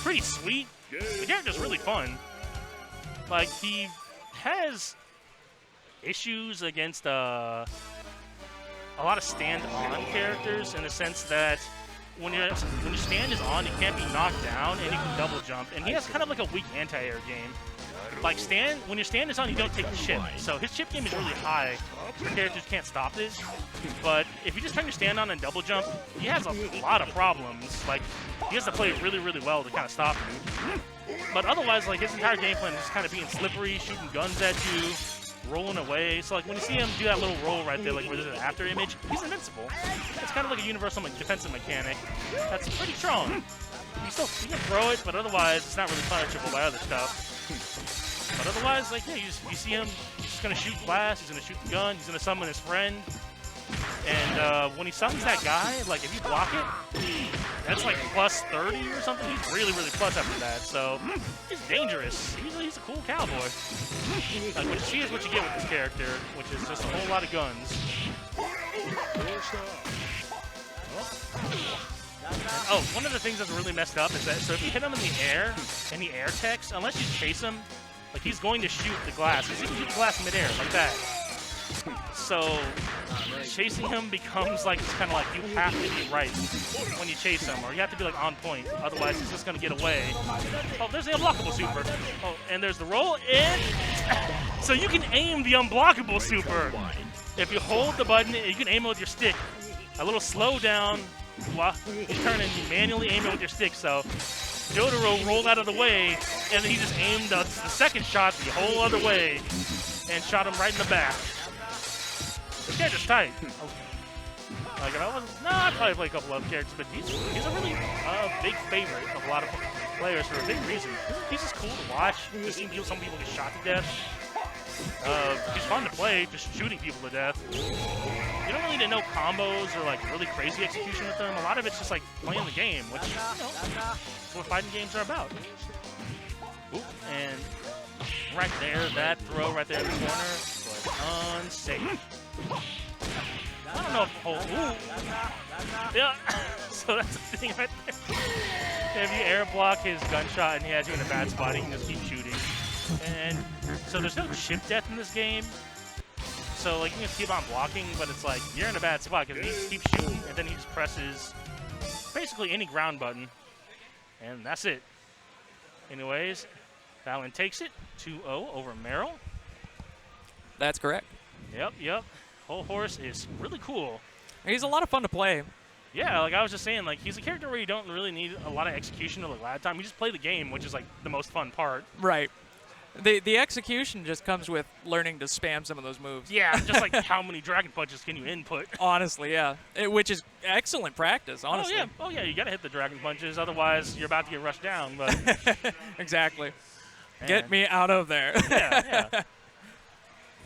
pretty sweet. The character's really fun. Like, he has issues against a lot of stand-on characters in the sense that when your stand is on, you can't be knocked down and you can double jump. And he has kind of like a weak anti-air game. Like when your stand is on, you don't take the chip. So his chip game is really high. Characters can't stop it. But if you just turn your stand on and double jump, he has a lot of problems. Like he has to play really, really well to kind of stop you. But otherwise, like his entire game plan is just kind of being slippery, shooting guns at you, rolling away. So like when you see him do that little roll right there, like where there's an after image, he's invincible. It's kind of like a universal defensive mechanic. That's pretty strong. You can throw it, but otherwise it's not really punishable by other stuff. But otherwise, like, yeah, you see him, he's just going to shoot glass, he's going to shoot the gun, he's going to summon his friend. And when he summons that guy, like, if you block it, that's like plus 30 or something. He's really, really plus after that. So, he's dangerous. He's a cool cowboy. Like, what you see is what you get with this character, which is just a whole lot of guns. Oh, one of the things that's really messed up is that, so if you hit him in the air, and he air techs, unless you chase him, like he's going to shoot the glass. Because he can shoot the glass midair, like that. So, chasing him becomes like, it's kind of like you have to be right when you chase him, or you have to be like on point, otherwise he's just going to get away. Oh, there's the unblockable super. Oh, and there's the roll, and so you can aim the unblockable super. If you hold the button, you can aim it with your stick. A little slow down, while you turn and you manually aim it with your stick. So Jojo rolled out of the way, and then he just aimed the second shot the whole other way and shot him right in the back. This character's tight. Like if I wasn't, I'd probably play a couple other characters, but he's a really big favorite of a lot of players for a big reason. He's just cool to watch. Just seeing some people get shot to death. He's fun to play, just shooting people to death. You don't really need to know combos or like really crazy execution with them. A lot of it's just like playing the game, which that's what fighting games are about. Ooh, and right there, that throw right there in the corner was unsafe. I don't know if yeah. So that's the thing right there. If you air block his gunshot and he has you in a bad spot, he can just keep shooting. And so there's no chip death in this game. So like you can just keep on blocking, but it's like you're in a bad spot because he just keeps shooting and then he just presses basically any ground button. And that's it. Anyways, Fallon takes it 2-0 over Merrill. That's correct. Yep. Whole Horse is really cool. He's a lot of fun to play. Yeah, like I was just saying, like he's a character where you don't really need a lot of execution or a lot of time. You just play the game, which is like the most fun part. Right. The execution just comes with learning to spam some of those moves. Yeah, just like how many Dragon Punches can you input? Honestly, yeah. Which is excellent practice, honestly. Oh yeah, you gotta hit the Dragon Punches, otherwise you're about to get rushed down. But Exactly. Man. Get me out of there. yeah.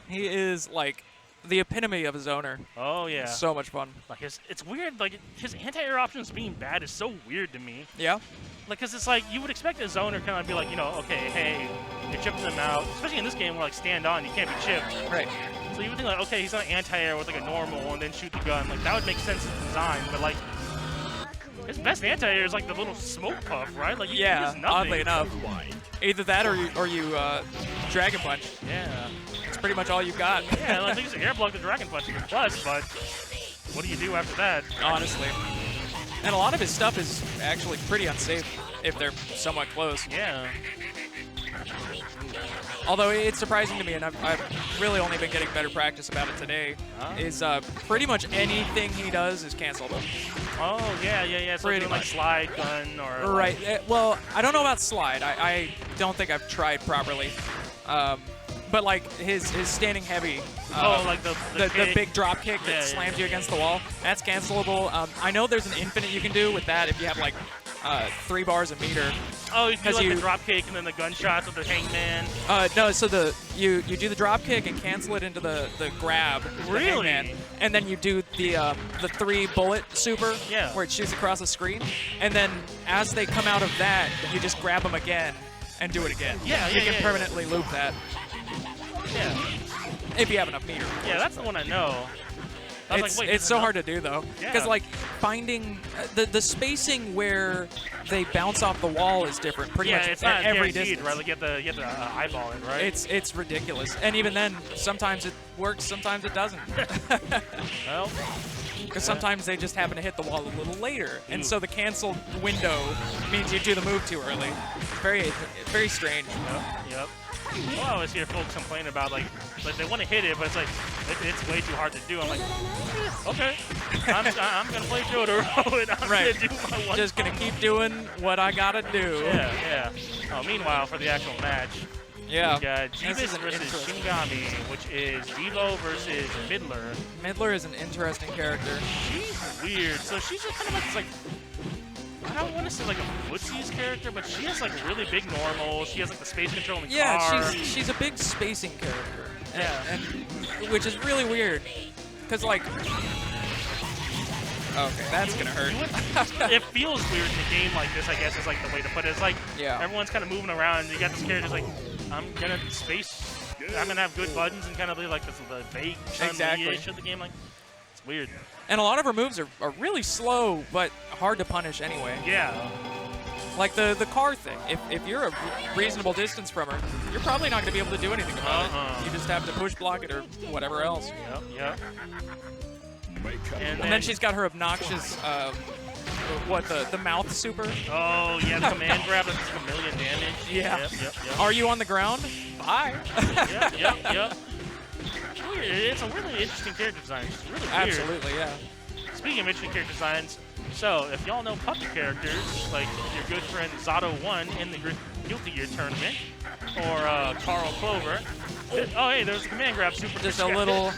He is like the epitome of a zoner. Oh yeah. So much fun. Like it's weird. Like his anti-air options being bad is so weird to me. Yeah. Like, cause it's like you would expect a zoner kind of be like, okay, hey, you're chipping them out. Especially in this game where like stand on, you can't be chipped. Right. So you would think like, okay, he's on anti-air with like a normal and then shoot the gun. Like that would make sense in design. But like his best anti-air is like the little smoke puff, right? Like he does nothing. Oddly enough. Either that or you Dragon Punch. Yeah. It's pretty much all you've got. Yeah, like, you just air block the Dragon Punch is a plus, but what do you do after that? Honestly. And a lot of his stuff is actually pretty unsafe if they're somewhat close. Yeah. Although it's surprising to me, and I've really only been getting better practice about it today, is pretty much anything he does is canceled. Oh, yeah. So Pretty doing, like much. slide gun or... Right. Well, I don't know about slide. I don't think I've tried properly. But like his standing heavy, like the big drop kick that slams you against the wall, that's cancelable. I know there's an infinite you can do with that if you have like 3 bars a meter. Oh, you do like the drop kick and then the gunshots with the hangman. No, so you do the drop kick and cancel it into the grab. Really? The hangman, and then you do the 3 bullet super, Yeah. where it shoots across the screen, and then as they come out of that, you just grab them again and do it again. You can permanently loop that. Yeah. If you have enough meter. Yeah, that's the one I know. I was like, wait, It's so hard to do though, Yeah. because like finding the spacing where they bounce off the wall is different. Pretty much it's at not every guaranteed, distance. right? Like you have to eyeball it, right? It's ridiculous, and even then, sometimes it works, sometimes it doesn't. Well, because sometimes they just happen to hit the wall a little later, and so the canceled window means you do the move too early. Very strange. Yep. Well, I always hear folks complain about like they want to hit it, but it's like it's way too hard to do. I'm like, okay, I'm gonna play Jotaro and I'm Right. gonna do my one. Just gonna keep doing what I gotta do. Yeah. Oh, meanwhile, for the actual match, Yeah. we got This Jeebus is an versus interesting- Shingami, which is Devo versus Midler. Midler is an interesting character. She's weird. So she's just kind of like this, like, I don't want to say like a Footsie's character, but she has like really big normal. She has like the space control in the car. Yeah, she's a big spacing character. Yeah. And which is really weird, because like, okay, that's gonna hurt. It feels weird in a game like this, I guess, is like the way to put it. It's like Yeah. everyone's kind of moving around, and you got this character like, I'm gonna have good buttons and kind of be like this the vague Chun-Li-ish of the game. Like, it's weird. And a lot of her moves are really slow, but hard to punish anyway. Yeah. Like the car thing. If you're a reasonable distance from her, you're probably not going to be able to do anything about it. You just have to push block it or whatever else. Yep. And then she's got her obnoxious, the mouth super? Oh, yeah, the command grab that's like 1,000,000 damage. Yeah. Yep. Are you on the ground? Bye. Yep. It's a really interesting character design. It's really weird. Absolutely, yeah. Speaking of interesting character designs, so if y'all know puppet characters, like your good friend Zato1 in the Guilty Gear tournament, or Carl Clover. Oh, hey, there's a command grab super. Just a little...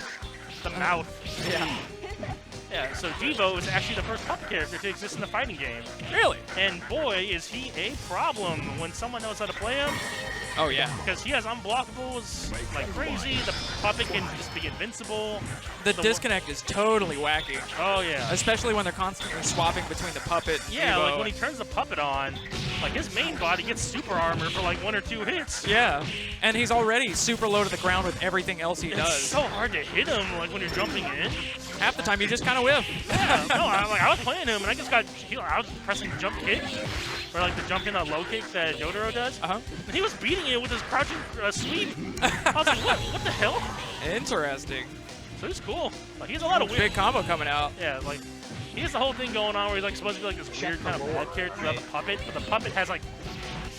The mouth. Yeah. Yeah, so Devo is actually the first puppet character to exist in the fighting game. Really? And boy, is he a problem when someone knows how to play him. Oh, yeah. Because he has unblockables like crazy. The puppet can just be invincible. The disconnect is totally wacky. Oh, yeah. Especially when they're constantly swapping between the puppet. Yeah, Devo. like when he turns the puppet on, like his main body gets super armor for like 1 or 2 hits. Yeah, and he's already super low to the ground with everything else he does. It's so hard to hit him like when you're jumping in. Half the time you just kind of whiff. Yeah, no, I was playing him and I was pressing jump kick, or like the jump in low kick that Jotaro does. And he was beating it with his crouching sweep. I was like, what the hell? Interesting. So he's cool. Like he has a lot of weird. Big combo coming out. Yeah, like he has the whole thing going on where he's like supposed to be like this weird kind of bad character about the puppet, but the puppet has like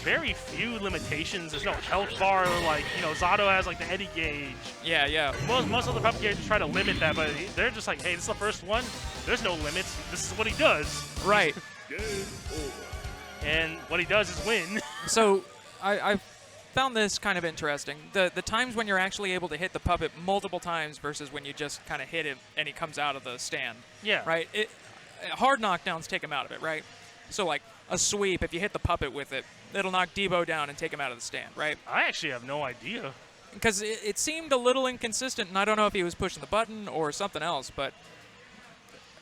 very few limitations. There's no health bar, like, Zato has like the Eddie gauge. Yeah. Most other puppet characters try to limit that, but they're just like, hey, this is the first one. There's no limits. This is what he does. Right. And what he does is win. So, I've found this kind of interesting. The times when you're actually able to hit the puppet multiple times versus when you just kind of hit him and he comes out of the stand. Yeah. Right? Hard knockdowns take him out of it, right? So, like, a sweep, if you hit the puppet with it, it'll knock Debo down and take him out of the stand, right? I actually have no idea. Because it seemed a little inconsistent, and I don't know if he was pushing the button or something else, but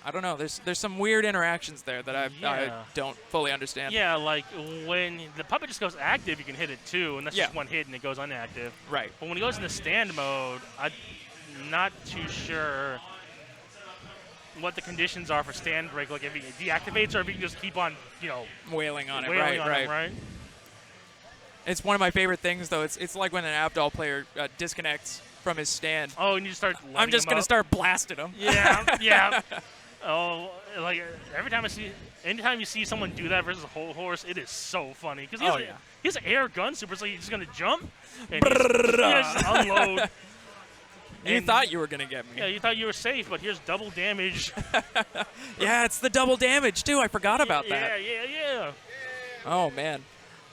I don't know. There's some weird interactions there that I don't fully understand. Yeah, like when the puppet just goes active, you can hit it too, and that's Yeah. just one hit and it goes inactive. Right. But when he goes into stand mode, I'm not too sure what the conditions are for stand break. Like if he deactivates or if he can just keep on, Wailing on it, wailing right, on right. him, right? It's one of my favorite things, though. It's like when an Abdal player disconnects from his stand. Oh, and you start I'm just going to start blasting him. Yeah, yeah. Oh, like anytime you see someone do that versus a whole horse, it is so funny. Because he has an air gun super, so he's just going to jump and he's just unload. You thought you were going to get me. Yeah, you thought you were safe, but here's double damage. Yeah, it's the double damage, too. I forgot about that. Yeah. Oh, man.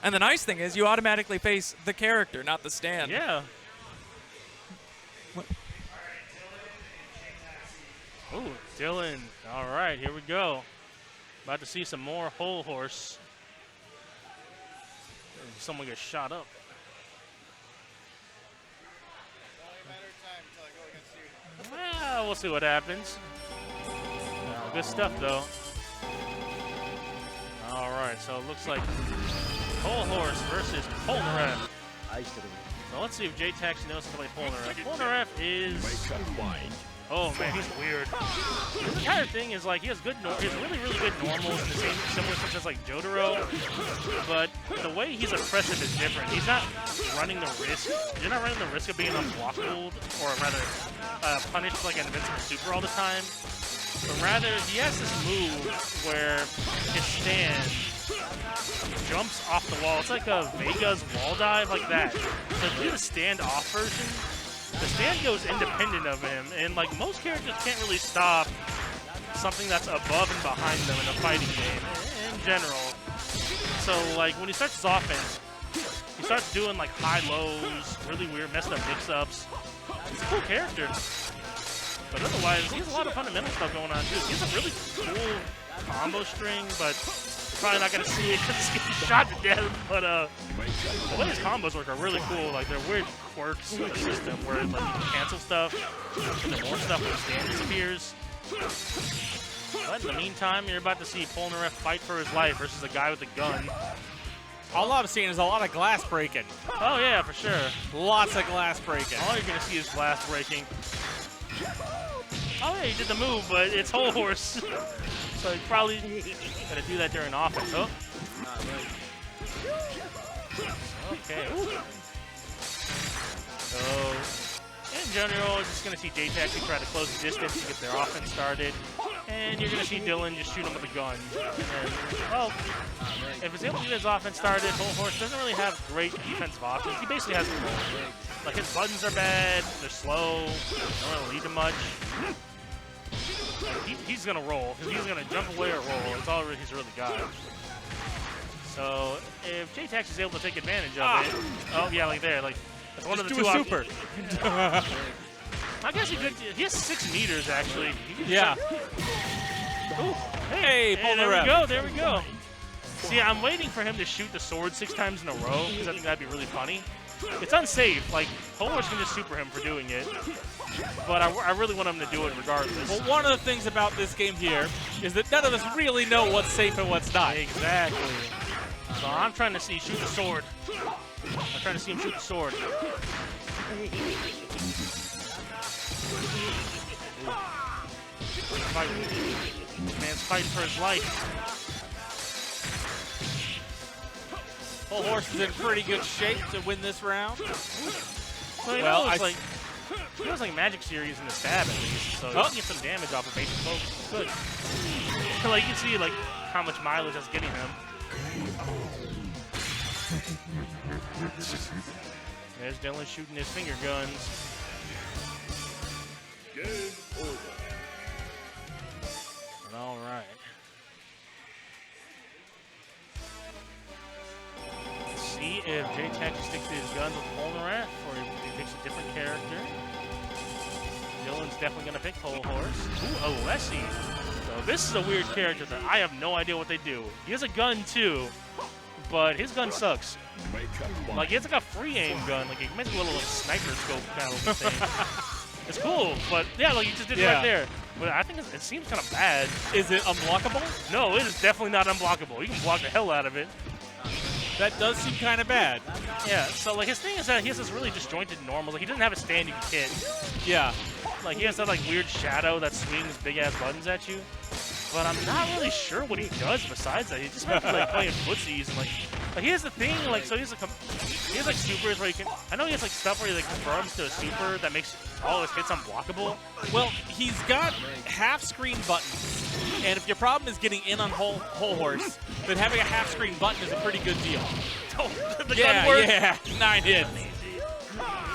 And the nice thing is you automatically face the character, not the stand. Yeah. Ooh, Dylan. All right, here we go. About to see some more whole horse. Someone gets shot up. Well, we'll see what happens. Good stuff, though. All right, so it looks like whole horse versus Polnareff. So let's see if J-Taxi knows how to play Polnareff. Polnareff is... Oh man, he's weird. The entire thing is like he has really, really good normals in the same similar sense as like Jotaro, but the way he's oppressive is different. He's not running the risk. You're not running the risk of being unblockable, or rather punished like an invincible super all the time. But rather, he has this move where his stand jumps off the wall. It's like a Vega's wall dive, like that. So if you do the stand-off version, the stand goes independent of him, and like most characters can't really stop something that's above and behind them in a fighting game in general. So like when he starts his offense, he starts doing like high-lows, really weird, messed up mix-ups. He's a cool character. But otherwise, he has a lot of fundamental stuff going on too. He has a really cool combo string, but you're probably not going to see it because he's getting shot to death. But the way his combos work are really cool. Like they're weird quirks of the system where like you can cancel stuff, and then more stuff when the stand disappears. But in the meantime, you're about to see Polnareff fight for his life versus a guy with a gun. All I'm seeing is a lot of glass breaking. Oh yeah, for sure. Lots of glass breaking. All you're going to see is glass breaking. Oh yeah, he did the move, but it's whole horse. So he's probably gonna do that during offense. Oh. Okay. Ooh. So in general, it's just gonna see J-Taxi try to close the distance to get their offense started. And you're gonna see Dylan just shoot him with a gun. And well, if it's able to get his offense started, whole horse doesn't really have great defensive options. He basically has control. Like his buttons are bad, they're slow, they don't really lead to much. He's gonna roll. He's gonna jump away or roll. It's all he's really got. So if J-Tax is able to take advantage of it, oh yeah, like there, like that's one of the two super. I guess he could. He has 6 meters actually. Yeah. Ooh, Hey, Polnareff. There we go. See, I'm waiting for him to shoot the sword 6 times in a row because I think that'd be really funny. It's unsafe. Like, whole horse can just super him for doing it. But I really want him to do it regardless. Well, one of the things about this game here is that none of us really know what's safe and what's not. Exactly. So I'm trying to see shoot the sword. I'm trying to see him shoot the sword. Man's fighting for his life. Whole horse is in pretty good shape to win this round. Well, he was like Magic Series in the stab at least, so he can get some damage off of basic focus. Good. Like you can see like how much mileage that's getting him. There's Dylan shooting his finger guns. All right. Let's see see if J-Tech sticks to his guns with Polnareff or if he picks a different character. Dylan's definitely going to pick Pole Horse. Ooh, Alessi. So this is a weird character that I have no idea what they do. He has a gun too, but his gun sucks. Like, he has like a free aim gun. Like, he makes a little like, sniper scope kind of thing. It's cool, but yeah, like you just did it right there. But I think it seems kind of bad. Is it unblockable? No, it is definitely not unblockable. You can block the hell out of it. That does seem kind of bad. Yeah, so like his thing is that he has this really disjointed normal. Like he doesn't have a stand you can hit. Yeah. Like he has that like weird shadow that swings big ass buttons at you. But I'm not really sure what he does besides that. He just might be like playing footsies and like he has the thing like so he has like supers where he can. I know he has like stuff where he like confirms to a super that makes all his hits unblockable. Well, he's got half-screen buttons, and if your problem is getting in on whole horse, then having a half-screen button is a pretty good deal. The gun works. Yeah, 9 hits.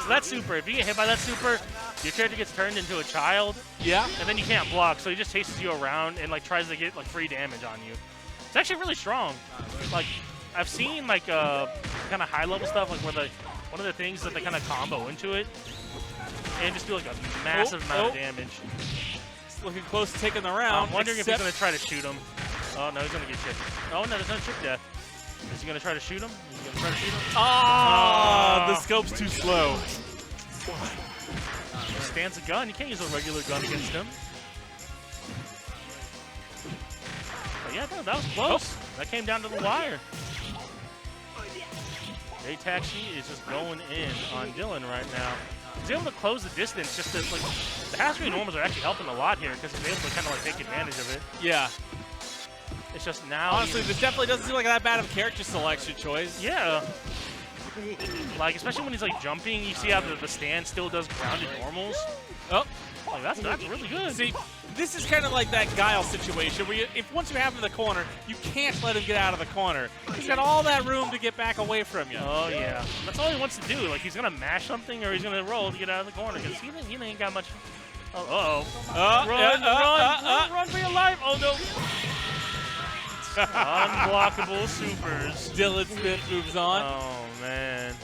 So that's super. If you get hit by that super, your character gets turned into a child. Yeah. And then you can't block, so he just chases you around and like tries to get like free damage on you. It's actually really strong. Like I've seen like kind of high level stuff like where one of the things is that they kind of combo into it and just do like a massive amount of damage. It's looking close to taking the round. I'm wondering if he's gonna try to shoot him. Oh no, he's gonna get chipped. Oh no, there's no chip death. Is he gonna try to shoot him? Is he gonna try to shoot him? The scope's too slow. He stands a gun. You can't use a regular gun against him. But yeah, no, that was close. That came down to the wire. J-Taxi is just going in on Dylan right now. He's able to close the distance. Just to, like the half-screen normals are actually helping a lot here because he's able to kind of like take advantage of it. Yeah. It's just now. Honestly, this definitely doesn't seem like that bad of a character selection choice. Yeah. Like, especially when he's like jumping, you see how the stand still does grounded normals. Oh, like that's really good. See, this is kind of like that Guile situation where if once you have him in the corner, you can't let him get out of the corner. He's got all that room to get back away from you. Oh yeah, that's all he wants to do. Like he's gonna mash something or he's gonna roll to get out of the corner because he ain't got much. Oh, run for your life! Oh no. Unblockable supers. Dylan Smith moves on. Oh man.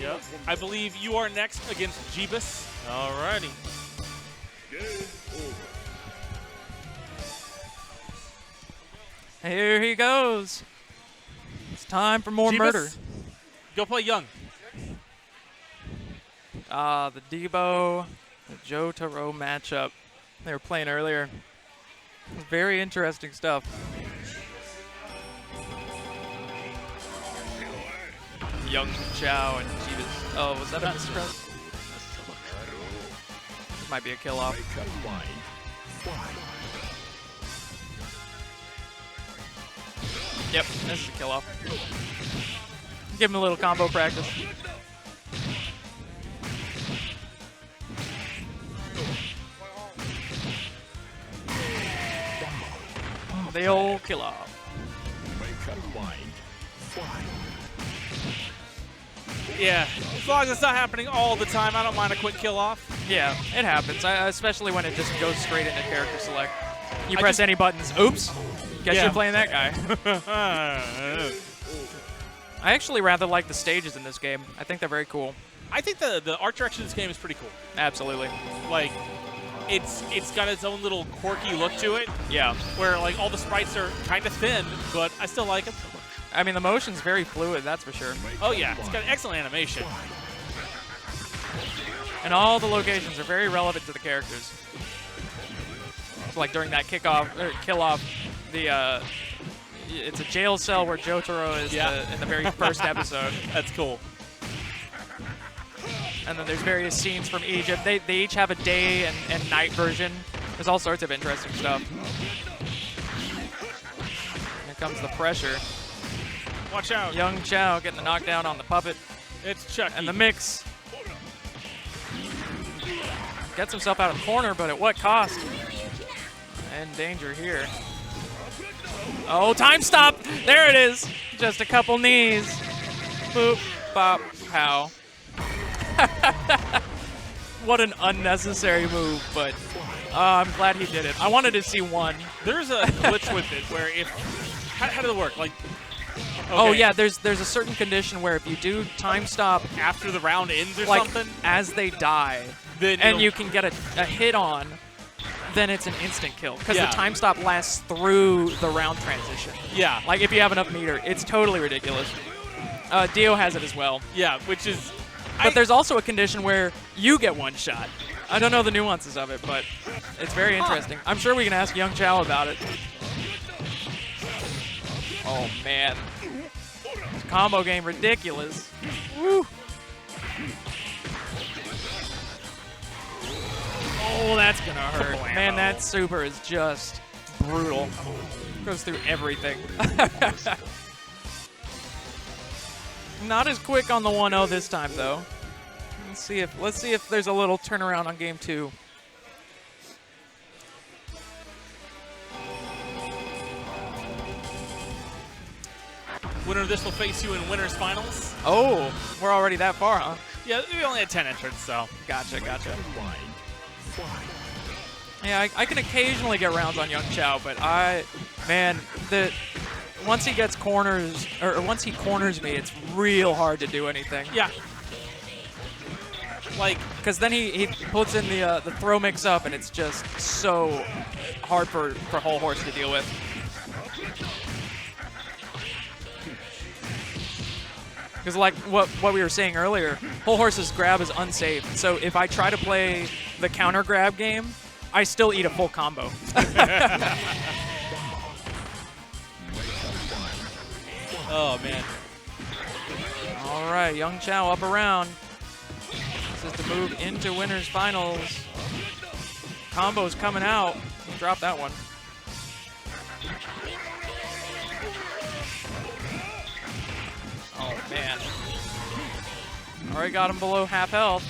Yep. I believe you are next against Jeebus. Alrighty. Here he goes. It's time for more Jeebus, murder. Go play young. The Debo, the Jotaro matchup they were playing earlier. Very interesting stuff. Young Chow and Jeebus. Oh, was that a mispress? This might be a kill off. Yep, this is a kill off. Give him a little combo practice. The old kill off. Yeah, as long as it's not happening all the time, I don't mind a quick kill off. Yeah, it happens, especially when it just goes straight into character select. You press any buttons. Oops. Guess you're playing that guy. I actually rather like the stages in this game. I think they're very cool. I think the art direction of this game is pretty cool. Absolutely. Like, it's got its own little quirky look to it. Yeah. Where like all the sprites are kind of thin, but I still like them. I mean, the motion's very fluid, that's for sure. Oh yeah, it's got excellent animation. And all the locations are very relevant to the characters. Like during that kill off, it's a jail cell where Jotaro is in the very first episode. That's cool. And then there's various scenes from Egypt. They each have a day and night version. There's all sorts of interesting stuff. Here comes the pressure. Watch out. Young Chow getting the knockdown on the puppet. It's Chucky. And the mix. Gets himself out of the corner, but at what cost? In danger here. Oh, time stop! There it is! Just a couple knees. Boop, bop, pow. What an unnecessary move, but I'm glad he did it. I wanted to see one. There's a glitch with it where how did it work? Like, Oh yeah, there's a certain condition where if you do time stop After the round ends or like something? as they die, Then and you'll- you can get a hit on, then it's an instant kill because Yeah. the time stop lasts through the round transition. Yeah. Like if you have enough meter, it's totally ridiculous. Dio has it as well. Yeah, which is... But there's also a condition where you get one shot. I don't know the nuances of it, but it's very interesting. I'm sure we can ask Young Chao about it. Oh, man. This combo game ridiculous. Woo. Oh, that's going to hurt. Man, that super is just brutal. Goes through everything. Not as quick on the 1-0 this time, though. Let's see if there's a little turnaround on game 2. Winner of this will face you in winners finals. Oh, we're already that far, huh? Yeah, we only had 10 entrants, so. Gotcha. Yeah, I can occasionally get rounds on Young Chao, but once he gets corners, or once he corners me, it's real hard to do anything. Yeah. Like, because then he puts in the throw mix up, and it's just so hard for Whole Horse to deal with. Because like what we were saying earlier, Whole Horse's grab is unsafe. So if I try to play the counter grab game, I still eat a full combo. oh, man. All right, Young Chao up around. This is to move into winners finals. Combo's coming out. Drop that one. Oh, man. Already got him below half health.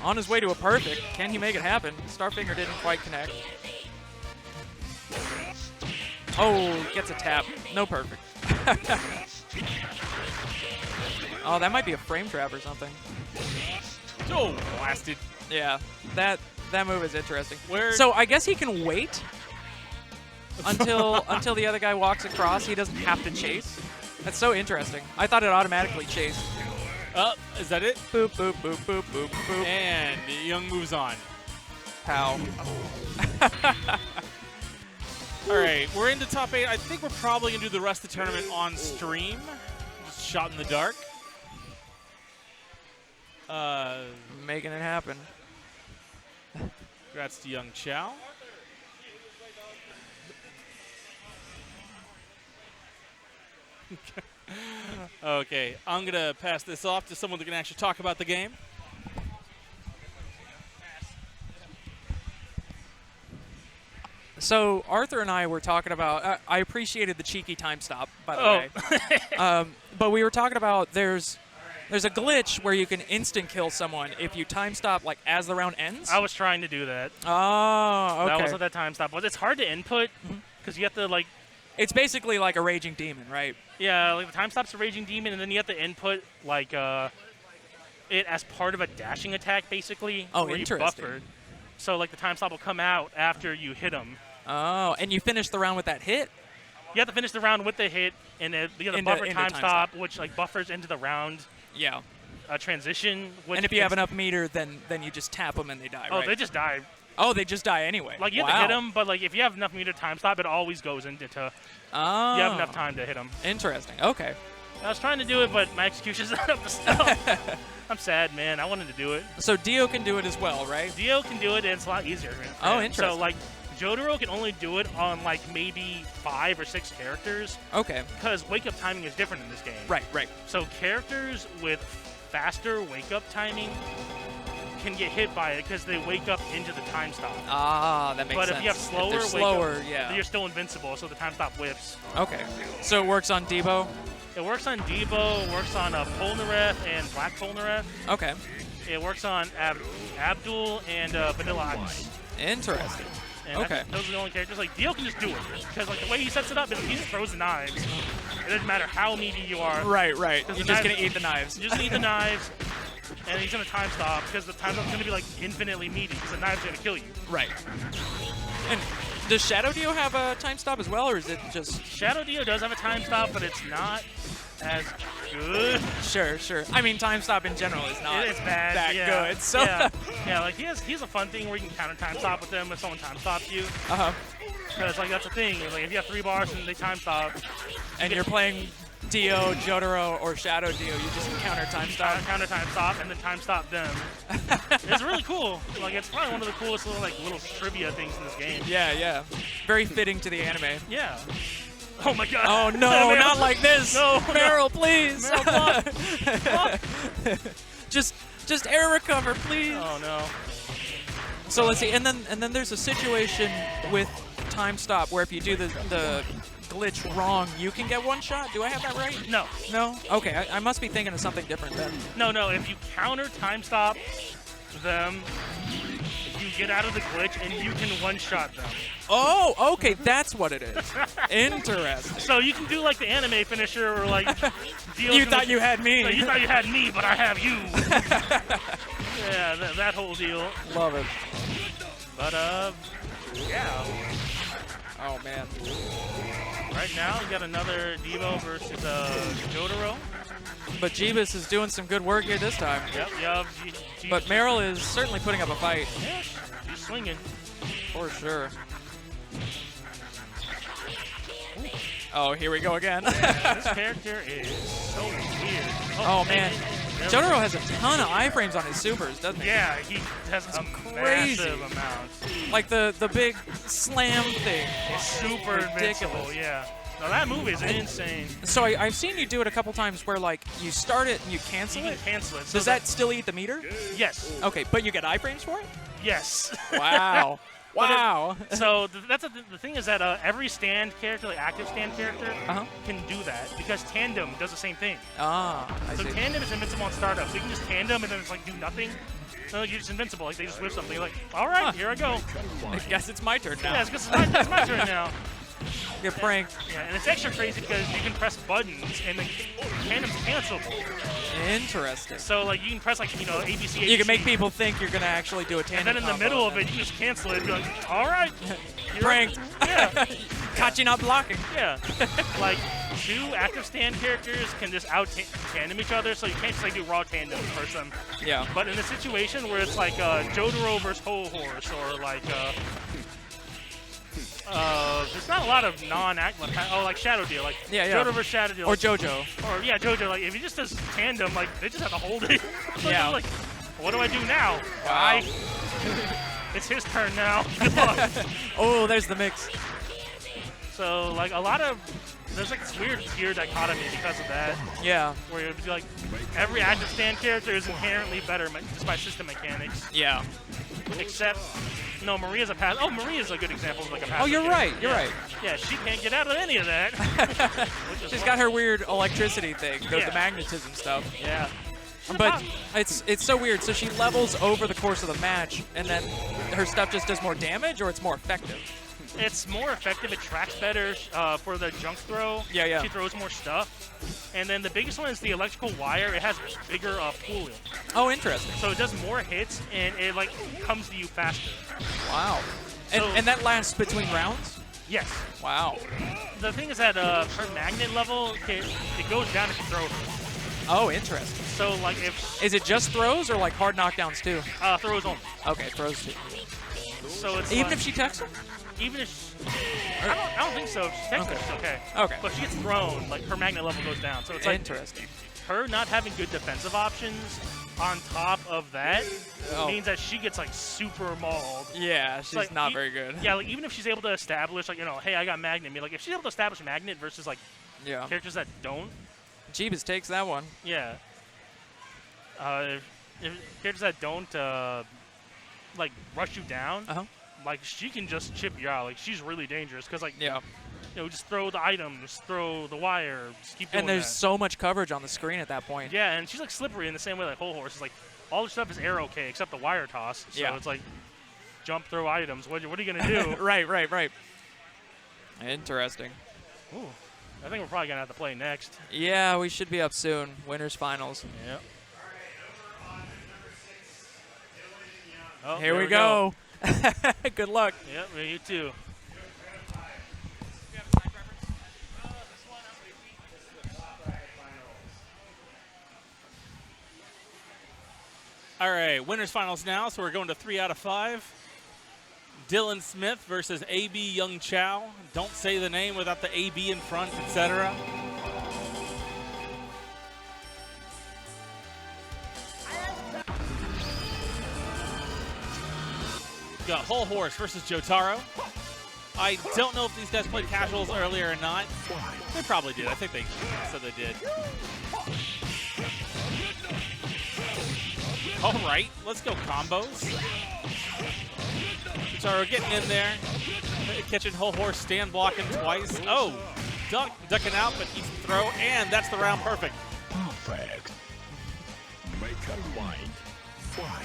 On his way to a perfect. Can he make it happen? Starfinger didn't quite connect. Oh, gets a tap. No perfect. Oh, that might be a frame trap or something. Oh, blasted. Yeah, that move is interesting. Where? So I guess he can wait until the other guy walks across. He doesn't have to chase. That's so interesting. I thought it automatically chased. Is that it? Boop, boop, boop, boop, boop, boop. And Young moves on. Pow. All right, we're into top 8. I think we're probably going to do the rest of the tournament on stream. Just shot in the dark. Making it happen. Congrats to Young Chao. Okay, I'm going to pass this off to someone that can actually talk about the game. So Arthur and I were talking about, I appreciated the cheeky time stop, by the way. But we were talking about there's a glitch where you can instant kill someone if you time stop like as the round ends. I was trying to do that. Oh, okay. That was what that time stop was. It's hard to input because you have to like. It's basically like a raging demon, right? Yeah, like the time stop's a raging demon, and then you have to input like it as part of a dashing attack, basically. Oh, where interesting. You buffered. So like the time stop will come out after you hit him. Oh, and you finish the round with that hit? You have to finish the round with the hit, and you have the buffer time stop, which like buffers into the round. Yeah. Transition. Which And if you have enough meter, then you just tap them and they die, right? Oh, they just die. Oh, they just die anyway. Like you have to hit them, but like if you have enough meter time stop, it always goes into. Oh. You have enough time to hit them. Interesting. Okay. I was trying to do it, but my execution's not up to snuff. I'm sad, man. I wanted to do it. So Dio can do it as well, right? Dio can do it, and it's a lot easier. Oh, interesting. So like, Jojo can only do it on like maybe 5 or 6 characters. Okay. Because wake-up timing is different in this game. Right. So characters with faster wake-up timing can get hit by it because they wake up into the time stop. Ah, that makes sense. But if you have slower, slower, then you're still invincible, so the time stop whips. Okay. So it works on Debo? It works on Debo, works on Polnareff and Black Polnareff. Okay. It works on Abdul and Vanilla Ice. Interesting. And okay. Those are the only characters. Like, Dio can just do it. Because like the way he sets it up is he just throws the knives. It doesn't matter how meaty you are. Right. You're just going to eat the knives. You're just going to eat the knives. And he's going to time stop because the time stop's going to be like infinitely meaty because the knives are going to kill you. Right. And Does Shadow Dio have a time stop as well, or is it just... Shadow Dio does have a time stop, but it's not as good. Sure. I mean, time stop in general is not It's bad. that Yeah. good. So Yeah, like he has a fun thing where you can counter time stop with them if someone time stops you. uh-huh. Because like that's the thing. Is, like if you have 3 bars and they time stop, And you're playing Dio, Jotaro, or Shadow Dio, you just counter time stop. counter time stop and then time stop them. It's really cool. Like it's probably one of the coolest little trivia things in this game. Yeah. Very fitting to the anime. Yeah. Oh my god. Oh no, Meryl. not like this. No, Meryl, please. Meryl, just air recover, please. Oh no. So let's see, and then there's a situation with time stop where if you do the glitch wrong, you can get one shot. Do I have that right? No. No? Okay, I must be thinking of something different then. No. If you counter time stop them, you get out of the glitch and you can one-shot them. Oh, okay, that's what it is. Interesting. So you can do like the anime finisher or like. You thought you had me. So you thought you had me, but I have you. Yeah, that whole deal. Love it. But yeah. Oh man. Right now we got another Devo versus Jotaro. But Jeebus is doing some good work here this time. Yep. But Meryl is certainly putting up a fight. Yeah, she's swinging. For sure. Oh, here we go again. Yeah, this character is so weird. Oh man. Jotaro has a ton of iframes on his supers, doesn't he? Yeah, he has a crazy massive amount. Like the big slam thing. It's super ridiculous. invincible, yeah. No, that move is insane. So I've seen you do it a couple times where like you start it and you cancel You it. can cancel it. So Does that still eat the meter? Yes. Okay, but you get iframes for it? Yes. Wow. Wow. So the thing is that every stand character, like active stand character, Uh-huh. can do that because tandem does the same thing. Ah, I So see. tandem is invincible on startup. So you can just tandem and then it's like do nothing. So you're just invincible. Like they just whip something. You're like, all right, here I go. I guess it's my turn now. Yeah, it's my turn now. Get pranked. Yeah, and it's extra crazy because you can press buttons and the tandem's cancelable. Interesting. So like you can press like ABC. You can make people think you're gonna actually do a And tandem. then in the combo middle and of it, you just cancel it. And be like, all right, you're pranked. Yeah. Caught you not blocking. Yeah. Like 2 active stand characters can just out tandem each other, so you can't just like do raw tandem versus them. Yeah. But in a situation where it's like Jotaro versus Whole Horse or like there's not a lot of non-act like Shadow Deal, like Jotaro versus Shadow Deal, or Jojo. or Jojo. Like if he just does tandem, like they just have to hold it. So Yeah. like, what do I do now? Wow. It's his turn now. Good luck. Oh, there's the mix. So like there's like this weird tier dichotomy because of that. Yeah. Where it'd be like every active stand character is inherently better just by system mechanics. Yeah. Except, no, Maria's a pass. Oh, Maria's a good example of like a pass. Oh, you're right. You're right. Yeah, she can't get out of any of that. She's got her weird electricity thing, the Yeah. magnetism stuff. Yeah. But it's so weird. So she levels over the course of the match, and then her stuff just does more damage, or it's more effective. It's more effective. It tracks better for the junk throw. Yeah. She throws more stuff. And then the biggest one is the electrical wire. It has bigger pooling. Oh, interesting. So it does more hits, and it like comes to you faster. Wow. And, So- and that lasts between rounds? Yes. Wow. The thing is that her magnet level, it goes down if you throw her. Oh, interesting. So like if Is it just throws or like hard knockdowns too? throws only. Okay, throws too. So it's Even like, if she texts him? even if I don't think so. If she takes it, it's okay. Okay. But if she gets thrown, like her magnet level goes down. So it's like Interesting. her not having good defensive options on top of that Oh. means that she gets like super mauled. Yeah, she's like, not very good. Yeah, like even if she's able to establish like hey, I got magnet. I mean, like if she's able to establish magnet versus like Yeah. characters that don't. Jeebus takes that one. Yeah. If characters that don't like rush you down, like she can just chip you out. Like she's really dangerous because like just throw the items, throw the wire, just keep doing And there's that. so much coverage on the screen at that point. Yeah, and she's like slippery in the same way like Whole Horse is like all the stuff is air okay except the wire toss. So Yeah. it's like jump, throw items. What are you gonna do? Right. Interesting. Ooh, I think we're probably gonna have to play next. Yeah, we should be up soon. Winners finals. Yep. Oh, Here there we go. Good luck. Yep, you too. All right, winners finals now, so we're going to 3 out of 5. Dylan Smith versus AB Young Chow. Don't say the name without the AB in front, etc. Got Whole Horse versus Jotaro. I don't know if these guys played casuals earlier or not. They probably did. I think they said they did. All right, let's go combos. Jotaro getting in there, catching Whole Horse, stand blocking twice. Oh, ducking out, but eats the throw, and that's the round perfect. Perfect. Make a line. Fly.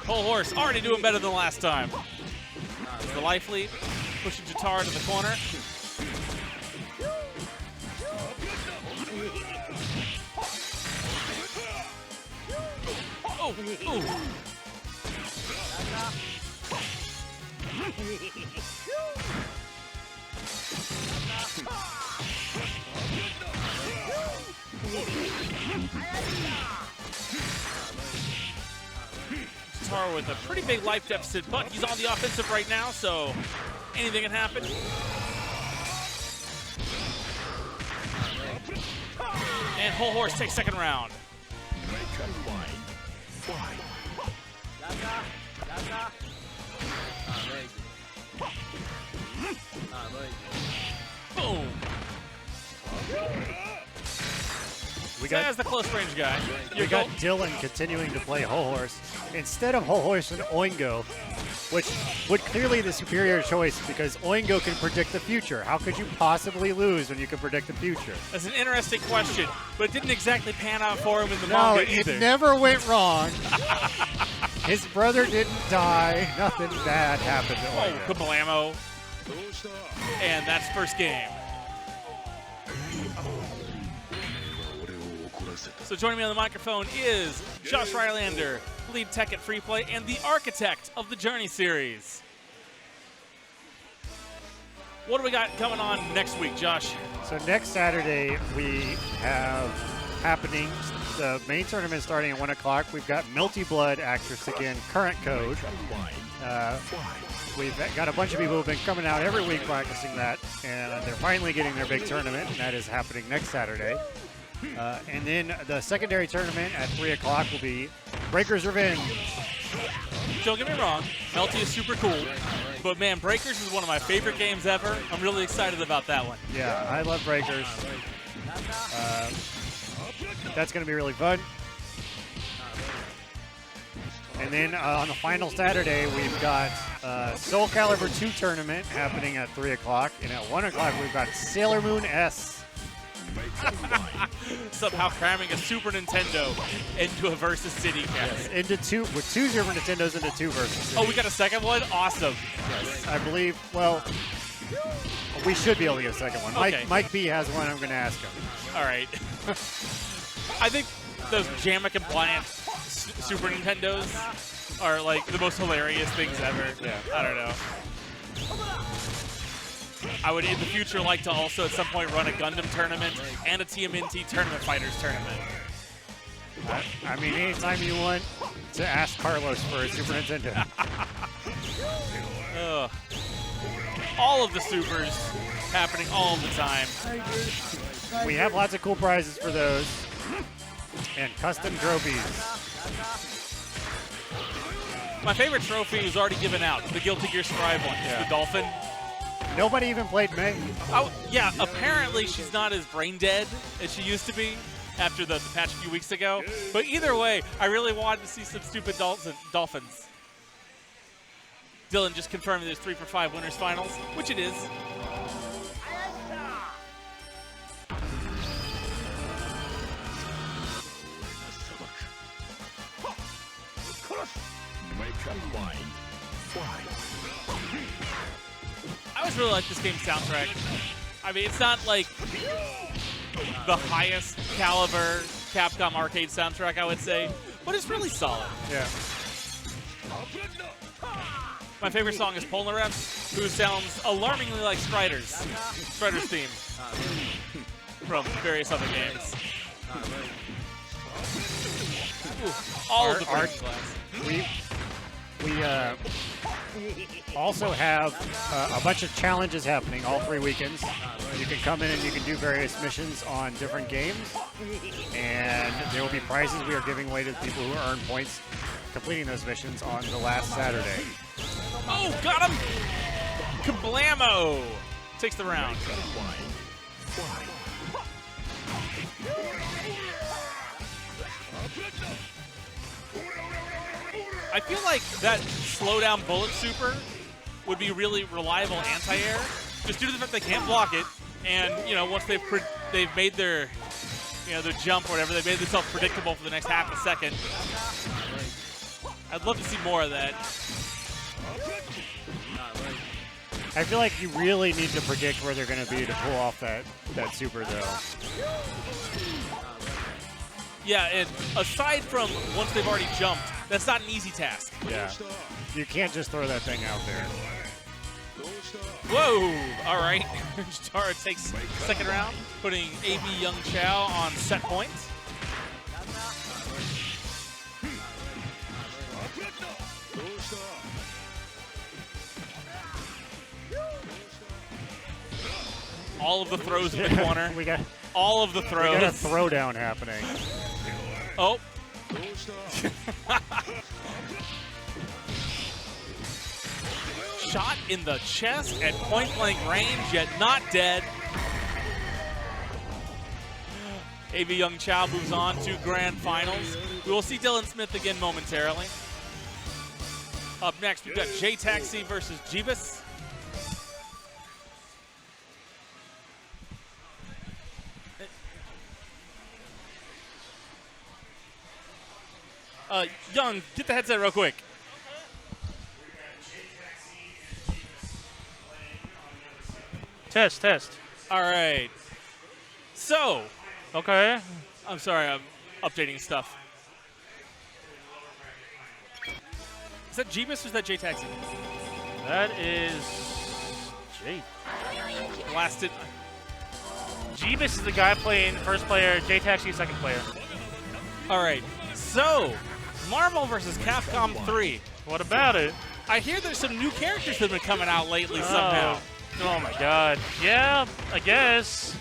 Whole Horse already doing better than last time. The life lead, pushing Jotaro to the corner. Oh, ooh. Jotaro with a pretty big life deficit, but he's on the offensive right now, so anything can happen. And Whole Horse takes second round. Boom. We got as the close range guy. We got Dylan continuing to play Whole Horse instead of Whole Horse and Oingo, which would clearly be the superior choice because Oingo can predict the future. How could you possibly lose when you can predict the future? That's an interesting question, but it didn't exactly pan out for him in the No, manga either. it never went wrong. His brother didn't die. Nothing bad happened to Oingo. Oh, kablamo. And that's first game. So joining me on the microphone is Josh Rylander, lead tech at Free Play and the architect of the Journey series. What do we got coming on next week, Josh? So next Saturday we have happening the main tournament starting at 1 o'clock. We've got Melty Blood actress again, current code. We've got a bunch of people who've been coming out every week practicing that, and they're finally getting their big tournament, and that is happening next Saturday. And then the secondary tournament at 3 o'clock will be Breaker's Revenge. Don't get me wrong, Melty is super cool, but man, Breakers is one of my favorite games ever. I'm really excited about that one. Yeah, I love Breakers. That's going to be really fun. And then on the final Saturday, we've got Soul Calibur 2 tournament happening at 3 o'clock. And at 1 o'clock, we've got Sailor Moon S. Somehow cramming a Super Nintendo into a Versus City cast. Yes, with two Super Nintendos into 2 Versus City. Oh, we got a second one? Awesome. Yes, I believe, well, we should be able to get a second one. Okay. Mike B has one. I'm going to ask him. All right. I think those JAMA compliant Super Nintendos are like the most hilarious things ever. Yeah. I don't know. I would in the future like to also at some point run a Gundam tournament and a TMNT Tournament Fighters tournament. I mean, anytime you want to ask Carlos for a Super Nintendo. All of the supers happening all the time. We have lots of cool prizes for those. And custom trophies. My favorite trophy was already given out. The Guilty Gear Strive one. Yeah. The Dolphin. Nobody even played Meg. Oh, yeah, apparently she's not as brain dead as she used to be after the patch a few weeks ago. But either way, I really wanted to see some stupid dolphins. Dylan just confirmed there's 3 for 5 winners finals, which it is. I always really like this game's soundtrack. I mean, it's not like the highest caliber Capcom arcade soundtrack, I would say, but it's really solid. Yeah. My favorite song is Polnareff's, who sounds alarmingly like Strider's theme from various other games. All of Our- the our- breaking glass. We also have a bunch of challenges happening all 3 weekends. You can come in and you can do various missions on different games, and there will be prizes we are giving away to the people who earn points completing those missions on the last Saturday. Oh, got him! Kablamo! Takes the round. I feel like that slowdown bullet super would be really reliable anti-air, just due to the fact they can't block it, and once they've made their their jump or whatever, they made themselves predictable for the next half a second. I'd love to see more of that. I feel like you really need to predict where they're going to be to pull off that super, though. Yeah, and aside from once they've already jumped, that's not an easy task. Yeah. You can't just throw that thing out there. Whoa! All right. Jitara takes second round, putting AB Young Chao on set point. All of the throws in the corner. We got all of the throws. We got a throwdown happening. Oh. Shot in the chest at point-blank range, yet not dead. AV Young Chao moves on to grand finals. We will see Dylan Smith again momentarily. Up next, we've got J-Taxi versus Jeebus. Young, get the headset real quick. Test. All right. So. Okay. I'm sorry, I'm updating stuff. Is that Jeebus or is that J-Taxi? That is J. Blasted. Jeebus is the guy playing first player, J-Taxi second player. All right. So, Marvel versus Capcom 3. What about it? I hear there's some new characters that have been coming out lately somehow. Oh my god. Yeah, I guess.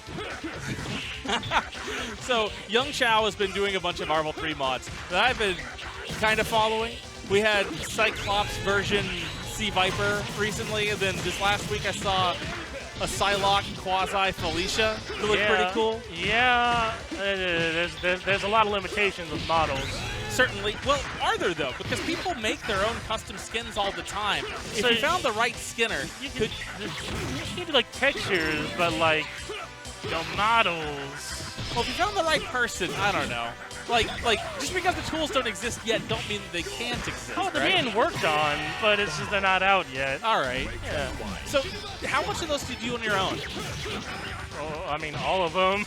So, Young Chao has been doing a bunch of Marvel 3 mods that I've been kind of following. We had Cyclops version Sea Viper recently, and then this last week I saw a Psylocke quasi-Felicia who looked pretty cool. Yeah, there's a lot of limitations with models. Certainly. Well, are there, though? Because people make their own custom skins all the time. If you found the right skinner, you need like textures, but like, models. Well, if you found the right person, I don't know. Like, just because the tools don't exist yet, don't mean they can't exist. Oh, they're being worked on, but it's just they're not out yet. All right. Yeah. So, how much of those do you do on your own? Oh, I mean, all of them.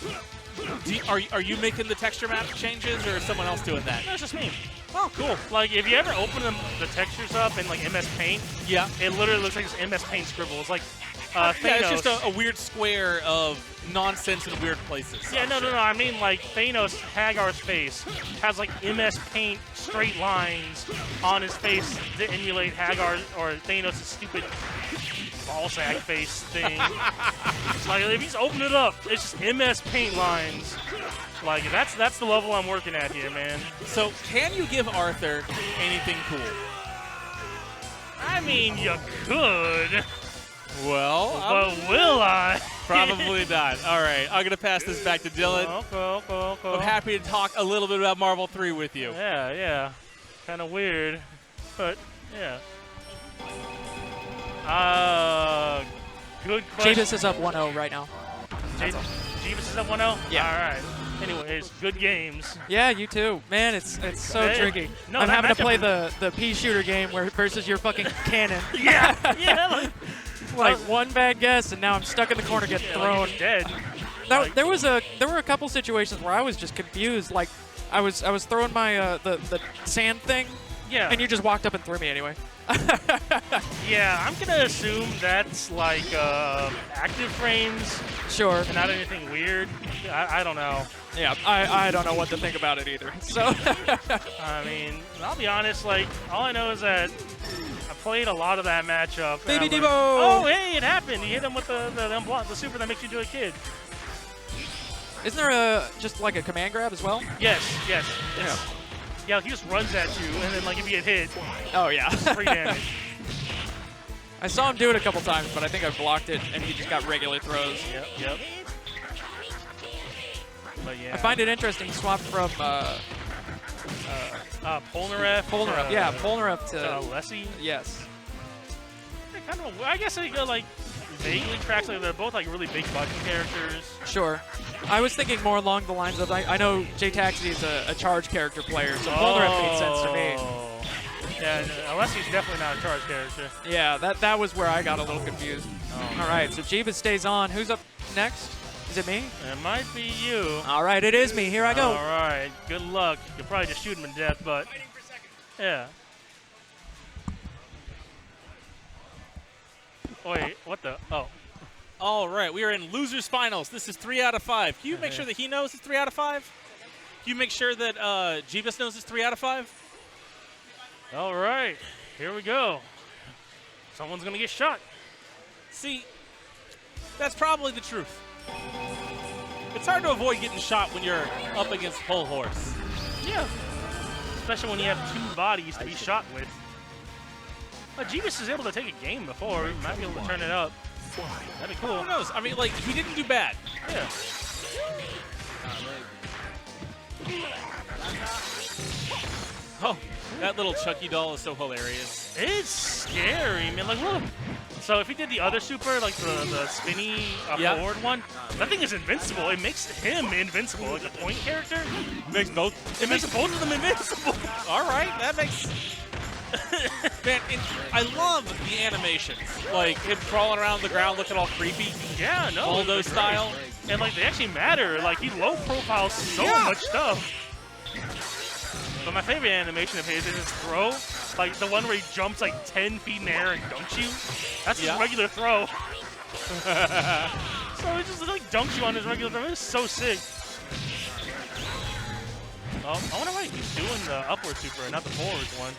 Are you making the texture map changes, or is someone else doing that? No, it's just me. Oh, cool. Like, if you ever open the textures up in, like, MS Paint, yeah, it literally looks like this MS Paint scribble. It's like, yeah, Thanos. it's just a weird square of nonsense in weird places. Yeah, no. I mean, like, Thanos, Hagar's face, has, like, MS Paint straight lines on his face to emulate Hagar or Thanos' stupid ball sack face thing. Like, if he's opened it up, it's just MS Paint lines. Like, that's the level I'm working at here, man. So, can you give Arthur anything cool? I mean, you could. Well, but will I? Probably not. All right, I'm going to pass this back to Dylan. Okay. I'm happy to talk a little bit about Marvel 3 with you. Yeah. Kind of weird, but yeah. Good question. Jeebus is up 1-0 right now. Jeebus is up 1-0? Yeah. All right. Anyways, good games. Yeah, you too. Man, it's so tricky. No, I'm that having to play matchup the pea shooter game versus your fucking cannon. Yeah. Like one bad guess, and now I'm stuck in the corner, getting thrown. Dead. No, there were a couple situations where I was just confused. Like I was throwing my the sand thing. Yeah. And you just walked up and threw me anyway. Yeah, I'm gonna assume that's like active frames. Sure. And not anything weird. I don't know. Yeah, I don't know what to think about it either. So. I mean, I'll be honest. Like, all I know is that I played a lot of that matchup. Baby Debo! Oh, hey, it happened. You hit him with the super that makes you do a kid. Isn't there just like a command grab as well? Yes. Yeah, he just runs at you, and then like if you get hit, oh yeah, it's free damage. I saw him do it a couple times, but I think I blocked it, and he just got regular throws. Yep. But yeah. I find it interesting. Swap from Polnareff. Yeah, Polnareff to Alessi. Yes. Kind of. I guess it like vaguely tracks. Like they're both like really big button characters. Sure. I was thinking more along the lines of I know J-Taxi is a charge character player, so Polnareff made sense to me. Yeah, Alessi's definitely not a charge character. Yeah, that was where I got a little confused. All right, so Jeebus stays on. Who's up next? Is it me? It might be you. All right, it is me. Here I go. All right, good luck. You'll probably just shoot him to death, but yeah. Wait, what the? Oh. All right, we are in losers finals. This is 3 out of 5. Can you make sure that he knows it's 3 out of 5? Can you make sure that Jeebus knows it's 3 out of 5? All right, here we go. Someone's gonna get shot. See, that's probably the truth. It's hard to avoid getting shot when you're up against Whole Horse. Yeah. Especially when you have 2 bodies to be shot with. But Jeebus is able to take a game before. He might be able to turn it up. That'd be cool. Who knows? I mean, like, he didn't do bad. Yeah. Oh, that little Chucky doll is so hilarious. It's scary, man. Like, look. So if he did the other super, like the spinny forward one, that thing is invincible. It makes him invincible. Like a point character. It makes both of them invincible. All right, that makes... Man, I love the animations. Like him crawling around the ground looking all creepy. Yeah, no. Waldo style. And like they actually matter. Like he low profiles so much stuff. But my favorite animation of his is his throw. Like the one where he jumps like 10 feet in the air and dunks you. That's his regular throw. So he just like dunks you on his regular throw. It's so sick. Oh, I wonder why he keeps doing the upward super and not the forwards one.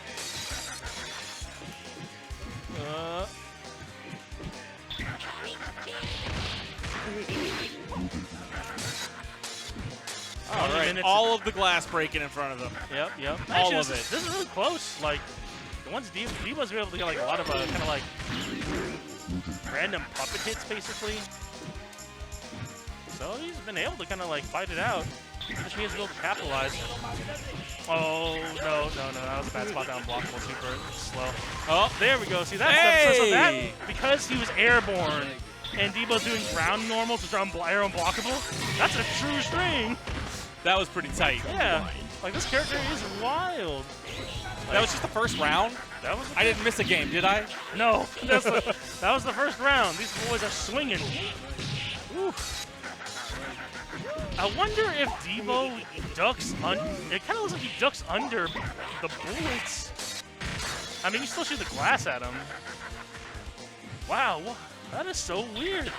All right, all of the glass breaking in front of them. Yep. All Actually, of it. This is really close. Like, the ones Diva's able to get like a lot of kind of like random puppet hits, basically. So he's been able to kind of like fight it out. Just needs to be able to capitalize. Oh, no. That was a bad spot down. Blockable super slow. Oh, there we go. See, that's so that, because he was airborne and Debo's doing ground normals, which are air unblockable, that's a true string. That was pretty tight. Yeah. Like, this character is wild. Like, that was just the first round? I didn't miss a game, did I? No. That was the first round. These boys are swinging. Oof. I wonder if Debo ducks under. It kind of looks like he ducks under the bullets. I mean, you still shoot the glass at him. Wow, that is so weird.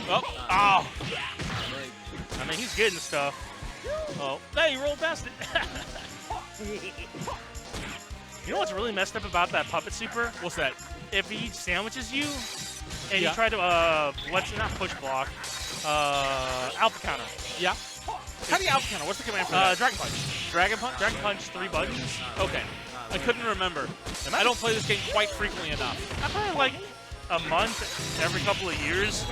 Oh. I mean, he's getting stuff. Oh, hey, he rolled past it. You know what's really messed up about that puppet super? What's that? If he sandwiches you, and you try to not push block. Alpha counter. Yeah. How do you alpha counter? What's the command for that? Dragon punch. Dragon punch? Dragon punch, 3 buttons. Okay. I couldn't remember. I don't play this game quite frequently enough. I play it like a month every couple of years.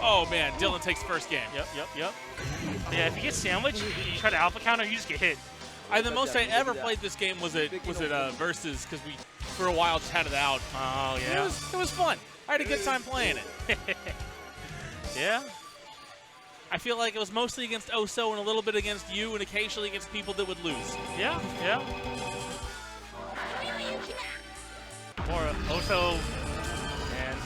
Oh man, Dylan takes the first game. Yep. Yeah, if you get sandwiched, you try to alpha counter, you just get hit. The most I ever played this game was it Versus, because we for a while just had it out. Oh yeah. It was fun. I had a good time playing it. Yeah. I feel like it was mostly against Oso and a little bit against you and occasionally against people that would lose. Yeah. Or Oso, and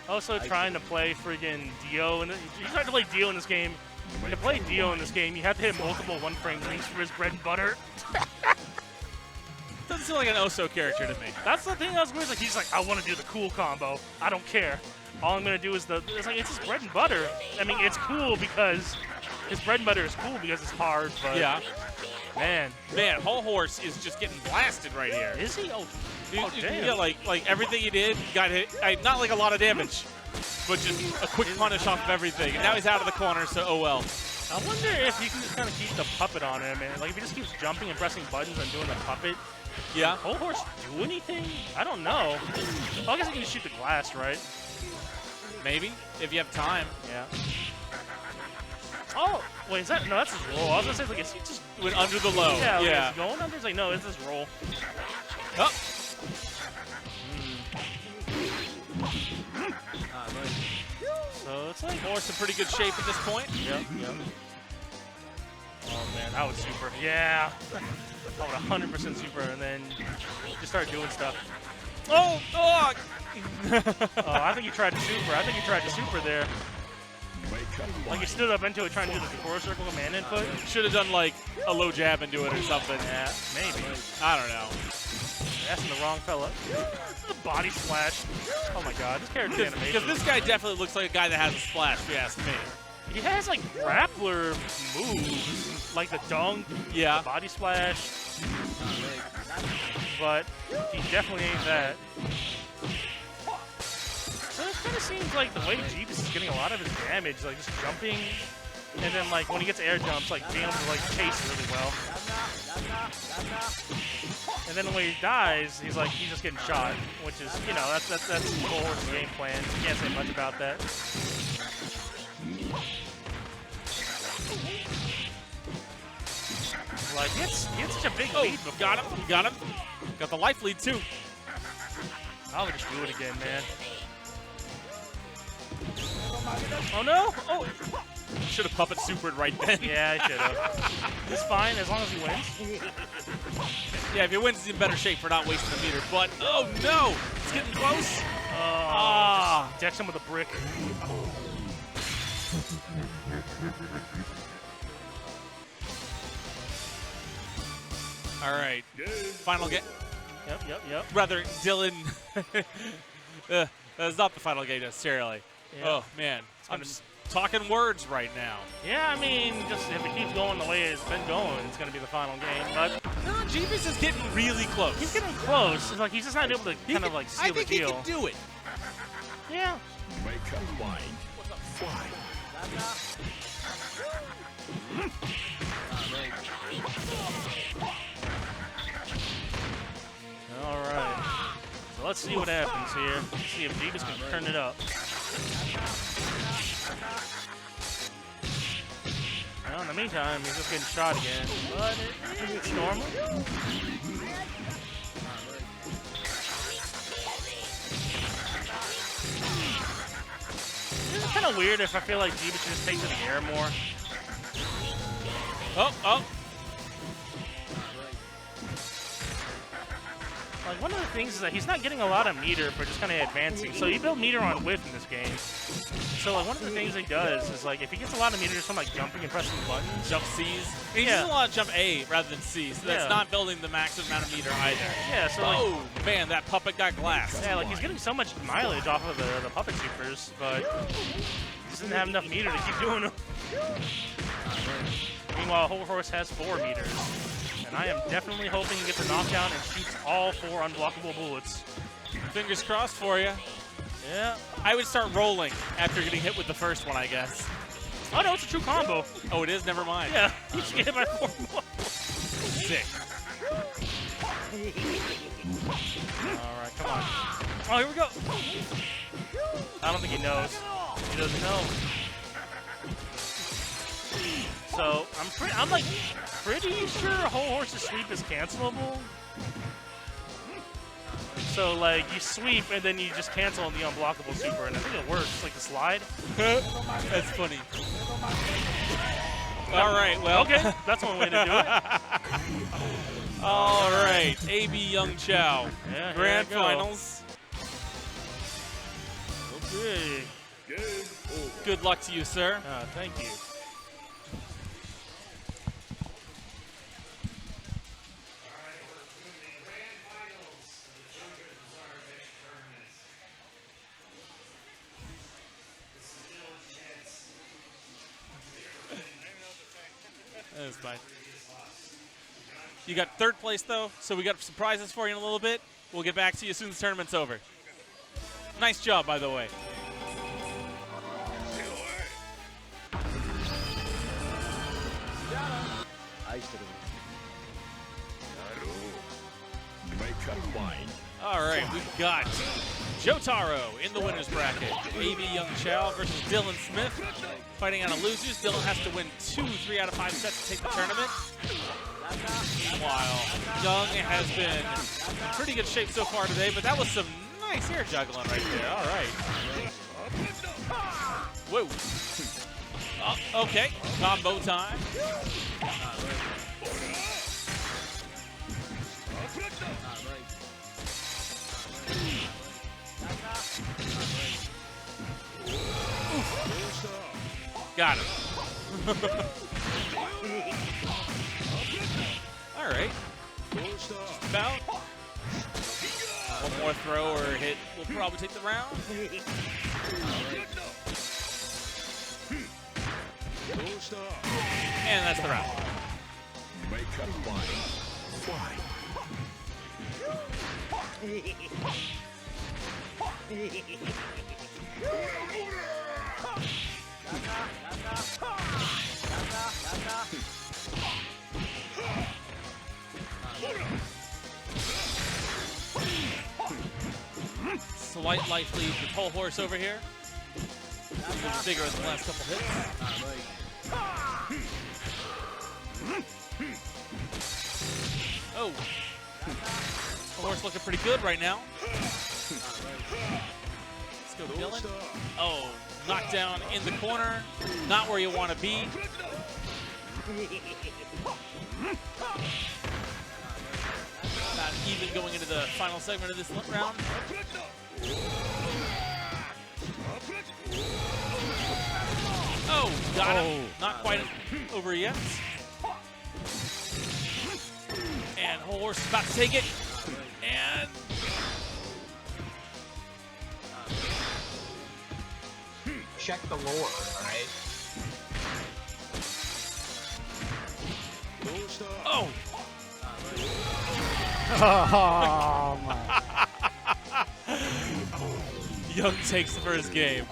Oso trying to play friggin' Dio, and you tried to play Dio in this game. When you play Dio in this game, you have to hit multiple 1-frame links for his bread and butter. Doesn't seem like an Oso character to me. That's the thing that was weird. Like he's like, I want to do the cool combo. I don't care. All I'm gonna do is it's like it's his bread and butter. I mean, it's cool because his bread and butter is cool because it's hard. But Yeah. man, Whole Horse is just getting blasted right here. is he? Oh You- damn. Yeah, like everything he did got hit. Not like a lot of damage, but just a quick punish off of everything. And now he's out of the corner, so oh well. I wonder if you can just kind of keep the puppet on him, and like if he just keeps jumping and pressing buttons and doing the puppet. Yeah. Whole Horse do anything? I don't know. Well, I guess he can just shoot the glass, right? Maybe if you have time. Yeah. Oh, wait, is that? No, that's his roll. I was gonna say, like, is he just Went under the low. Yeah, like, Yeah. is he going under? It's like, no, it's his roll. Oh. So it's like, Horse in pretty good shape at this point. yep. Oh man, I would super. Yeah. I would 100% super, and then just start doing stuff. Oh, oh. Oh, I think you tried to super. I think you tried to super there. Like you stood up into it trying to do the forward circle command input. Should have done like a low jab into it or something. Yeah, maybe. I don't know. Asking the wrong fella. The body splash. Oh my god, this character's animation. Because this guy definitely looks like a guy that has a splash, if you ask me. He has like grappler moves, like the dunk, Yeah. the body splash. But he definitely ain't that. So it kind of seems like the way Jeebus is getting a lot of his damage, like just jumping, and then like when he gets air jumps, like being able to like chase really well. And then when he dies, he's just getting shot, which is, you know, that's Whole Horse's game plan. You can't say much about that. Like he had such a big lead before. Got him. Got him. Got the life lead too. I would just do it again, man. Oh no! Oh! Should have puppet supered right then. Yeah, I should have. It's fine as long as he wins. Yeah, if he wins, he's in better shape for not wasting the meter. But oh no, it's getting close. Just decks him with a brick. All right, final game. Yep. Rather, Dylan. That's not the final game necessarily. Yeah. Oh man, I'm just talking words right now. Yeah, I mean, just if it keeps going the way it's been going, it's gonna be the final game. But no, Jeebus is getting really close. He's getting close. It's like he's just not able to kind of like seal the deal. I think he can do it. Yeah. Make up mind. Fly. All right. So let's see what happens here. Let's see if Jeebus can turn it up. Well, in the meantime, he's just getting shot again. But it's normal. This is kind of weird if I feel like Jeebus just takes to the air more. Oh. Like, one of the things is that he's not getting a lot of meter for just kind of advancing. So you build meter on whiff in this game. So like one of the things he does is like if he gets a lot of meter just from like jumping and pressing buttons. Jump C's. He does a lot of jump A rather than C, so that's not building the maximum amount of meter either. Yeah, so like, man, that puppet got glassed. Yeah, like he's getting so much mileage off of the puppet supers, but he just didn't have enough meter to keep doing them. Meanwhile, Whole Horse has 4 meters. And I am definitely hoping he gets a knockdown and shoots all 4 unblockable bullets. Fingers crossed for you. Yeah. I would start rolling after getting hit with the first one, I guess. Oh no, it's a true combo. Oh, it is? Never mind. Yeah, you should get hit by 4 more. Sick. Alright, come on. Oh, here we go. I don't think he knows. He doesn't know. So, I'm like pretty sure Whole Horse's sweep is cancelable. So, like, you sweep and then you just cancel on the unblockable super, and I think it works, like the slide. That's funny. All right, well. Okay, that's one way to do it. All right, AB Young Chow. Yeah, Grand here I go. Finals. Okay. Good luck to you, sir. Thank you. That's fine. You got third place, though, so we got surprises for you in a little bit. We'll get back to you as soon as the tournament's over. Nice job, by the way. All right, we've got Jotaro in the winner's bracket. AB Young Chow versus Dylan Smith. Fighting out of losers. Dylan has to win 2 3 out of 5 sets to take the tournament. Meanwhile, Young has been in pretty good shape so far today, but that was some nice air juggling right there. All right. Whoa. Oh, okay, combo time. Got him. All right. Just about. One more throw or hit will probably take the round. And that's the round. Slight life lead with Whole Horse over here. Even bigger in the last couple hits. Oh. Whole Horse looking pretty good right now. Let's go, Dylan. Oh, knockdown in the corner. Not where you want to be. Not even going into the final segment of this round. Oh, got him. Not quite over yet. And Whole Horse is about to take it. And check the lore, alright? oh! Oh, my. Young takes the first game.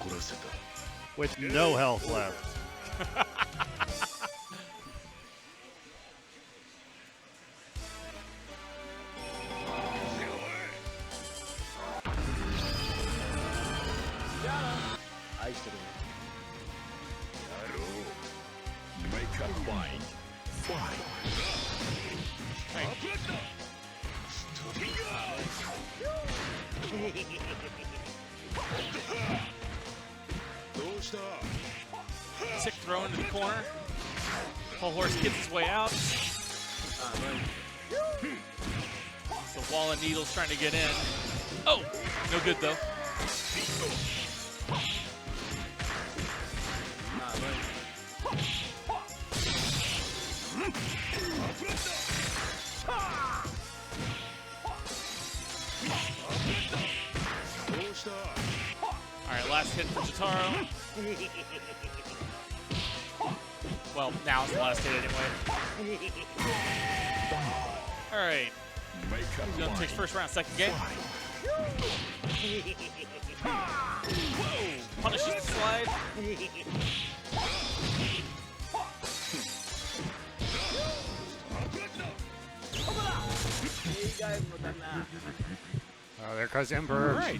With no health left. Sick throw into the corner. Whole Horse gets his way out. So Wall of Needles trying to get in. Oh, no good though. All right, last hit for Jotaro. Well, now it's the last hit anyway. All right. Young takes first round, second game. Whoa! Punishes the slide. Oh, there goes Emperor. All right.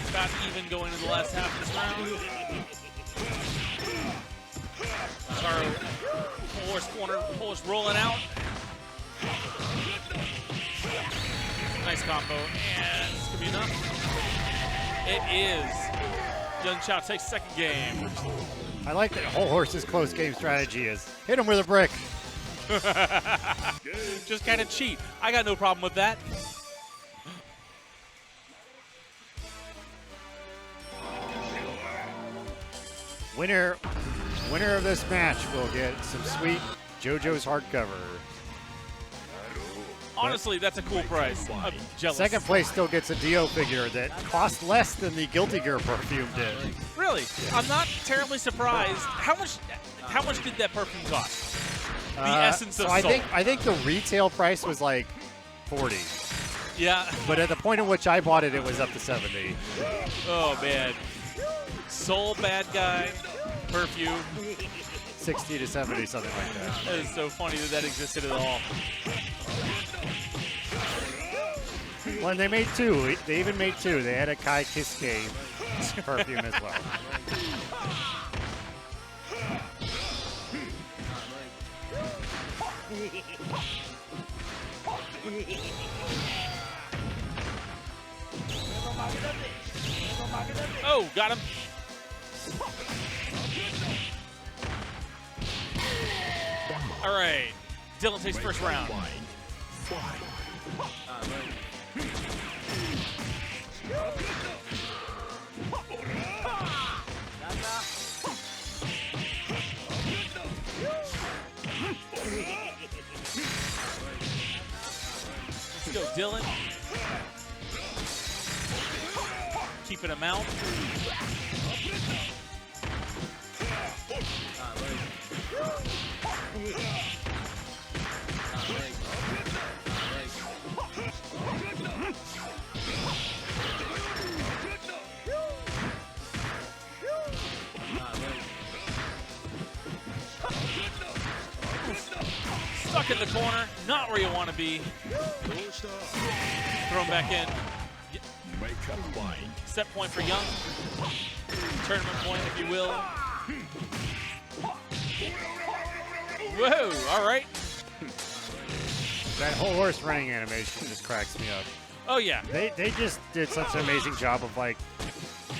About even going into the last half of this round. Our Whole Horse corner, Whole Horse rolling out. Nice combo, and this could be enough. It is. Young Chow takes second game. I like that Whole Horse's close game strategy is hit him with a brick. Just kind of cheat. I got no problem with that. Winner of this match will get some sweet JoJo's hardcover. Honestly, that's a cool price. I'm jealous. Second place still gets a Dio figure that costs less than the Guilty Gear perfume did. Really? I'm not terribly surprised. How much did that perfume cost? The essence of soul. I think the retail price was like 40. Yeah. But at the point at which I bought it, it was up to 70. Oh man. Soul bad guy perfume. 60 to 70, something like that. That is so funny that existed at all. Well, they made two. They even made two. They had a Kai Kiske perfume as well. Oh, got him. All right. Dylan takes first round. Let's go, Dylan. Keeping him out. Stuck in the corner, not where you want to be. Throw him back in. Set point for Young. Tournament point, if you will. Whoa, all right. That whole horse running animation just cracks me up. Oh, yeah. They just did such an amazing job of, like,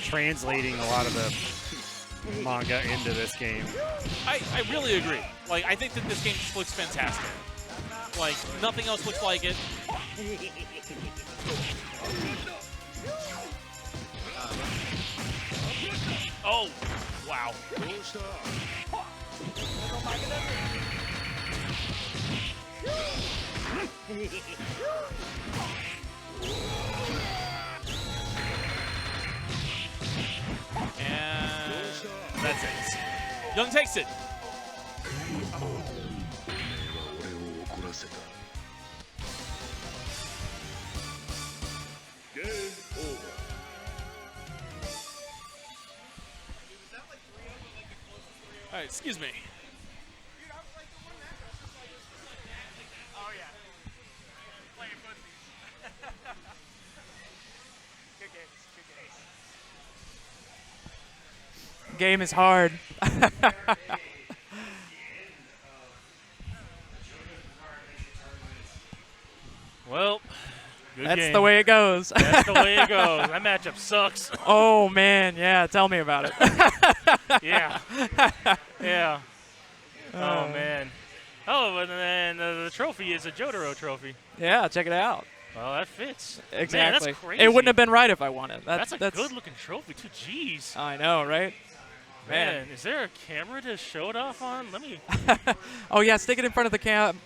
translating a lot of the manga into this game. I really agree. Like, I think that this game just looks fantastic. Like, nothing else looks like it. Oh, wow. And that's it. Young takes it. All right, excuse me. Oh yeah. Playing footsies. Good games. Good games. Game is hard. Well, good That's game. the way it goes. That's the way it goes. That matchup sucks. Oh man, yeah. Tell me about it. Yeah. Yeah. Oh man. Oh, and then the trophy is a Jotaro trophy. Yeah, check it out. Well, that fits. Exactly. Man, that's crazy. It wouldn't have been right if I won it. That's a good-looking trophy too. Jeez. I know, right? Man, is there a camera to show it off on? Let me. Oh yeah, stick it in front of the cab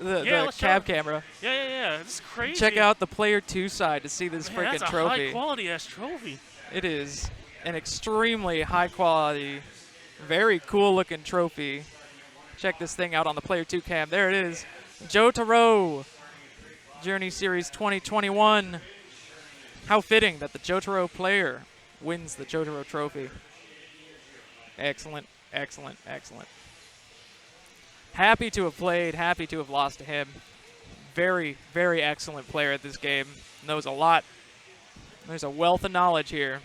camera. Yeah. This is crazy. Check out the player 2 side to see this freaking that's trophy. a high-quality ass trophy. It is an extremely high quality, very cool looking trophy. Check this thing out on the player 2 cam. There it is. Jotaro Journey Series 2021. How fitting that the Jotaro player wins the Jotaro trophy. Excellent, excellent, excellent. Happy to have played, happy to have lost to him. Very, very excellent player at this game. Knows a lot. There's a wealth of knowledge here.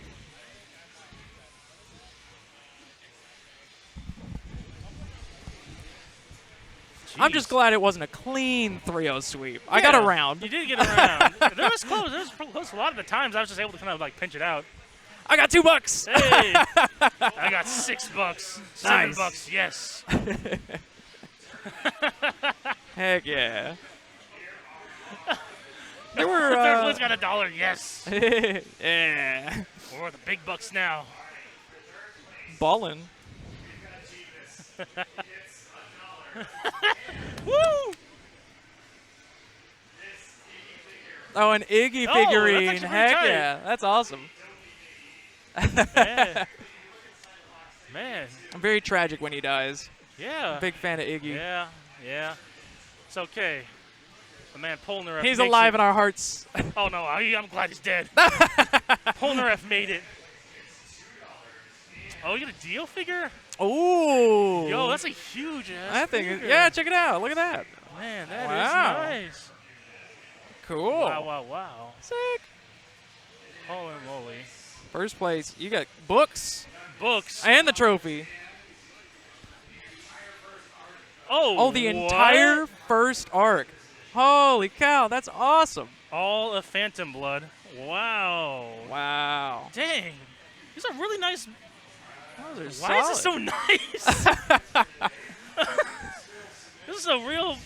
I'm just glad it wasn't a clean 3-0 sweep. I got around. You did get around. That was close. That was close. A lot of the times I was just able to kind of like pinch it out. I got $2. Hey, I got $6. Nice. $7. Yes. Heck yeah. There were. Third place got $1. Yes. Yeah. We're the big bucks now. Ballin'. Woo! Oh, an Iggy Oh, that's figurine. actually pretty Heck tight. yeah. That's awesome. Man. Man. I'm very tragic when he dies. Yeah. Big fan of Iggy. Yeah. Yeah. It's okay. The man Polnareff. He's makes alive it. in our hearts. Oh no, I'm glad he's dead. Polnareff made it. Oh, you got a Dio figure? Ooh. Yo, that's a huge ass That thing figure. is, yeah, check it out. Look at that. Man, that is Wow. nice. Cool. Wow, wow, wow. Sick. Holy moly. First place, you got books. Books. And the trophy. Oh, the what? entire first arc. Holy cow, that's awesome. All of Phantom Blood. Wow. Wow. Dang. These are really nice. Those are Why is this so solid. nice? This is a real,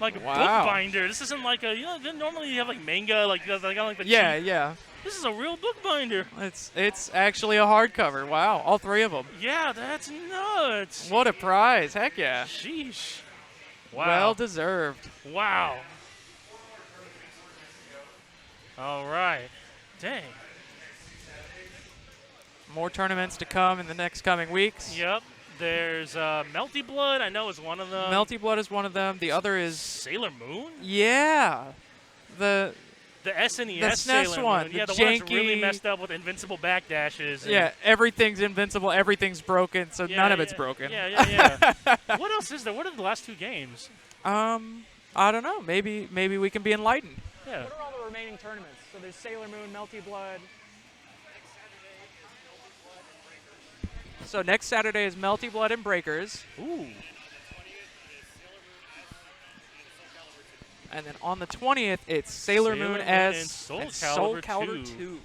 like, Wow. bookbinder. This isn't like a, normally you have like manga, like the Yeah, cheap. yeah. This is a real bookbinder. It's actually a hardcover. Wow, all three of them. Yeah, that's nuts. What a prize. Heck yeah. Sheesh. Wow. Well deserved. Wow. All right. Dang. More tournaments to come in the next coming weeks. Yep. There's Melty Blood, I know is one of them. Melty Blood is one of them. The other is Sailor Moon? yeah, the SNES the SNES Sailor one, Moon. Yeah, the the one that's janky- really messed up with invincible backdashes. and- yeah. Everything's invincible. Everything's broken. So Yeah, none of yeah, it's broken. Yeah. What else is there? What are the last two games? I don't know. Maybe we can be enlightened. Yeah. What are all the remaining tournaments? So there's Sailor Moon, Melty Blood. So next Saturday is Melty Blood and Breakers. Ooh. And then on the 20th, it's Sailor Moon as and Soul and Calibur Soul Calibur 2. 2.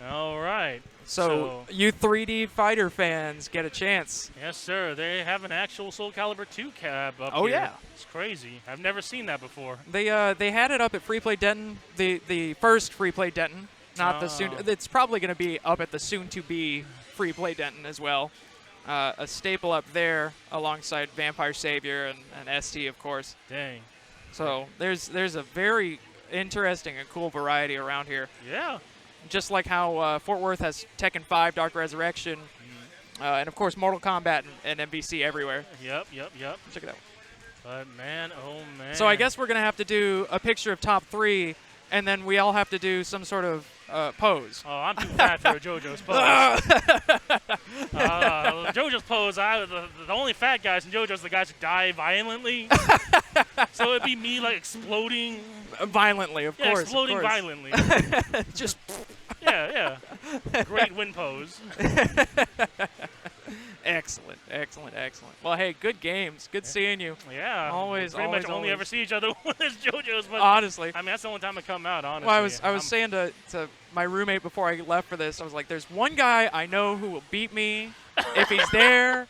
All right. So you 3D fighter fans get a chance. Yes, sir. They have an actual Soul Calibur 2 cab up Oh, here. yeah. It's crazy. I've never seen that before. They had it up at Free Play Denton, the first Free Play Denton, not the soon. Oh. It's probably going to be up at the soon-to-be Free Play Denton as well. A staple up there alongside Vampire Savior and ST, of course. Dang. So there's a very interesting and cool variety around here. Yeah. Just like how Fort Worth has Tekken 5, Dark Resurrection, and of course Mortal Kombat and MVC everywhere. Yep. Check it out. But man, oh man. So I guess we're gonna have to do a picture of top 3, and then we all have to do some sort of pose. Oh, I'm too fat for a JoJo's pose. JoJo's pose, the only fat guys in JoJo's the guys who die violently. So it'd be me like exploding. Violently, of course. Exploding violently. Just. Yeah. Great win pose. Excellent. Well, hey, good games. Good seeing you. Yeah. Always, we pretty much always, only always. ever see each other when it's JoJo's. But Honestly. I mean, that's the only time I come out, honestly. Well, I was saying to my roommate before I left for this, I was like, there's one guy I know who will beat me if he's there,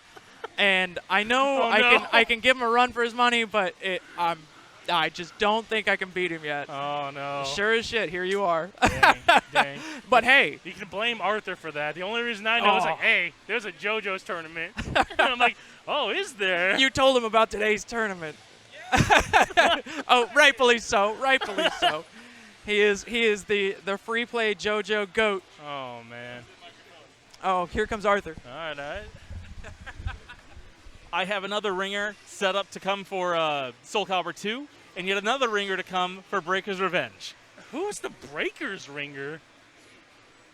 and I know I can give him a run for his money, but I just don't think I can beat him yet. Oh, no. Sure as shit, here you are. Dang. But hey. You can blame Arthur for that. The only reason I know is like, hey, there's a JoJo's tournament. And I'm like, oh, is there? You told him about today's tournament. Oh, rightfully so. He is the free play JoJo GOAT. Oh, man. Oh, here comes Arthur. All right. I have another ringer set up to come for Soul Calibur 2, and yet another ringer to come for Breaker's Revenge. Who's the Breakers ringer?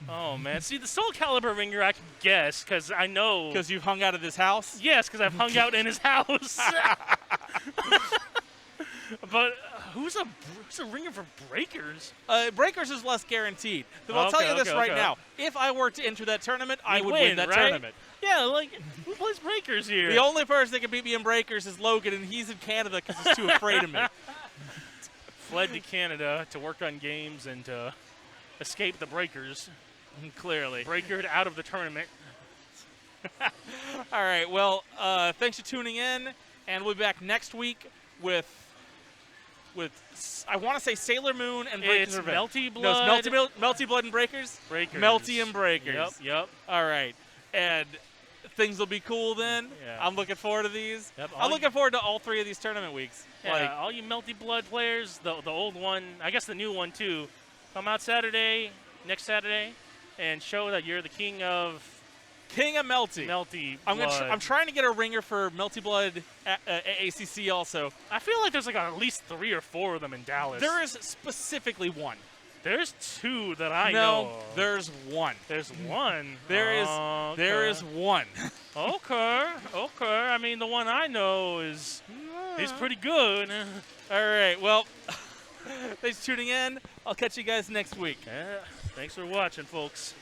Oh, man. See, the Soul Calibur ringer I can guess because I know. Because you've hung out at his house? Yes, because I've hung out in his house. But who's a ringer for Breakers? Breakers is less guaranteed. But I'll tell you this right now. If I were to enter that tournament, I would win that tournament. Yeah, like, who plays Breakers here? The only person that can beat me in Breakers is Logan, and he's in Canada because he's too afraid of me. Fled to Canada to work on games and to escape the Breakers. Clearly. Breakered out of the tournament. All right, well, thanks for tuning in, and we'll be back next week with I want to say Sailor Moon and Breakers Revenge. Melty Blood. No, it's Melty Blood and Breakers? Breakers. Melty and Breakers. Yep. All right. And things will be cool then. Yeah. I'm looking forward to these. Yep, I'm looking forward to all 3 of these tournament weeks. Yeah, Like, all you Melty Blood players, the old one, I guess the new one too, come out next Saturday, and show that you're the king of Melty. Melty I'm Blood. trying to get a ringer for Melty Blood at ACC also. I feel like there's like at least 3 or 4 of them in Dallas. There is specifically one. There's 2 that I know. No, there's one. There's one. There is one. Okay. I mean, the one I know is he's pretty good. All right. Well, thanks for tuning in. I'll catch you guys next week. Yeah. Thanks for watching, folks.